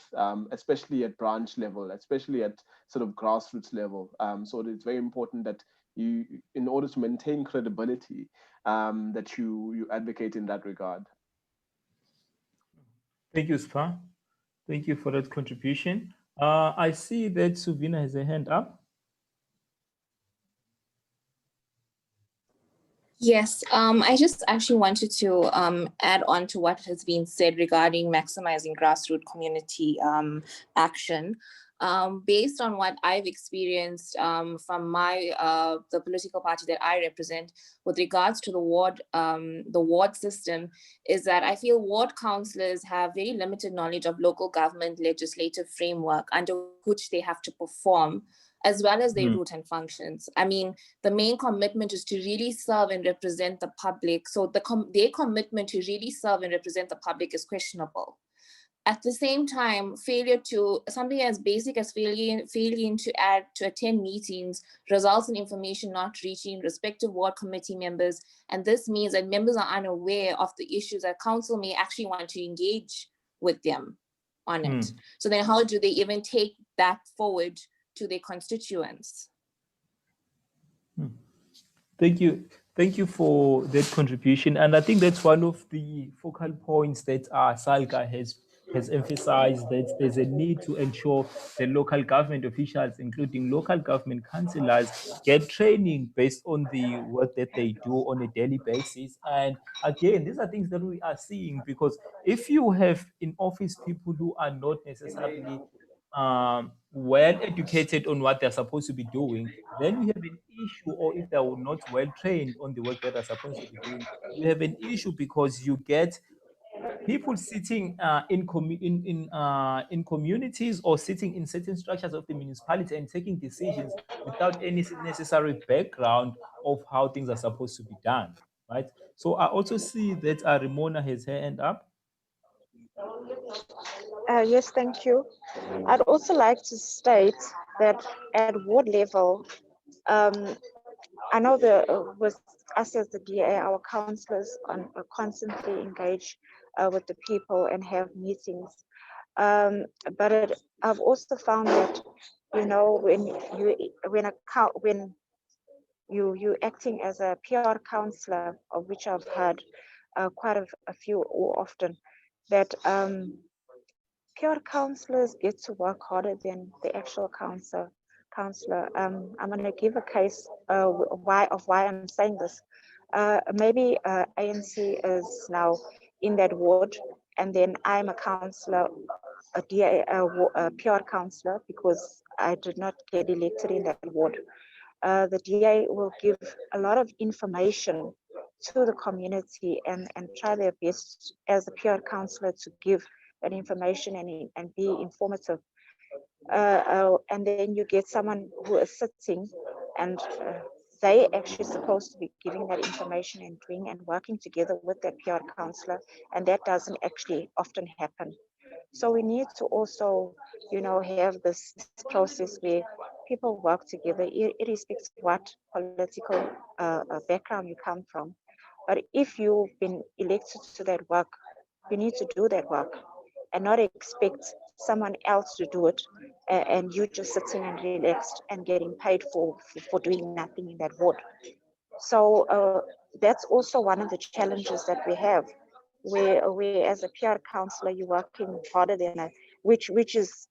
especially at branch level, especially at sort of grassroots level. So it's very important that you, in order to maintain credibility, that you advocate in that regard. Thank you, Spa. Thank you for that contribution. I see that Suvina has a hand up. Yes, I just actually wanted to add on to what has been said regarding maximizing grassroots community action. Based on what I've experienced from the political party that I represent with regards to the ward system, is that I feel ward councillors have very limited knowledge of local government legislative framework under which they have to perform, as well as their root and functions. I mean, the main commitment is to really serve and represent the public. So their commitment to really serve and represent the public is questionable. At the same time, something as basic as failing to attend meetings results in information not reaching respective ward committee members. And this means that members are unaware of the issues that council may actually want to engage with them on it. So then how do they even take that forward to their constituents? Thank you. Thank you for that contribution. And I think that's one of the focal points that SALGA has emphasized, that there's a need to ensure the local government officials, including local government councillors, get training based on the work that they do on a daily basis. And again, these are things that we are seeing, because if you have in office people who are not necessarily well educated on what they're supposed to be doing, then you have an issue. Or if they are not well trained on the work that they're supposed to be doing, you have an issue, because you get people sitting in communities or sitting in certain structures of the municipality and taking decisions without any necessary background of how things are supposed to be done, right? So I also see that Ramona has her hand up. Yes, thank you. I'd also like to state that at ward level, I know with us as the DA, our councillors constantly engage with the people and have meetings. But I've also found that, you know, when you acting as a PR councillor, of which I've had quite a few often, that PR councillors get to work harder than the actual councillor. I'm going to give a case why I'm saying this. Maybe ANC is now in that ward, and then I'm a councillor, a DA, a PR councillor, because I did not get elected in that ward. The DA will give a lot of information to the community and try their best as a PR councillor to give that information and be informative. And then you get someone who is sitting and they actually supposed to be giving that information and doing and working together with that PR councillor, and that doesn't actually often happen. So we need to also, you know, have this process where people work together, irrespective of what political background you come from. But if you've been elected to that work, you need to do that work and not expect someone else to do it, and you just sitting and relaxed and getting paid for doing nothing in that ward. So that's also one of the challenges that we have, where as a PR counselor, you're working harder than which is,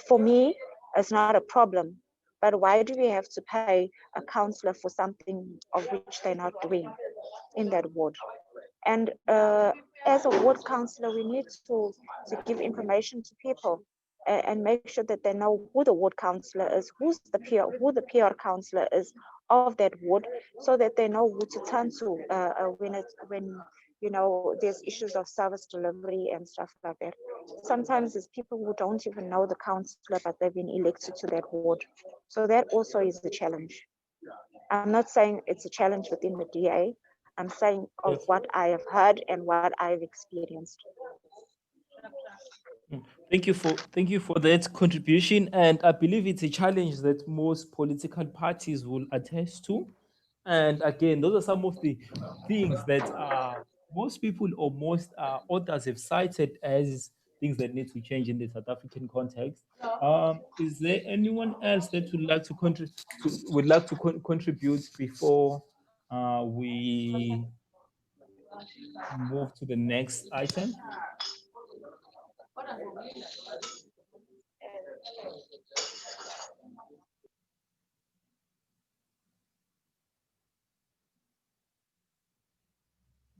for me, is not a problem. But why do we have to pay a counselor for something of which they're not doing in that ward? And as a ward councillor, we need to give information to people and make sure that they know who the ward councillor is, who the PR councillor is of that ward, so that they know who to turn to when you know there's issues of service delivery and stuff like that. Sometimes there's people who don't even know the councillor, but they've been elected to that ward. So that also is a challenge. I'm not saying it's a challenge within the DA. I'm saying of what I have heard and what I've experienced. Thank you for that contribution, and I believe it's a challenge that most political parties will attest to. And again, those are some of the things that most people or most authors have cited as things that need to change in the South African context. Is there anyone else that would like to contribute before we move to the next item?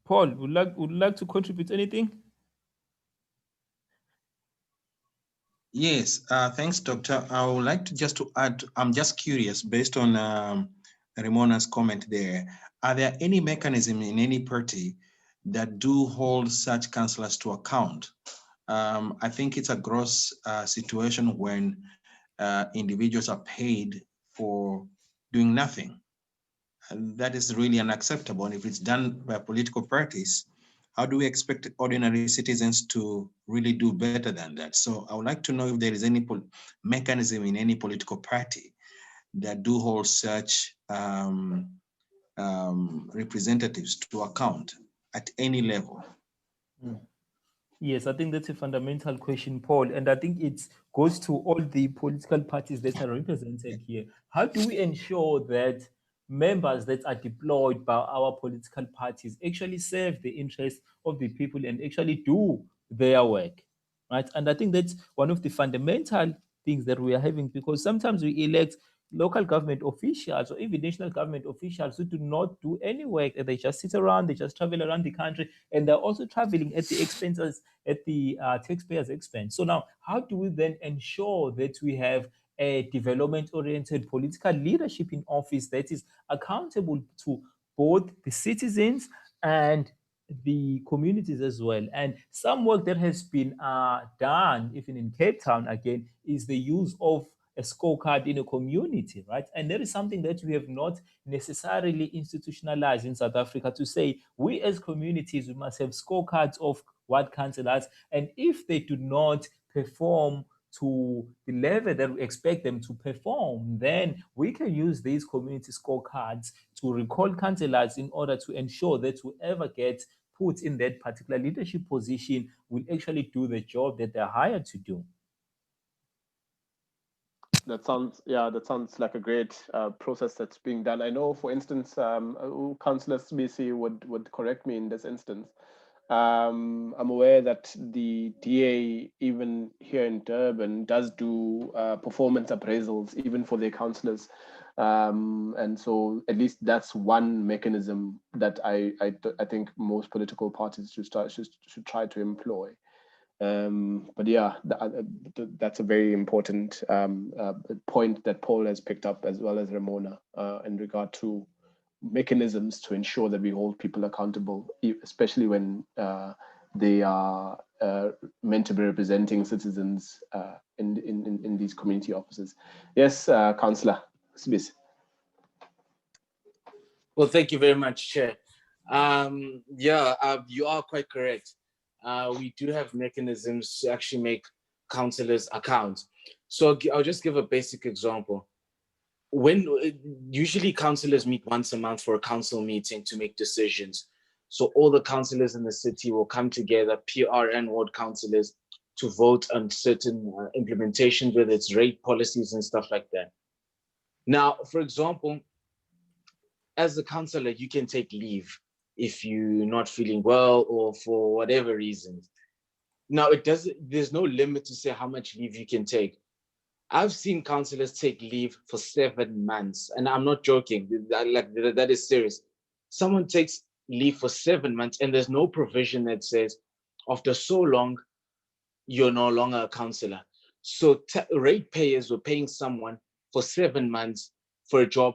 Paul, would like to contribute anything? Yes, thanks, Doctor. I would like to add, I'm just curious, based on Ramona's comment there, are there any mechanism in any party that do hold such councillors to account? I think it's a gross situation when individuals are paid for doing nothing. And that is really unacceptable. And if it's done by political parties, how do we expect ordinary citizens to really do better than that? So I would like to know if there is any mechanism in any political party that do hold such representatives to account at any level. Yes, I think that's a fundamental question, Paul, and I think it goes to all the political parties that are represented here. How do we ensure that members that are deployed by our political parties actually serve the interests of the people and actually do their work, right? And I think that's one of the fundamental things that we are having, because sometimes we elect local government officials or even national government officials who do not do any work, and they just sit around, they just travel around the country, and they're also traveling at the expenses, at the taxpayers' expense. So now, how do we then ensure that we have a development-oriented political leadership in office that is accountable to both the citizens and the communities as well. And some work that has been done, even in Cape Town again, is the use of a scorecard in a community, right? And that is something that we have not necessarily institutionalized in South Africa, to say we as communities, we must have scorecards of ward councillors, and if they do not perform to the level that we expect them to perform, then we can use these community scorecards to recall councillors in order to ensure that whoever gets put in that particular leadership position will actually do the job that they're hired to do. That sounds like a great process that's being done. I know, for instance, Councillor Sibisi would correct me in this instance. I'm aware that the DA, even here in Durban, does do performance appraisals even for their councillors, and so at least that's one mechanism that I think most political parties should try to employ. But yeah, that's a very important point that Paul has picked up, as well as Ramona, in regard to mechanisms to ensure that we hold people accountable, especially when they are meant to be representing citizens in these community offices. Yes, Councillor Smith. Well, thank you very much, Chair. You are quite correct. We do have mechanisms to actually make councillors account. So I'll just give a basic example. When usually councillors meet once a month for a council meeting to make decisions. So all the councillors in the city will come together, PR and ward councillors, to vote on certain implementations, whether it's rate policies and stuff like that. Now, for example, as a councillor, you can take leave if you're not feeling well or for whatever reason. Now, there's no limit to say how much leave you can take. I've seen councillors take leave for 7 months, and I'm not joking. That is serious. Someone takes leave for 7 months, and there's no provision that says after so long, you're no longer a councillor. So ratepayers were paying someone for 7 months for a job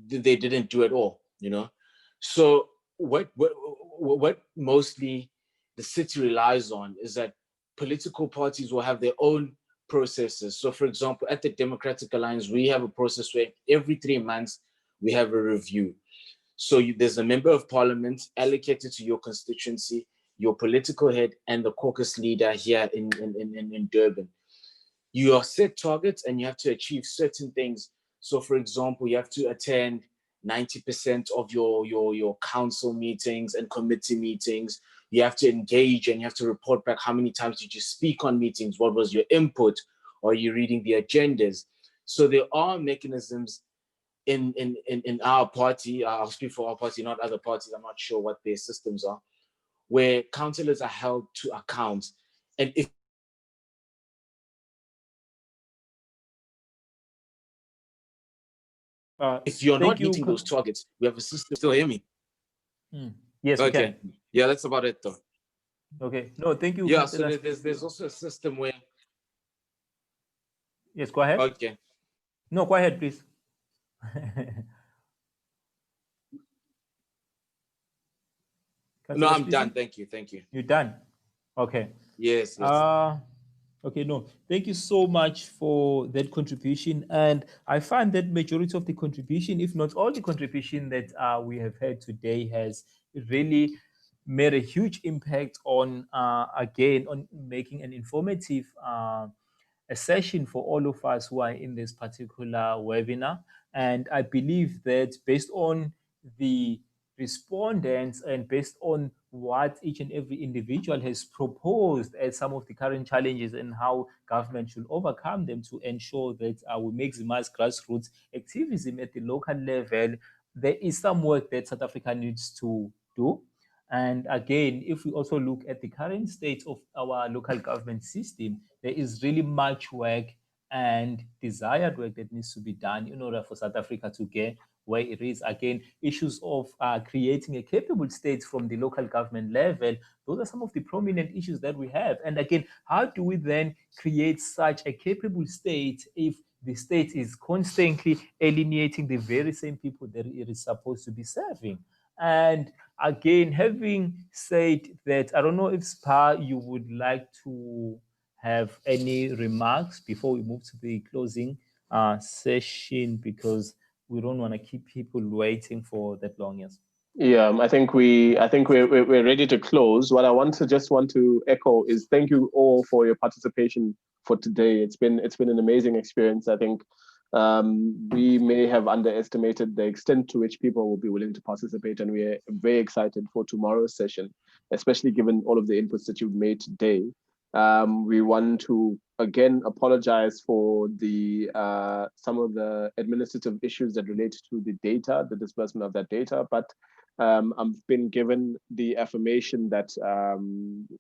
they didn't do at all, you know? So what mostly the city relies on is that political parties will have their own processes. So for example, at the Democratic Alliance, we have a process where every 3 months we have a review. So there's a member of parliament allocated to your constituency, your political head, and the caucus leader here in Durban. You are set targets and you have to achieve certain things. So for example, you have to attend 90% of your council meetings and committee meetings. You have to engage and you have to report back how many times did you speak on meetings, what was your input, or are you reading the agendas? So there are mechanisms in our party, I'll speak for our party, not other parties, I'm not sure what their systems are, where councillors are held to account. And if you're not meeting those targets, we have a system. Still hear me? Yes, okay. We can. Yeah, that's about it though. Okay. No, thank you. Yeah, so there's also a system where. Yes, go ahead. Okay. No, go ahead, please. No, I'm done. Thank you. Thank you. You're done? Okay. Yes. Okay, no, thank you so much for that contribution. And I find that majority of the contribution, if not all the contribution that we have had today, has really made a huge impact on, again, on making an informative a session for all of us who are in this particular webinar. And I believe that based on the respondents and based on what each and every individual has proposed as some of the current challenges and how government should overcome them to ensure that we maximize grassroots activism at the local level, there is some work that South Africa needs to do. And again, if we also look at the current state of our local government system, there is really much work and desired work that needs to be done in order for South Africa to get where it is. Again, issues of creating a capable state from the local government level, those are some of the prominent issues that we have. And again, how do we then create such a capable state if the state is constantly alienating the very same people that it is supposed to be serving? And again, having said that, I don't know if Spa, you would like to have any remarks before we move to the closing session, because we don't want to keep people waiting for that long. Yes. Yeah, I think we're ready to close. What I want to echo is thank you all for your participation for today. It's been an amazing experience. I think we may have underestimated the extent to which people will be willing to participate, and we're very excited for tomorrow's session, especially given all of the inputs that you've made today. We want to again apologize for the some of the administrative issues that relate to the data, the disbursement of that data, but I've been given the affirmation that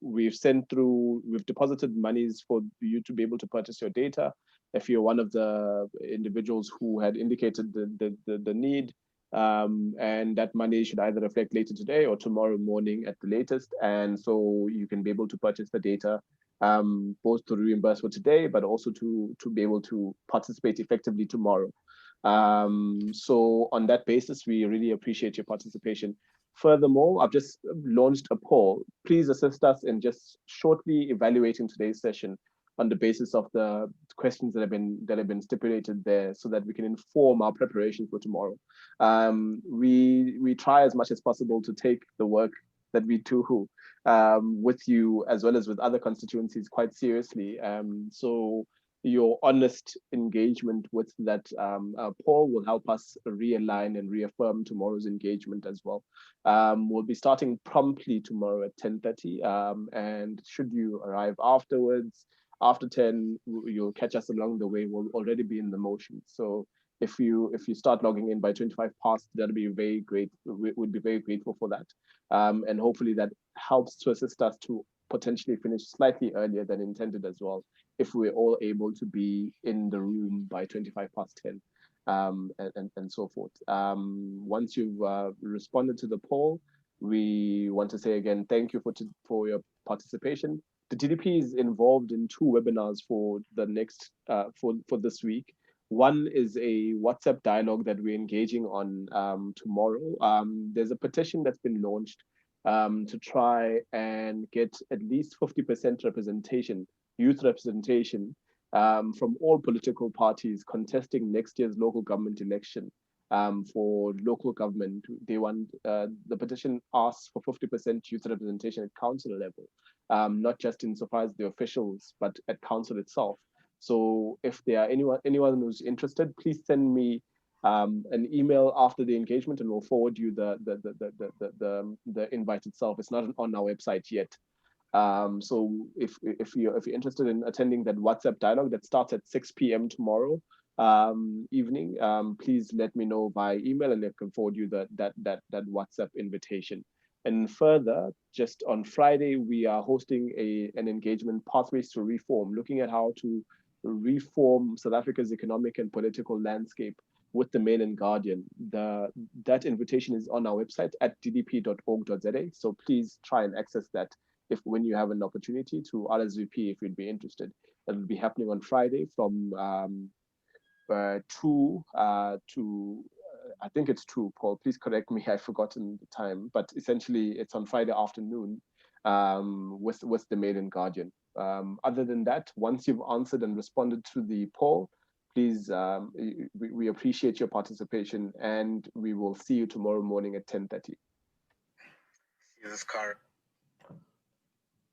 we've deposited monies for you to be able to purchase your data. If you're one of the individuals who had indicated the need, and that money should either reflect later today or tomorrow morning at the latest. And so you can be able to purchase the data, both to reimburse for today, but also to be able to participate effectively tomorrow. So on that basis, we really appreciate your participation. Furthermore, I've just launched a poll. Please assist us in just shortly evaluating today's session on the basis of the questions that have been stipulated there, so that we can inform our preparation for tomorrow. We try as much as possible to take the work that we do with you, as well as with other constituencies, quite seriously. So your honest engagement with that poll will help us realign and reaffirm tomorrow's engagement as well. We'll be starting promptly tomorrow at 10:30, and should you arrive afterwards, after 10, you'll catch us along the way. We'll already be in the motion. So if you start logging in by 25 past, that'll be very great. We'd be very grateful for that. And hopefully that helps to assist us to potentially finish slightly earlier than intended as well, if we're all able to be in the room by 25 past 10, and so forth. Once you've responded to the poll, we want to say again, thank you for your participation. The TDP is involved in 2 webinars for the next, for this week. One is a WhatsApp dialogue that we're engaging on tomorrow. There's a petition that's been launched to try and get at least 50% representation, youth representation, from all political parties contesting next year's local government election. For local government, they want, the petition asks for 50% youth representation at council level, not just insofar as the officials, but at council itself. So if there are anyone who's interested, please send me an email after the engagement, and we'll forward you the invite itself. It's not on our website yet. So if you're interested in attending that WhatsApp dialogue that starts at 6 p.m. tomorrow evening, please let me know by email, and I can forward you that WhatsApp invitation. And further, just on Friday, we are hosting an engagement, Pathways to Reform, looking at how to reform South Africa's economic and political landscape with the Mail and Guardian. That invitation is on our website at ddp.org.za. So please try and access that when you have an opportunity to RSVP if you'd be interested. That will be happening on Friday from 2 to I think it's 2, Paul, please correct me, I've forgotten the time, but essentially it's on Friday afternoon with the Mail and Guardian. Other than that, once you've answered and responded to the poll, please, we appreciate your participation, and we will see you tomorrow morning at 10:30.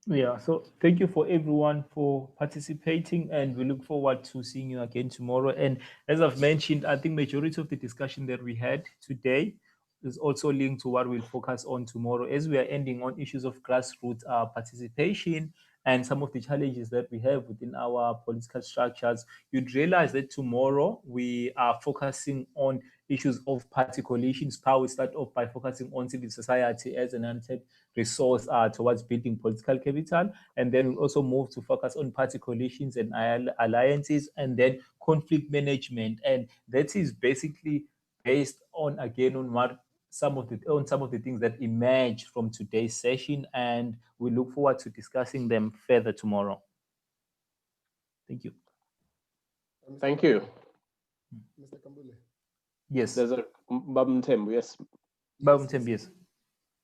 Yeah, so thank you for everyone for participating, and we look forward to seeing you again tomorrow. And as I've mentioned, I think majority of the discussion that we had today is also linked to what we'll focus on tomorrow, as we are ending on issues of grassroots participation and some of the challenges that we have within our political structures. You'd realize that tomorrow we are focusing on issues of party coalitions. We start off by focusing on civil society as an untapped resource towards building political capital, and then we'll also move to focus on party coalitions and alliances, and then conflict management. And that is basically based on, again, on some of the things that emerge from today's session, and we look forward to discussing them further tomorrow. Thank you. Thank you. Mr. Kambule. Yes. There's a Babam Tembu, yes. Babam Tembu, yes.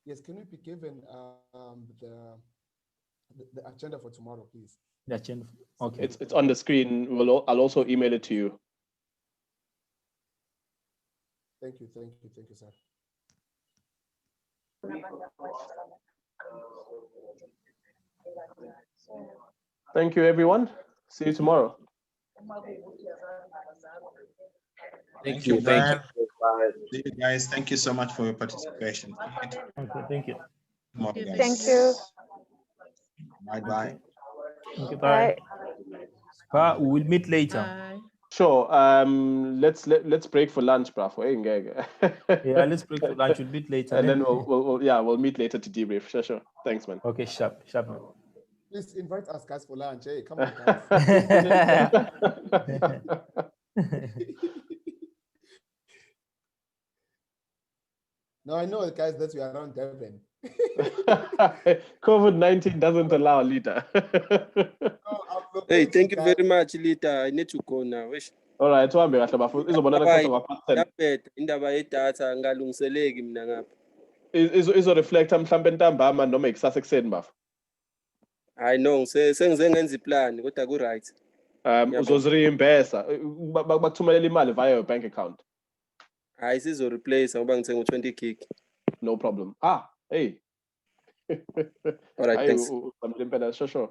Yes, can we be given the agenda for tomorrow, please? The agenda. Okay. It's on the screen. I'll also email it to you. Thank you, sir. Thank you, everyone. See you tomorrow. Thank you, Brian. See you guys. Thank you so much for your participation. Okay, thank you. Thank you. Bye-bye. Okay, bye. Spa, we will meet later. Sure. Let's break for lunch, bruv. Yeah, let's break for lunch. We'll meet later. And then we'll meet later to debrief. Sure. Thanks, man. Okay, sharp, man. Please invite us guys for lunch. Hey, come on, guys. No, I know, guys, that we are around Durban. COVID-19 doesn't allow, leader. Hey, thank you very much, leader. I need to go now. All right, indaba yedatha ngalungiseleki mina ngapha. Izoreflecta mhlambe ntambama noma ikusasa ekuseni bafo. I know, sengize ngenza iplan kodwa ku right. Uzozireimbursa bakuthumelela imali via your bank account. Hayi sizo replace ngoba ngithenga 20 gig. No problem. Hey. All right, thanks. Sure.